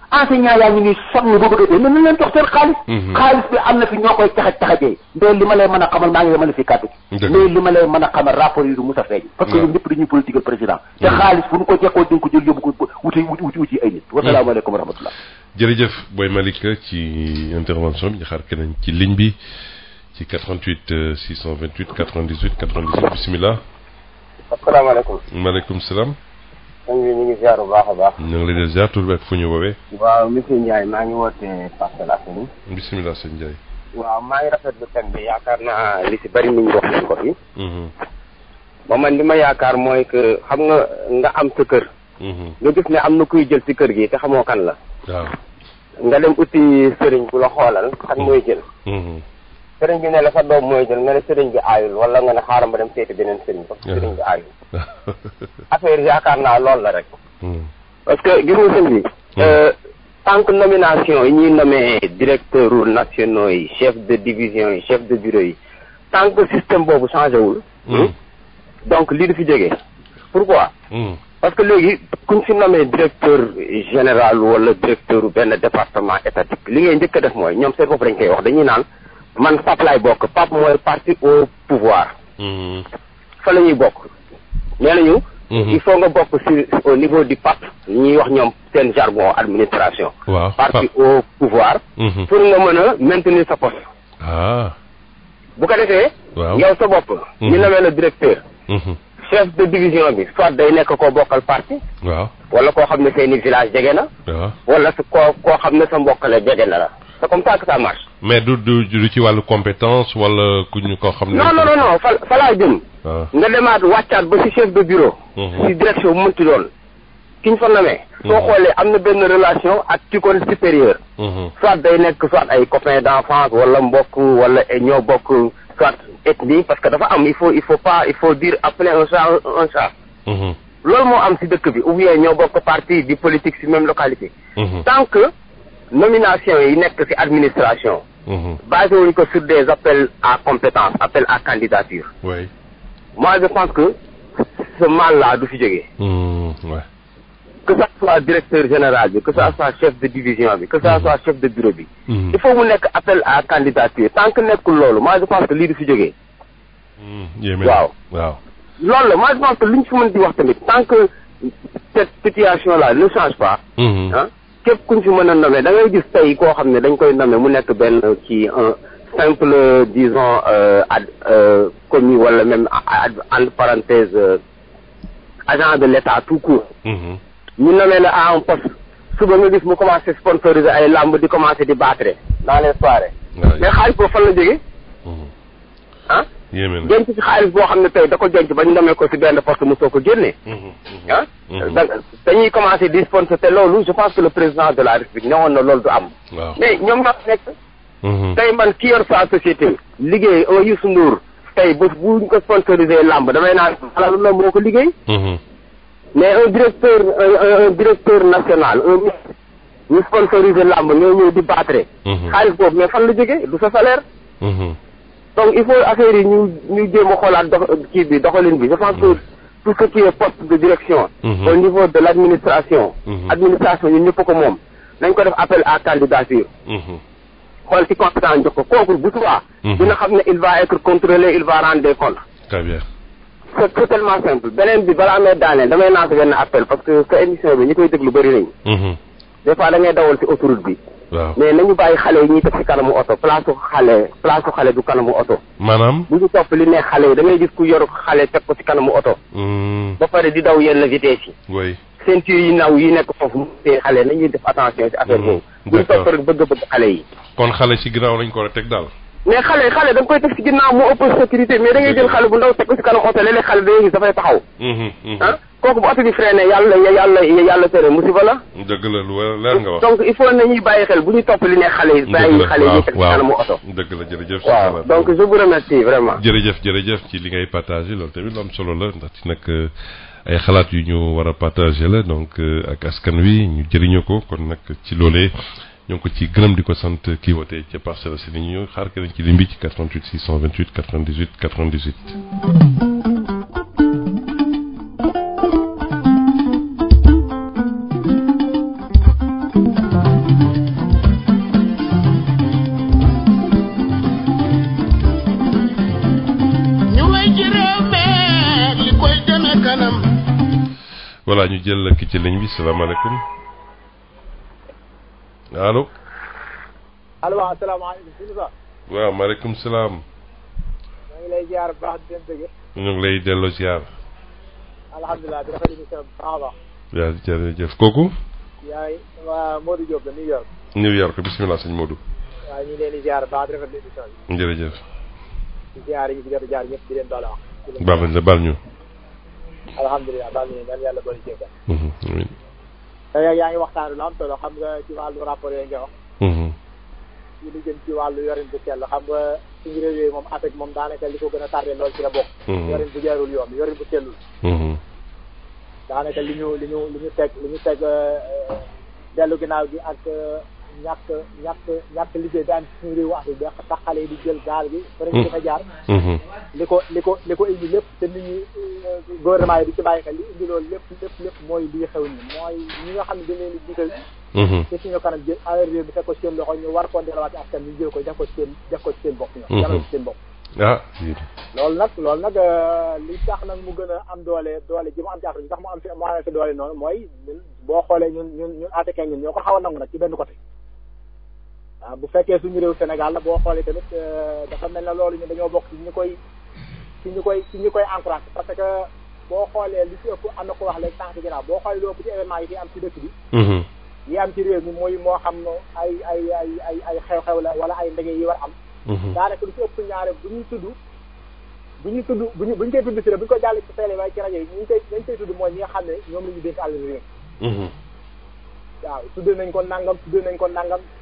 S15: enseignants yaa ngi nii sonn ba bëgg a dee mais nañ leen jox seen xaalis bi am na fi ñoo koy taxajee mais li ma lay mën a xamal maa ngi lay mën a fi kàddu gi mais li ma lay mën a xamal rapport yi du mus a feeñ parce que ñoom ñëpp dañuy politique président te xaalis fu ñu ko jekkoo dañ ko jël yóbbu ko wuti ay nit wasalaamaaleykum wa rahmatullah
S1: jërëjëf Boy Malick ci intervention bi ñu xaar keneen ci ligne bi ci 88 628 98 98 bisimilah.
S16: asalaamaaleykum.
S1: maaleykum salaam.
S16: ñu ngi ziar bu baax a baax.
S1: ñu ngi leen di ziar tur bi ak fu ñu woowee.
S16: waaw monsieur Ndiaye maa ngi wootee Parcelles Assainies.
S1: bisimilah sëñ Ndiaye.
S16: waaw maa ngi rafetlu thème bi yaakaar naa li si bari niñ wax nañ ko fi. ba man li ma yaakaar mooy que xam nga am sa kër. nga gis ne am na kuy jël si kër gi te xamoo kan la.
S1: waaw
S16: nga dem uti sëriñ bu la xoolal kan mooy jël sëriñ bi ne la sa doom mooy jël nga ne sëriñ bi aayul wala nga ne xaaral ma dem seeti beneen sëriñ parce que sëriñ bi aayul affaire yaakaar naa loolu la rek parce que gis nga sëñ bi tant que nomination yi ñuy nommé directeur nationaux yi chef de division yi chef de bureau yi tant que système boobu changé wul donc lii du fi jógee pourquoi parce que léegi kuñ fi nommé directeur général wala directeur benn département étatique li ngay njëkk a def mooy ñoom seen bopp dañ koy wax dañuy naan man PAP laay bokk PAP mooy parti au pouvoir fa la ñuy bokk nee nañu il faut nga bokk au niveau du PAP ñuy wax ñoom seen jargon administration parti au pouvoir pour nga mën a maintenir sa poste bu ko defee yow sa bopp ñu nommé le directeur chef de division bi soit day nekk koo bokkal parti wala koo xam ne seeni village jege na wala koo xam ne sa mbokkale jege na la c'est comme ça que ça marche
S1: mais du ci wàllu compétence wala ku ñu koo xam ne
S16: non fa laa jëm nga demaat wàccaat ba si chef de bureau si direction bu mënti doon ki ñu fa namee soo xoolee am na benn relation ak ci kon supérieur soit day nekk soit ay copains d'enfance wala mbokk wala ñoo bokk soit ethnie parce que dafa am il faut dire appeler un chat loolu moo am si dëkk bi ou bien ñoo bokk parti di politique si même localité tant que nomination yi nekk ci administration basé wuñ ko sur des appels à compétence appels à candidature moi je pense que ce mal là du fi jógee que ça soit directeur général bi que ça soit chef de division bi que ça soit chef de bureau bi il faut mu nekk appel à candidature tant que nekkul loolu moi je pense que lii du fi jógee waaw loolu la moi je pense que li ñu fi mën di wax tamit tant que cette situation là ne change pas képp kuñ fi mën a nommé da ngay gis tey koo xam ne dañ koy nommé mu nekk benn ci un simple disons commis wala même entre parenthèse agent de l'État tout court ñu nommé la à un poste suba nga gis mu commencé sponsoriser ay lamb di commencé di battre dans les soirées mais xaalis boobu fan la jógee denc ci xaalis boo xam ne tey da ko denc ba ñu nommé ko ci benn poste mu soo ko génnee dañuy commencé di sponsor te loolu je pense que le président de la République ne woon na loolu du am mais ñoom ñoo nekk tey man ki yor sa société liggéey un Youssou Ndour tey ba bu ñu ko sponsorisé lamb damay naan alal la moo ko liggéey mais un directeur national ñu sponsorisé lamb ñoo ñëw di battre xaalis boobu mais fan la jógee du sa salaire donc il faut affaire yi ñu jéem a xoolaat kii bi doxalin bi je pense que tout ce qui est poste de direction au niveau de l'administration administration ñun ñëpp ko moom nañ ko def appel à candidature xool ci compétence jox ko kooku bu subaa dina xam ne il va être contrôlé il va rendre des comptes
S1: très bien
S16: c'est tellement simple beneen bi balaa may daaneel damay lancer benn appel parce que sa émission bi ñi koy déglu bëri nañ des fois da ngay dawal ci autoroute bi mais nañu bàyyi xale yi ñuy teg ci kanamu oto place xale du kanamu oto
S1: maanaam
S16: bu ñu topp li ne xale yi da ngay gis ku yor xale teg ko ci kanamu oto ba pare di daw yenn vitesse yi ceinture yi naw yi nekk foofu mu tee xale nañuy def attention ci affaire boobu bu ñu topp rek bëgg xale yi
S1: kon xale ci ginnaaw lañ ko war a teg daal
S16: mais xale da nga koy teg ci ginnaaw mu ëpp sécurité mais da ngay jël xale bu ndaw teg ko ci kanam oto léeg-léeg xale da ngay gis dafay taxaw kooku bu oto bi freiné yàlla tere musiba la
S1: dëgg la lu leer nga wax
S16: donc il faut nañuy bàyyi xel bu ñu topp li ne xale yi bàyyi xale yi teg ci kanamu oto
S1: dëgg la jërëjëf
S16: waaw donc je vous remercie vraiment
S1: jërëjëf ci li ngay partagé loolu tamit lu am solo la ndax ci nag ay xalaat yu ñu war a partagé la donc ak askan wi ñu jëriñoo ko kon nag ci loolee ñoo ngi ko ci gërëm di ko sant kii wootee ca Parcelles Assainies ñu xaar keneen ci lim bi ci 88 628 98 98. voilà ñu jël ki ci ligne bi salaamaaleykum allo.
S17: allo waaw asalaamaaleykum.
S1: waaw maaleykum salaam.
S17: maa ngi lay ziar bu baax di leen dëgg.
S1: ñu ngi lay delloo ziar.
S17: alhamdulilah di rafetlu émission bi baax a baax.
S1: waaw jërëjëf kooku.
S17: yaay waa Modou Diop la New York.
S1: New York bisimilah sëñ Modou.
S17: waaw ñu ngi leen di ziar bu baax di rafetlu émission bi.
S1: jërëjëf.
S17: di ziar yi fi jot a jaar ñëpp di leen doole wax.
S1: baal nañ la baal ñu.
S17: alhamdulilah baal nañ leen yàlla boole jégal.
S1: amiin.
S17: yaa ngi waxtaan lu am solo xam nga ci wàllu rapport yooyu nga wax. ci li jëm ci wàllu yorin bu sell xam nga suñu réew yooyu moom Afrique moom daanaka li ko gën a tardé lool ci la bokk. yorin bu jaarul yoon yorin bu sellul. daanaka li ñu teg dellu ginnaaw gi ak ñàkk liggéey bi am ci suñu réewu Afrique bi tax xale yi di jël gaal gi. bëri na dafa jaar. li ko indi lépp te nit ñi gouvernement yi di ci bàyyi xel li indi loolu lépp mooy lii xew ni mooy ñi nga xam ne dañ leen di jiital. ci suñu kanam jël alal réew bi fekk ko seen loxo ñu war koo delluwaat ci askan ñu jël ko def ko ci seen bopp ñoom. jamal ci seen bopp. loolu nag li tax nag mu gën a am doole ji mu am ci Afrique tax mu am fi doole noonu mooy boo xoolee ñun africain ñun ñoo ko xaw a nangu nag ci benn côté. waaw bu fekkee suñu réew Sénégal la boo xoolee tamit dafa mel na loolu ñu dañoo bokk ci ñi koy encouragé parce que boo xoolee li ci ëpp am na ko wax léegi sànq ginnaaw boo xoolee lu ëpp ci événement yi fi am ci dëkk bi. yi am ci réew mi mooy moo xam ay xew-xew la wala ay ndaje yi war am. daanaka lu ci ëpp ñaare bu ñuy tudd si la bu ñu ko jàllee ci télé waaye ci rajo yi dañ koy tudd mooy ñi nga xam ne ñoom la ñu dénk àll réew. waaw tuddee nañ ko nangam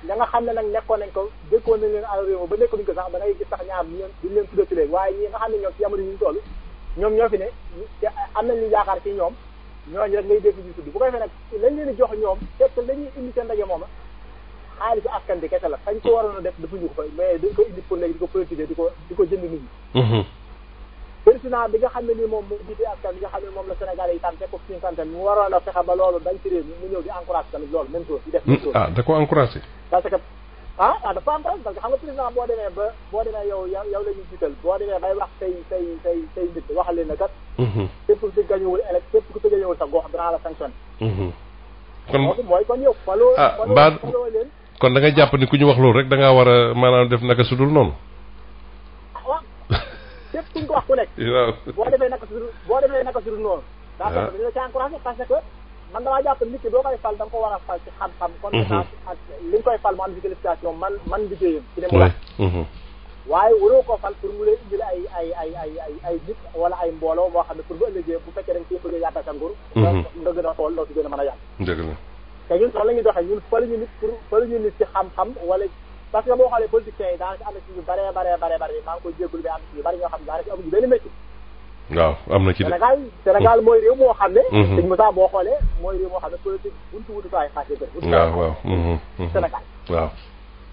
S17: ña nga xam ne nag nekkoon nañ ko dékkoon nañ leen àll réew ba nekkoon ko sax ba ngay gis sax ñaar duñ leen tuddee ci léegi waaye ñi nga xam ne ñoom ci jamono yi ñu toll ñoom ñoo fi ne am nañ ñu yaakaar ci ñoom ñooñu rek ngay dégg ñu tudd bu ko defee nag lañ leen di jox ñoom fekk la ñuy indi seen ndaje mooma xaalisu askan bi kese la fañ ko waroon a def defuñu ko fa mais dañ ko indi pour léegi di ko politiser di ko jënd nit ñi. président bi nga xam ne nii moom moo jiite askan bi nga xam ne moom la Sénégal yi tànn fekk ko suñu santam mu waroon a fexe ba loolu dañ ci réew mi mu ñëw di encouragé tamit loolu même chose di def même chose.
S1: da ko encouragé.
S17: parce que dafa encouragé parce que xam nga président boo demee yow la ñuy jiital boo demee bay wax say nit waxal leen ne kat. képp ku ci gañewul képp ku ci gañewul sa gox danaa la sanctionné. kon yow. leen.
S1: kon da nga jàpp ni ku ñu wax loolu rek da ngaa war a maanaam def naka sudul noonu.
S17: képp kuñ ko wax ku nekk.
S1: waaw
S17: boo defee naka sudul noonu. daa fekk dañu la ci encouragé parce que man damaa jàpp nit ki doo koy fal da nga ko war a fal ci xam-xam. compétence ak li nga koy fal mu am ci qualification man liggéeyam. ci ne mu wax. waaye waroo koo fal pour mu lay indil ay nit wala ay mbooloo moo xam ne pour bu ëllëgee bu fekkee da nga ciy bëgg a yàggal sa nguur. nga gën a xool loo ci gën a mën a yàgg.
S1: dëgg la.
S17: te ñun sax la ñuy doxee ñun faluñu nit ci xam-xam wala parce que boo xoolee politiciens yi daanaka am na ci yu bare maa ngi koy jégalu bi am na ci yu bari ñoo xam ne daanaka amuñu benn métier.
S1: waaw am na ci de.
S17: Sénégal mooy réew moo xam ne. sëñ Moussa boo xoolee mooy réew moo xam ne politique wutu ay xaaj yu bëri.
S1: waaw
S17: Sénégal.
S1: waaw.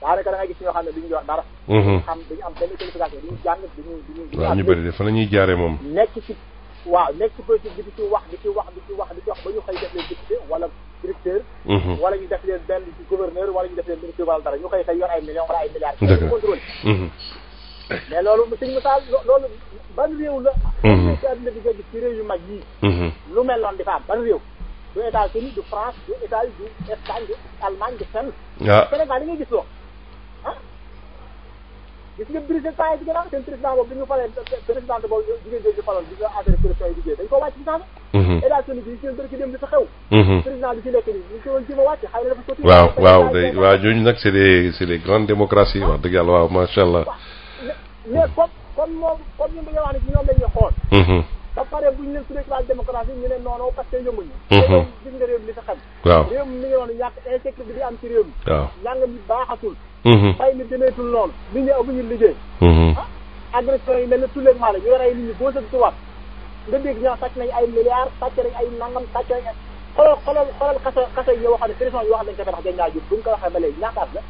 S17: daanaka da ngay gis ñoo xam ne duñu yor dara. duñu am benn qualification duñu jàng duñu.
S1: waaw ñu bëri de fa la ñuy jaaree moom.
S17: nekk ci politique bi di ci wax ba ñu xëy def leen député wala directeur. wala ñu def leen benn gouverneur wala ñu def leen ministre wala dara ñu xëy yor ay millions wala ay milliards.
S1: dëgg la
S17: contrôlé. mais loolu sëñ Moussa loolu ban réew la. ci àdduna bi nga gis ci réew yu mag yii. lu mel noonu di fa am ban réew. du États-Unis du France du Italie du Espagne du Allemagne du fenn.
S1: waaw
S17: Sénégal li ngay gis loolu gis nga Brigitte Faye bi gannaaw seen président boobu bi ñu falee présidente boobu jigéen jooju faloon bi nga affaire corruption yi liggéey dañ ko wàcc ci sax États-Unis bi seen bërki dem di fa xew président bi ci nekk nii ñu ko woon ci ma wàcc xëy na dafa sotti
S1: waaw ñooñu nag c'est des grandes démocraties wax dëgg yàlla waaw macha allah
S17: mais comme ñun dañoo wax ne ci ñoom lañ ñu xool ba pare bu ñu leen tuddee ci démocratie ñu ne non parce que yënguñu gis nga réew mi li fa xam réew mi mi ngi noonu ñàkk insécurité bi di am ci réew mi njàng mi baaxatul fay mi demeetul noonu nit ñi amuñu liggéey agression yi mel ne tous les mois la ñu rey nit ñi boo sëg tubaab nga dégg ñoo sàcc nañ ay milliards sàcc nañ ay nangam sàcc nañ xoolal kasa yi yoo xam ne prison yoo xam ne dañ ko tax janjaa jub buñ ko waxee ba léegi ñaataat la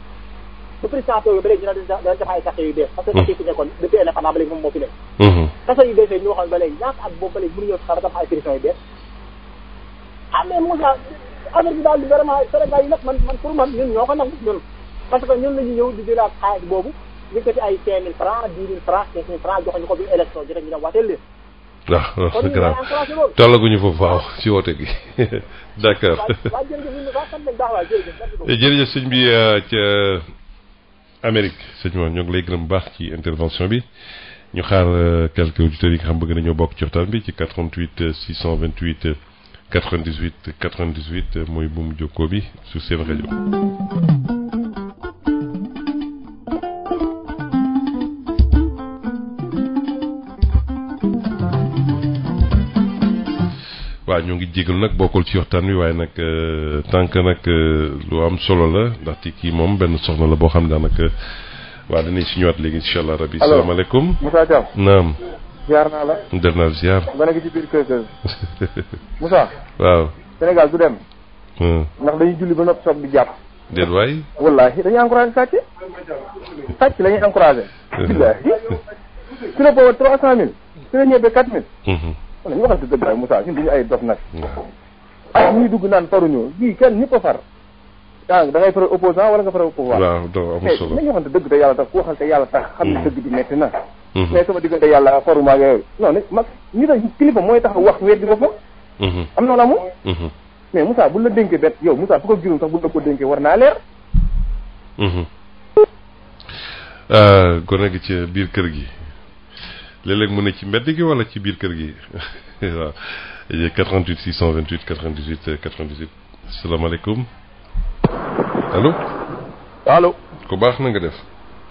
S17: bu président toogee ba léegi ñu ne dañ def ay kasa yu bees parce que kasa yi fi nekkoon depuis indépendance ba léegi moom moo fi nekk kasa yu bees ñu waxoon ba léegi ñaata at boobu ba léegi mënuñoo sax dafa ay prison yu bees mais Moussa affaire bi daal di vraiment Sénégal yi nag man pour man ñun ñoo ko nangu ñun parce que ñun la ñu ñëw di jëlaat xaalis boobu yëkkati ay 5000 francs 10 000 francs 15 000 francs joxe ñu ko bi élection ji rek ñu dem waateel leen.
S1: waaw c'est grave tollaguñu foofu waaw ci woote gi d'accord.
S17: waaw
S1: jërëjëf sëñ bi ca Amérique sëñ Mor ñoo ngi lay gërëm bu baax ci intervention bi ñu xaar quelques auditeurs yi nga xam bëgg nañoo bokk ci waxtaan bi ci 88 628 98 98 mooy buumu jokkoo bi sur seen rajo. waaw ñoo ngi jégalu nag bokkul ci waxtaan wi waaye nag tant que nag lu am solo la ndaxte kii moom benn soxna la boo xam ne daanaka waaw dinañ si ñëwaat léegi incha allah rabbi. salaamaaleykum
S18: Moussa Thiam.
S1: naam.
S18: ziar naa la.
S1: def naa ziar.
S18: ba nekk ci biir kër Moussa.
S1: waaw.
S18: Sénégal du dem. ndax dañuy julli ba noppi soog di jàpp.
S1: déet waay.
S18: wallaahi dañuy encouragé sàcc. sàcc la ñuy encouragé. billaahi. su la booba 300000. su la ñëwee 4000. wala ñu waxante dëgg rek Moussa ñun duñu ay dof nag. ak ñuy dugg naan faruñu bii kenn ñëpp a far. da ngay faral opposant wala nga faral pouvoir.
S1: waaw doo amul solo
S18: mais nañu waxante dëgg te yàlla tax ku waxal te yàlla tax xam ne dëgg bi metti na. mais sama diggante yàlla faruma ak yooyu non mag ñu ne kilifa mooy tax wax weddi ko fa. am na la moom. mais Moussa bu la dénkee bet yow Moussa fu ko juróom sax bu la ko dénkee war naa leer.
S1: gone gi ci biir kër gi léeg-léeg mu ne ci mbedd gi wala ci biir kër gi waaw 88 628 98 98 salaamaaleykum allo.
S19: allo.
S1: ku baax na nga def.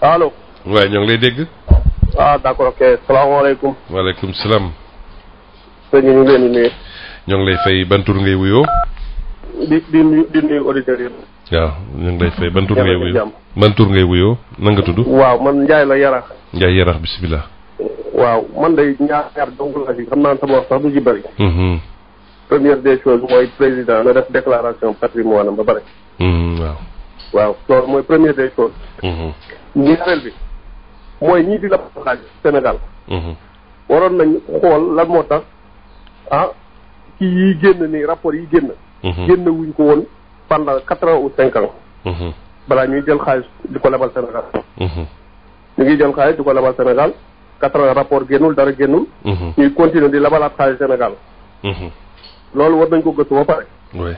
S19: allo.
S1: waaye ñoo ngi lay dégg.
S19: ah d'accord ok salaamaaleykum.
S1: waaleykum salaam.
S19: sëñ ñu ngi leen di nuyu.
S1: ñoo ngi lay fay ban tur ngay wuyoo.
S19: di nuyu auditeurs yi.
S1: waaw ñu ngi lay fay ban tur ngay wuyoo. ban tur ngay wuyoo na nga tudd.
S19: waaw man Ndiaye la Yarax.
S1: Ndiaye Yarax bisimilah.
S19: waaw man day ñaar donc la ci xam naa sama wax sax du ci bëri. première des choses mooy président na def déclaration patrimoine am ba pare.
S1: waaw.
S19: waaw loolu mooy première des choses. ñaareel bi mooy ñii di la laaj Sénégal. waroon nañ xool lan moo tax kii yi génn nii rapport yi génn. génn wuñ ko woon pendant 4 ans ou 5 ans. balaa ñuy jël xaalis di ko lebal Sénégal. ñu ngi jël xaalis di ko lebal Sénégal 4 ans rapport génnul dara génnul. ñuy continuer di lebalaat xaalis Sénégal. loolu war nañ ko gëstu ba pare.
S1: oui.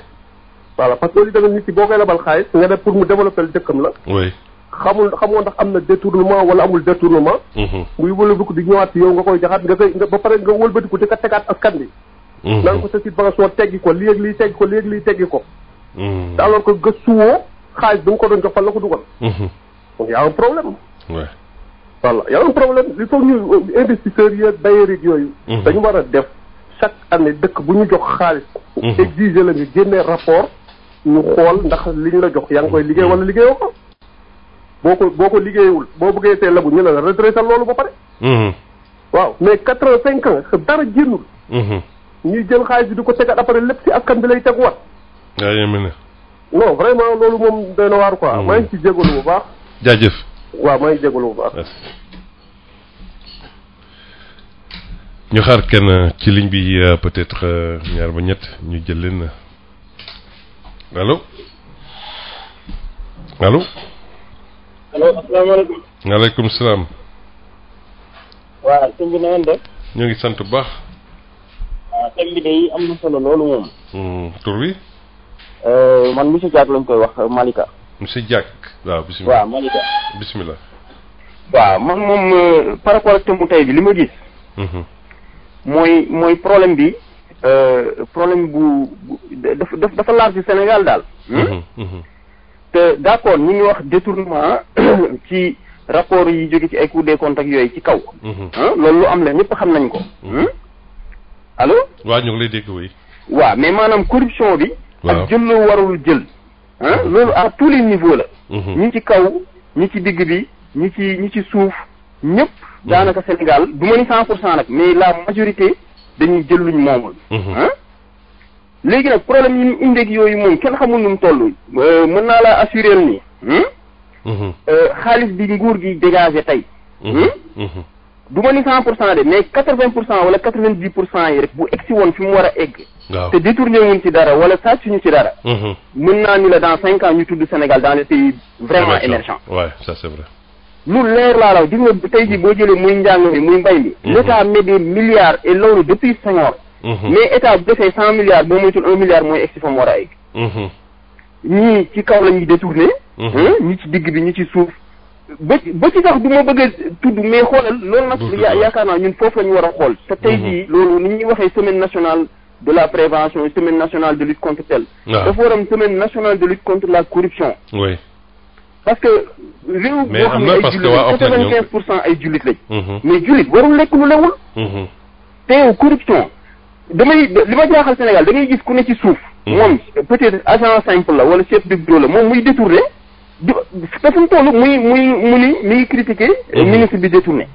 S19: voilà parce que li tamit nit ki boo koy lebal xaalis nga def pour mu développer dëkkam la.
S1: oui.
S19: xamoo ndax am na détournement wala amul détournement. muy wëlbatiku di ñëwaat yow nga koy jaxaat nga koy ba pare nga wëlbatiku di ko tegaat askan bi. naan ko sa subvention teggi ko lii ak lii teggi ko lii ak lii teggi ko. te alors que gëstuwoo xaalis bi nga ko doon jox fan la ko dugal. donc y a un problème.
S1: ouais.
S19: voilà y a un problème il faut ñu investisseurs yi ak bailleurs yi yooyu. dañu war a def chaque année dëkk bu ñu jox xaalis. exiger la nga génnee rapport ñu xool ndax li ñu la jox yaa ngi koy liggéey wala liggéeyoo ko. boo ko liggéeyewul boo bëggee teel labu ñu ne la redressé loolu ba pare. waaw mais 4 ans 5 ans dara génnul. ñuy jël xaalis bi di ko tegaat après lépp ci askan bi lay teguwaat.
S1: yaa yéeme ne.
S19: non vraiment loolu moom doy na waar quoi. maa ngi ci jégalu bu baax.
S1: jaajëf.
S19: waaw maa ngi jégalu bu baax.
S1: ñu xaar kenn ci ligne bi peut-être ñaar ba ñett ñu jël leen allo allo.
S20: allo asalaamaaleykum.
S1: waaleykum salaam.
S20: waaw sëñ bi na ngeen def.
S1: ñu ngi sant bu baax.
S20: waaw thème bi de am na solo loolu moom.
S1: tur bi.
S20: man monsieur Diack lañ koy wax Malika.
S1: monsieur Diack waaw bisimilah.
S20: waaw Malika.
S1: bisimilah.
S20: waaw man moom par rapport ak thème bu tey bi li ma gis. mooy problème bi problème bu dafa large ci Sénégal daal. te d'accord ñu ngi wax détournement ci rapport yi jóge ci ay Cour des comptes ak yooyu ci kaw. loolu lu am la ñëpp xam nañ ko. allo.
S1: waaw ñu ngi lay dégg oui.
S20: waaw mais maanaam corruption bi. ak jël loo warul jël. loolu à tous les niveaux la. ñi ci kaw ñi ci digg bi ñi ci suuf ñëpp. daanaka Sénégal du ma ni 100% nag mais la majorité dañuy jël luñ moomul. léegi nag problème yi ñu indeeg yooyu moom kenn xamul nu mu toll. mën naa laa assurer ni. xaalis bi nguur gi dégagé tey. du ma ni 100% de mais 80% wala 90% yi rek bu egsi woon fi mu war a egg. te détourné wuñ ci dara wala sàccuñu ci dara. mën naa ni la dans 5 ans ñu tudd Sénégal dans les pays vraiment émergents.
S1: ouais ça c'est vrai.
S20: lu leer laa la gis nga tey jii boo jëlee muy njàng mi muy mbay mi. l'État met des milliards et loolu depuis Senghor. mais état bu defee 100 milliards boo moytul 1 milliard mooy egsi fa mu war a egg. ñii ci kaw la ñuy détourné. ñi ci digg bi ñi ci suuf. ba ci sax du ma bëgg a tudd mais xoolal loolu nag yaakaar naa ñun foofu la ñu war a xool. te tey jii loolu ni ñuy waxee semaine nationale de la prévention semaine nationale de lutte contre tel. dafa war am semaine nationale de lutte contre la corruption.
S1: oui.
S20: parce que réew boo xam ne ay jullit 95% ay jullit lañ. mais jullit warul lekk lu lewul. te yow corruption li ma jaaxal Sénégal da ngay gis ku ne ci suuf. moom peut-être agent simple la wala chef de bureau la moom muy détourné di te fu mu toll mu ni mi ngi critiqué. ministre bi détourné.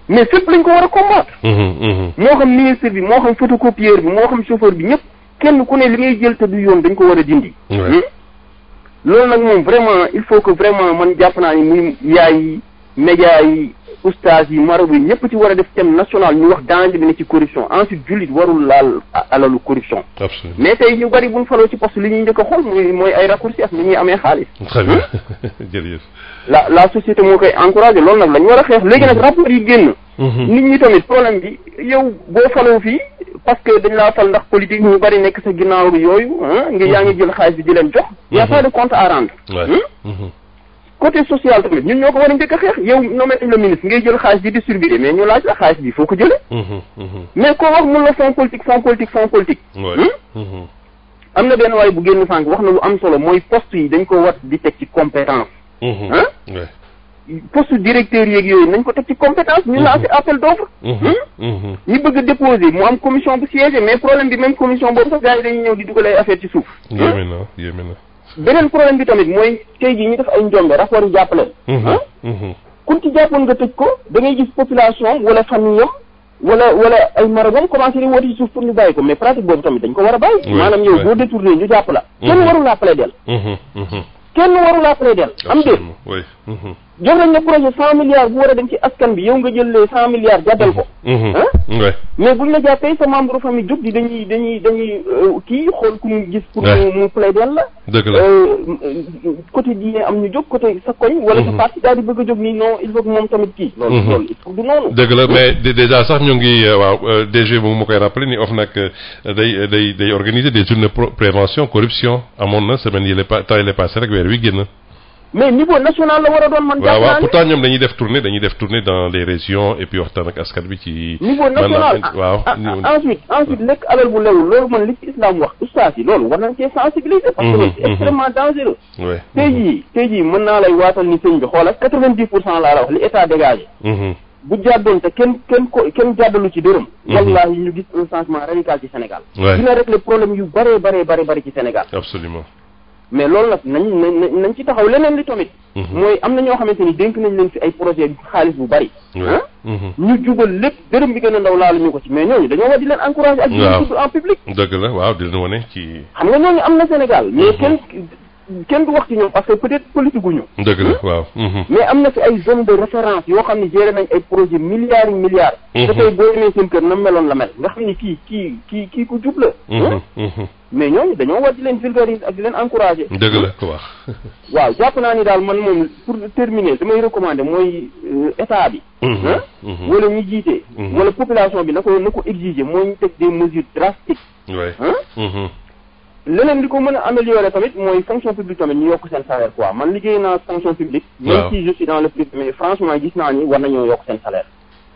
S20: mais fépp lañ ko war a combattre. moo xam ministre bi moo xam photocopieur bi moo xam chauffeur bi ñëpp kenn ku ne li ngay jël te du yoon dañ ko war a dindi. loolu nag moom vraiment il faut que vraiment man jàpp naa ni muy yaay yi média yi oustaz yi marabu yi ñëpp ci war a def thème national ñu wax danger bi ne ci corruption ensuite jullit warul laal alalu corruption.
S1: absolument
S20: mais tey ñu bari buñ faloo ci poste li ñuy njëkk a xool mooy ay raccourci ak ni ñuy amee xaalis.
S1: très bien jërëjëf.
S20: la société moo koy encouragé loolu nag la ñu war a xeex léegi nag rapport yi génn. nit ñi tamit problème bi yow boo faloo fii parce que dañ laa fal ndax politique ñu bari nekk sa ginnaaw yooyu nga yaa ngi jël xaalis bi di leen jox. y a pas de compte à rendre. côté social tamit ñun ñoo ko war a njëkk a xeex yow nommé le ministre ngay jël xaalis bi distribué mais ñu laaj la xaalis bi foo ko jëlee. mais koo wax mun la fonds politique. am na benn waay bu génn sànq wax na lu am solo mooy poste yi dañ ko war di teg ci compétence. poste directeur yeeg yooyu nañ ko teg ci compétence ñu lancé appel d'offre. ñi bëgg a déposer mu am commission bu siégé mais problème bi même commission boobu sax gars yi dañuy ñëw di dugal ay affaire ci suuf.
S1: yéeme na.
S20: beneen problème bi tamit mooy tey jii ñu def ay njombe rapport yi jàppale. kun ci jàppoon nga tëj ko da ngay gis population wala famille am wala ay maragam commencé di woote ci suuf pour ñu bàyyi ko mais pratique boobu tamit dañ ko war a bàyyi. maanaam yow boo détourné ñu jàpp la. kenn warul laa plaider. kenn warul laa plaider am déet. jox nañ ne projet 100 milliards bu war a dem ci askan bi yow nga jël les 100 milliards jàddal ko. mais buñ la jàppee sa membre famille jóg di dañuy kii xool ku ñu gis. pour mu plaider la.
S1: dëgg la
S20: côté diine am ñu jóg côté sa koñ. wala sa parti daal di bëgg a jóg nii non il faut que moom tamit kii. loolu il faut du noonu.
S1: dëgg la mais déjà sax ñu ngi waaw DG moom ma koy rappelé ni OFNAC day organiser des journées prévention corruption amoon na semaine yi temps yi passé rek weer wi génn.
S20: mais niveau national la war a doon man.
S1: waaw pourtant ñoom dañuy def tournée dans les régions et puis waxtaan ak askan bi ci.
S20: niveau national
S1: waaw.
S20: ensuite lekk alal bu lewul loolu man li ci islam wax ustaas yi loolu war nañ cee sensibiliser. parce que c'est extrêmement dangereux. tey jii mën naa lay waatal ni sëñ bi xoolal 90% laa la wax li état dégagé. bu jàddoon te kenn jàddalu ci dërëm. wallaahi ñu gis un changement radical ci Sénégal. dina régler problème yu bëree ci Sénégal.
S1: absolument.
S20: mais loolu nag nañ ci taxaw leneen li tamit. mooy am na ñoo xamante ni dénk nañ leen fi ay projet xaalis bu bari. ñu jubal lépp dërëm bi gën a ndaw laalu ñu ko ci mais ñooñu dañoo war di leen encourager. ak di leen tudd en public.
S1: dëgg la waaw di leen wane ci.
S20: xam nga ñooñu am na Sénégal. mais kenn du wax ci ñoom parce que peut-être politique gu ñu.
S1: dëgg la waaw.
S20: mais am na fi ay zone de référence yoo xam ne géré nañ ay projet milliards yi milliards. te tey boo demee seen kër na meloon la mel nga xam ni kii ku jub la. mais ñooñu dañoo war di leen vulgariser ak di leen encourager.
S1: dëgg la ko wax.
S20: waaw jàpp naa ni daal man moom pour terminer damay recommander mooy état bi. wala ñi jiite. wala population bi na ko exiger mooy ñu teg des mesures drastiques. leneen li ko mën a améliorer tamit mooy fonction publique tamit ñu yokk seen salaire quoi man liggéey naa fonction publique. même si je suis dans le privé mais franchement gis naa ni war nañoo yokk seen salaire.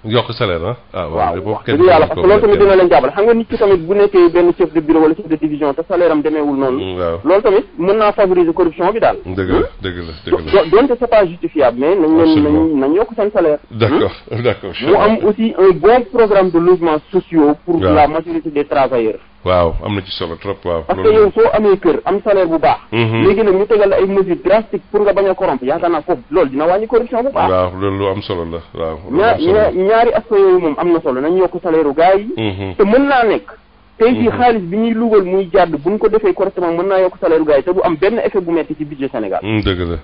S1: yokk salaire
S20: waaw dëgg yàlla parce que loolu tamit dina leen jàppale xam nga nit ki tamit bu nekkee benn chef de bureau wala chef de division te salaire am demeewul noonu. loolu tamit mën naa favoriser corruption bi daal.
S1: dëgg la
S20: donte c'est pas justifiable mais nañ yokk seen salaire.
S1: d'accord
S20: mu am aussi un bon programme de logements sociaux pour la majorité des travailleurs.
S1: waaw am na ci solo trop waaw.
S20: parce que yow soo amee kër am salaire bu baax. léegi nag ñu tegal ay mesures drastiques pour nga bañ a corrompre yaakaar naa foofu loolu dina wàññi corruption bu baax.
S1: waaw loolu lu am solo la waaw.
S20: ñaari aspect yooyu moom am na solo nañ yokk salaire u gars yi. te mën naa nekk. tey jii xaalis bi ñuy lugal muy jàdd buñ ko defee correctement mën naa yokk salaire u gars yi te du am benn effet bu metti ci budget Sénégal.
S1: dëgg la.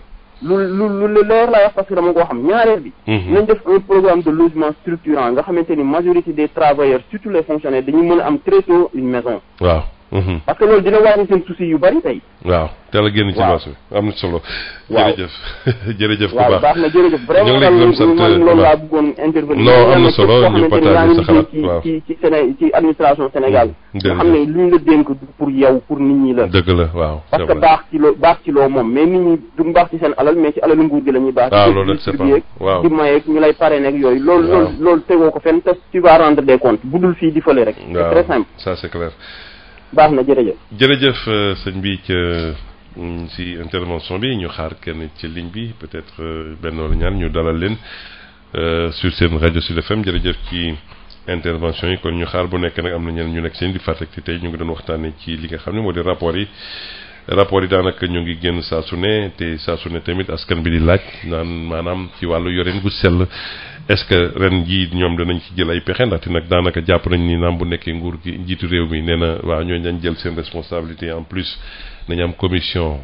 S20: lu leer laa wax parce que dama koo xam ñaareel bi. nañ def un programme de logement structurant nga xamante ni majorité des travailleurs surtout les fonctionnaires dañu mën a am très tôt une maison.
S1: waaw.
S20: parce que loolu dina wàññi seen soucis yu bari tey.
S1: waaw teel a génn ci marché bi am na solo. jërëjëf ku baax
S20: waaw baax na jërëjëf vraiment loolu laa bëggoon intervenir.
S1: non am na solo ñu partager sa xalaat waaw
S20: ci administration Sénégal. nga xam ne lu ñu la dénk pour yow pour nit ñi la.
S1: dëgg la waaw.
S20: parce que baax ci loo moom mais nit ñi du baax ci seen alal mais ci alalu nguur gi la ñuy baax.
S1: loolu rek c'est pas waaw
S20: di mayeeg ñu lay parrainer ak yooyu. loolu tegoo ko fenn te tu vas rendre des comptes budul fii di fële rek. c'est très simple.
S1: ça c'est clair.
S20: baax na
S1: jërëjëf sëñ bi ci intervention bi ñu xaar kenn ci ligne bi peut-être benn wala ñaar ñu dalal leen sur seen rajo Sud FM jërëjëf ci intervention yi kon ñu xaar bu nekk nag am na ñeneen ñu nekk seen di fàttali tey ñu ngi doon waxtaanee ci li nga xam ne moo di rapport yi daanaka ñu ngi génn saa su ne te saa su ne tamit askan bi di laaj naan maanaam ci wàllu yoreen gu sell est-ce que ren jii ñoom danañ ci jël ay pexe ndaxte nag daanaka jàpp nañ ni naam bu nekkee nguur gi njiitu réew mi nee na waaw ñooñu dañ jël seen responsabilité en plus nañu am commission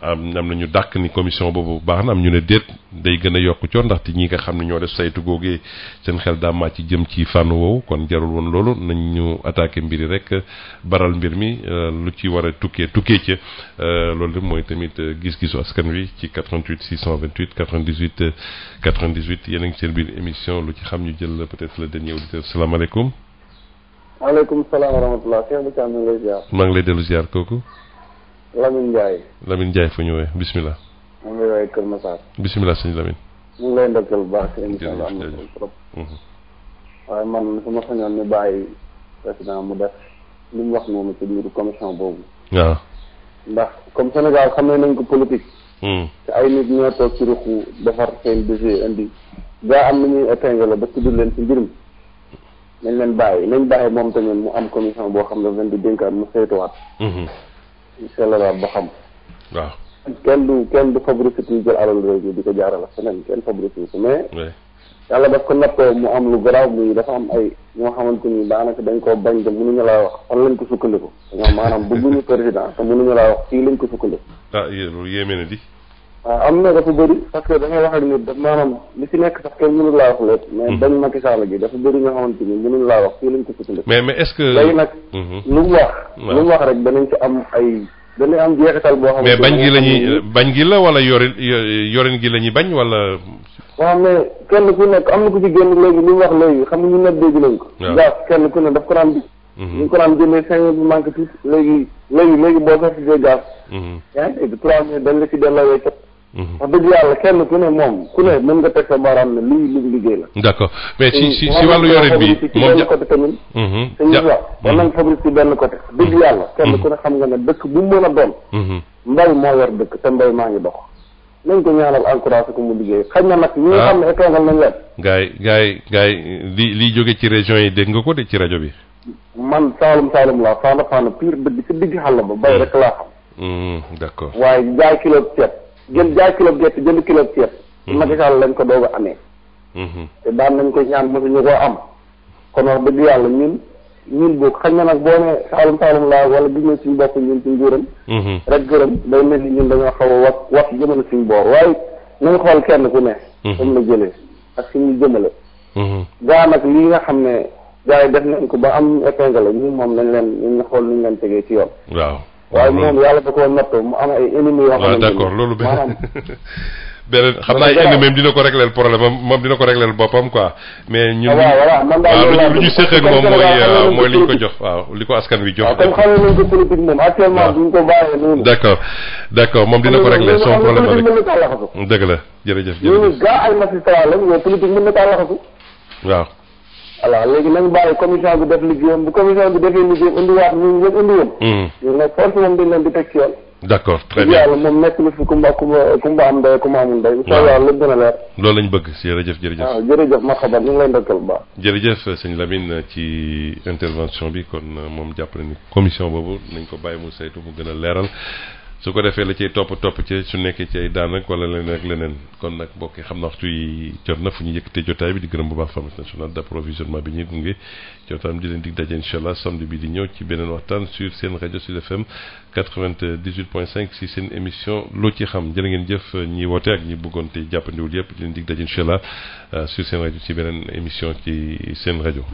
S1: am nañu dàkk ni commission boobu baax na am ñu ne déet day gën a yokk coon ndaxte ñi nga xam ne ñoo def saytu googee seen xel daa màcc ci jëm ci fànn woowu kon jarul woon loolu nañ ñu attaqué mbiri rek baral mbir mi lu ci war a tukkee ci loolu lépp mooy tamit gis-gisu askan wi ci 88 628 98 98 yéen a ngi seen biir émission lu ci xam ñu jël peut-être le dernier auditeur salaamaaleykum.
S21: waaleykum salaam wa rahmatulah. maa
S1: ngi lay dellu ziar kooku. Lamine Ndiaye fu ñëwee bisimilah.
S21: maa ngi lay woowee Kër Massar.
S1: bisimilah sëñ Lamine.
S21: ñu ngi lay ndokkeel bu baax ci émission bi am na solo trop. waaye man su ma sañoon ñu bàyyi président mu def li mu wax noonu ci biir commission boobu.
S1: waaw.
S21: ndax comme Sénégal xam nañ ko politique. te ay nit ñoo toog ci ruqu defar seen dossier indi. gaa am na ñuy épinglé ba tudd leen ci mbir mi. nañ bàyyi moom tamit mu am commission boo xam ne leen di dénkaat mu saytuwaat. incha allah ba xam.
S1: waaw.
S21: kenn du fabriqué yi jël alal réew mi di ko jaarale feneen kenn fabriqué ko mais. yàlla daf ko nattoo mu am lu garaaw muy dafa am ay ñoo xamante ni daanaka dañ koo bañ te mënuñu laa wax fan lañ ko sukkandiku. ñoom maanaam bëgguñu président te mënuñu laa wax fii lañ ko sukkandiku.
S1: loolu yéeme na di.
S21: waaw am na dafa bëri parce que da ngay wax ak nit daf maanaam li ci nekk sax kenn mënu laa wax lépp. mais bañ Macky Sall gi dafa bëri ñoo xamante ni mënuñu laa wax fii lañ ko sukkandiku.
S1: mais est-ce que.
S21: léegi nag. lu mu wax rek danañ ci am ay. dañuy am jeexital boo xam ne.
S1: mais bañ gi la wala yorin gi la ñuy bañ wala.
S21: waaw mais kenn ku nekk am na ku ci génn léegi li mu wax léegi xam nga ñu nekk dégg nañ ko. waaw gaz kenn ku ne daf ko daan bi. ñu ko daan jëndee 5 000 bu manqué tuuti léegi boo ko fixé gaz. yaa ngi dégg 3 000 dañ la ci delloo weccat. wax dëgg yàlla kenn ku ne moom ku ne mën nga teg sa baaraam ne lii liggéey la.
S1: d'accord mais si wàllu yorin bi moom
S21: benn côté tamit. war nañ fabrique ci benn côté. dëgg yàlla kenn ku ne xam nga ne dëkk bu mu mën a doon. mbay moo yor dëkk te mbay maa ngi dox. nañ ko ñaanal encouragé ko mu liggéey xëy na nag ñi nga xam ne étongal nañ leen.
S1: gaay li jóge ci région yi dégg nga ko de ci rajo bi.
S21: man Saalum laa Fana pire dëgg ci digg xàll ba bay rek laa xam.
S1: d'accord
S21: waaye jaay kilo ceeb jaay kilo gerte jënd kilo ceeb. Macky Sall lañ ko doog a amee. te daan nañ ko ñaan mosuñu koo am. kon wax dëgg yàlla ñun boog xëy na nag boo nee Saalum laa wala gis nañ suñu bopp ñun ci nguuram. rek gërëm day mel ni ñun dañoo xaw a wax jëmale suñu boor waaye nañ xool kenn ku ne. comme la jëlee ak suñu jëmale. gaa nag lii nga xam ne gars yi def nañ ko ba am épingle ñun moom ñu xool nuñ leen tegee ci yoon.
S1: waaw
S21: waaye moom yàlla da koo nattoo mu am ay ennemis yoo xam ne.
S1: d'accord loolu beneen xam naa indi même dina ko régler problème moom dina ko régler boppam quoi mais ñun lu ñu séq ak moom mooy li ñu ko jox waaw li ko askan wi jox.
S21: waaw comme xam nañ ko politique moom actuellement duñ ko bàyyee noonu.
S1: d'accord moom dina ko régler son problème avec dëgg la jërëjëf
S21: ñooñu gaa ay magistrat lañ mais politique mën na kaa laxasu.
S1: waaw.
S21: voilà léegi nañ bàyyi commission bi def liggéeyam bu commission bi defee liggéeyam indiwaat ñu ñëpp indi woon. ñu ne force moom dañ leen di teg ci yoon.
S1: d'accord très bien
S21: yàlla moom nekk na fi kumba am ndey kumba amul ndey. incha allah lépp dina leer.
S1: loolu lañ bëgg jërëjëf.
S21: waaw jërëjëf marhaban ñu ngi lay ndokkal bu baax.
S1: jërëjëf sëñ Lamine ci intervention bi kon moom jàpp na ni commission boobu nañ ko bàyyi mu saytu mu gën a leeral su ko defee la cay topp ci su nekkee ci ay daan ak wala leneen ak leneen kon nag mbokk yi xam na waxtu yi jot na fu ñu yëkkatee jotaay bi di gërëm bu baax pharmacie nationale d'approvisionnement bi ñuy gunge jotaam di leen dig daje incha allah samedi bi di ñëw ci beneen waxtaan sur seen rajo Sud FM 98.5 si seen émission loo ci xam jërë ngeen jëf ñi woote ak ñi bëggoon te jàppandiwul yëpp di leen dig daje incha allah sur seen rajo ci beneen émission ci seen rajo.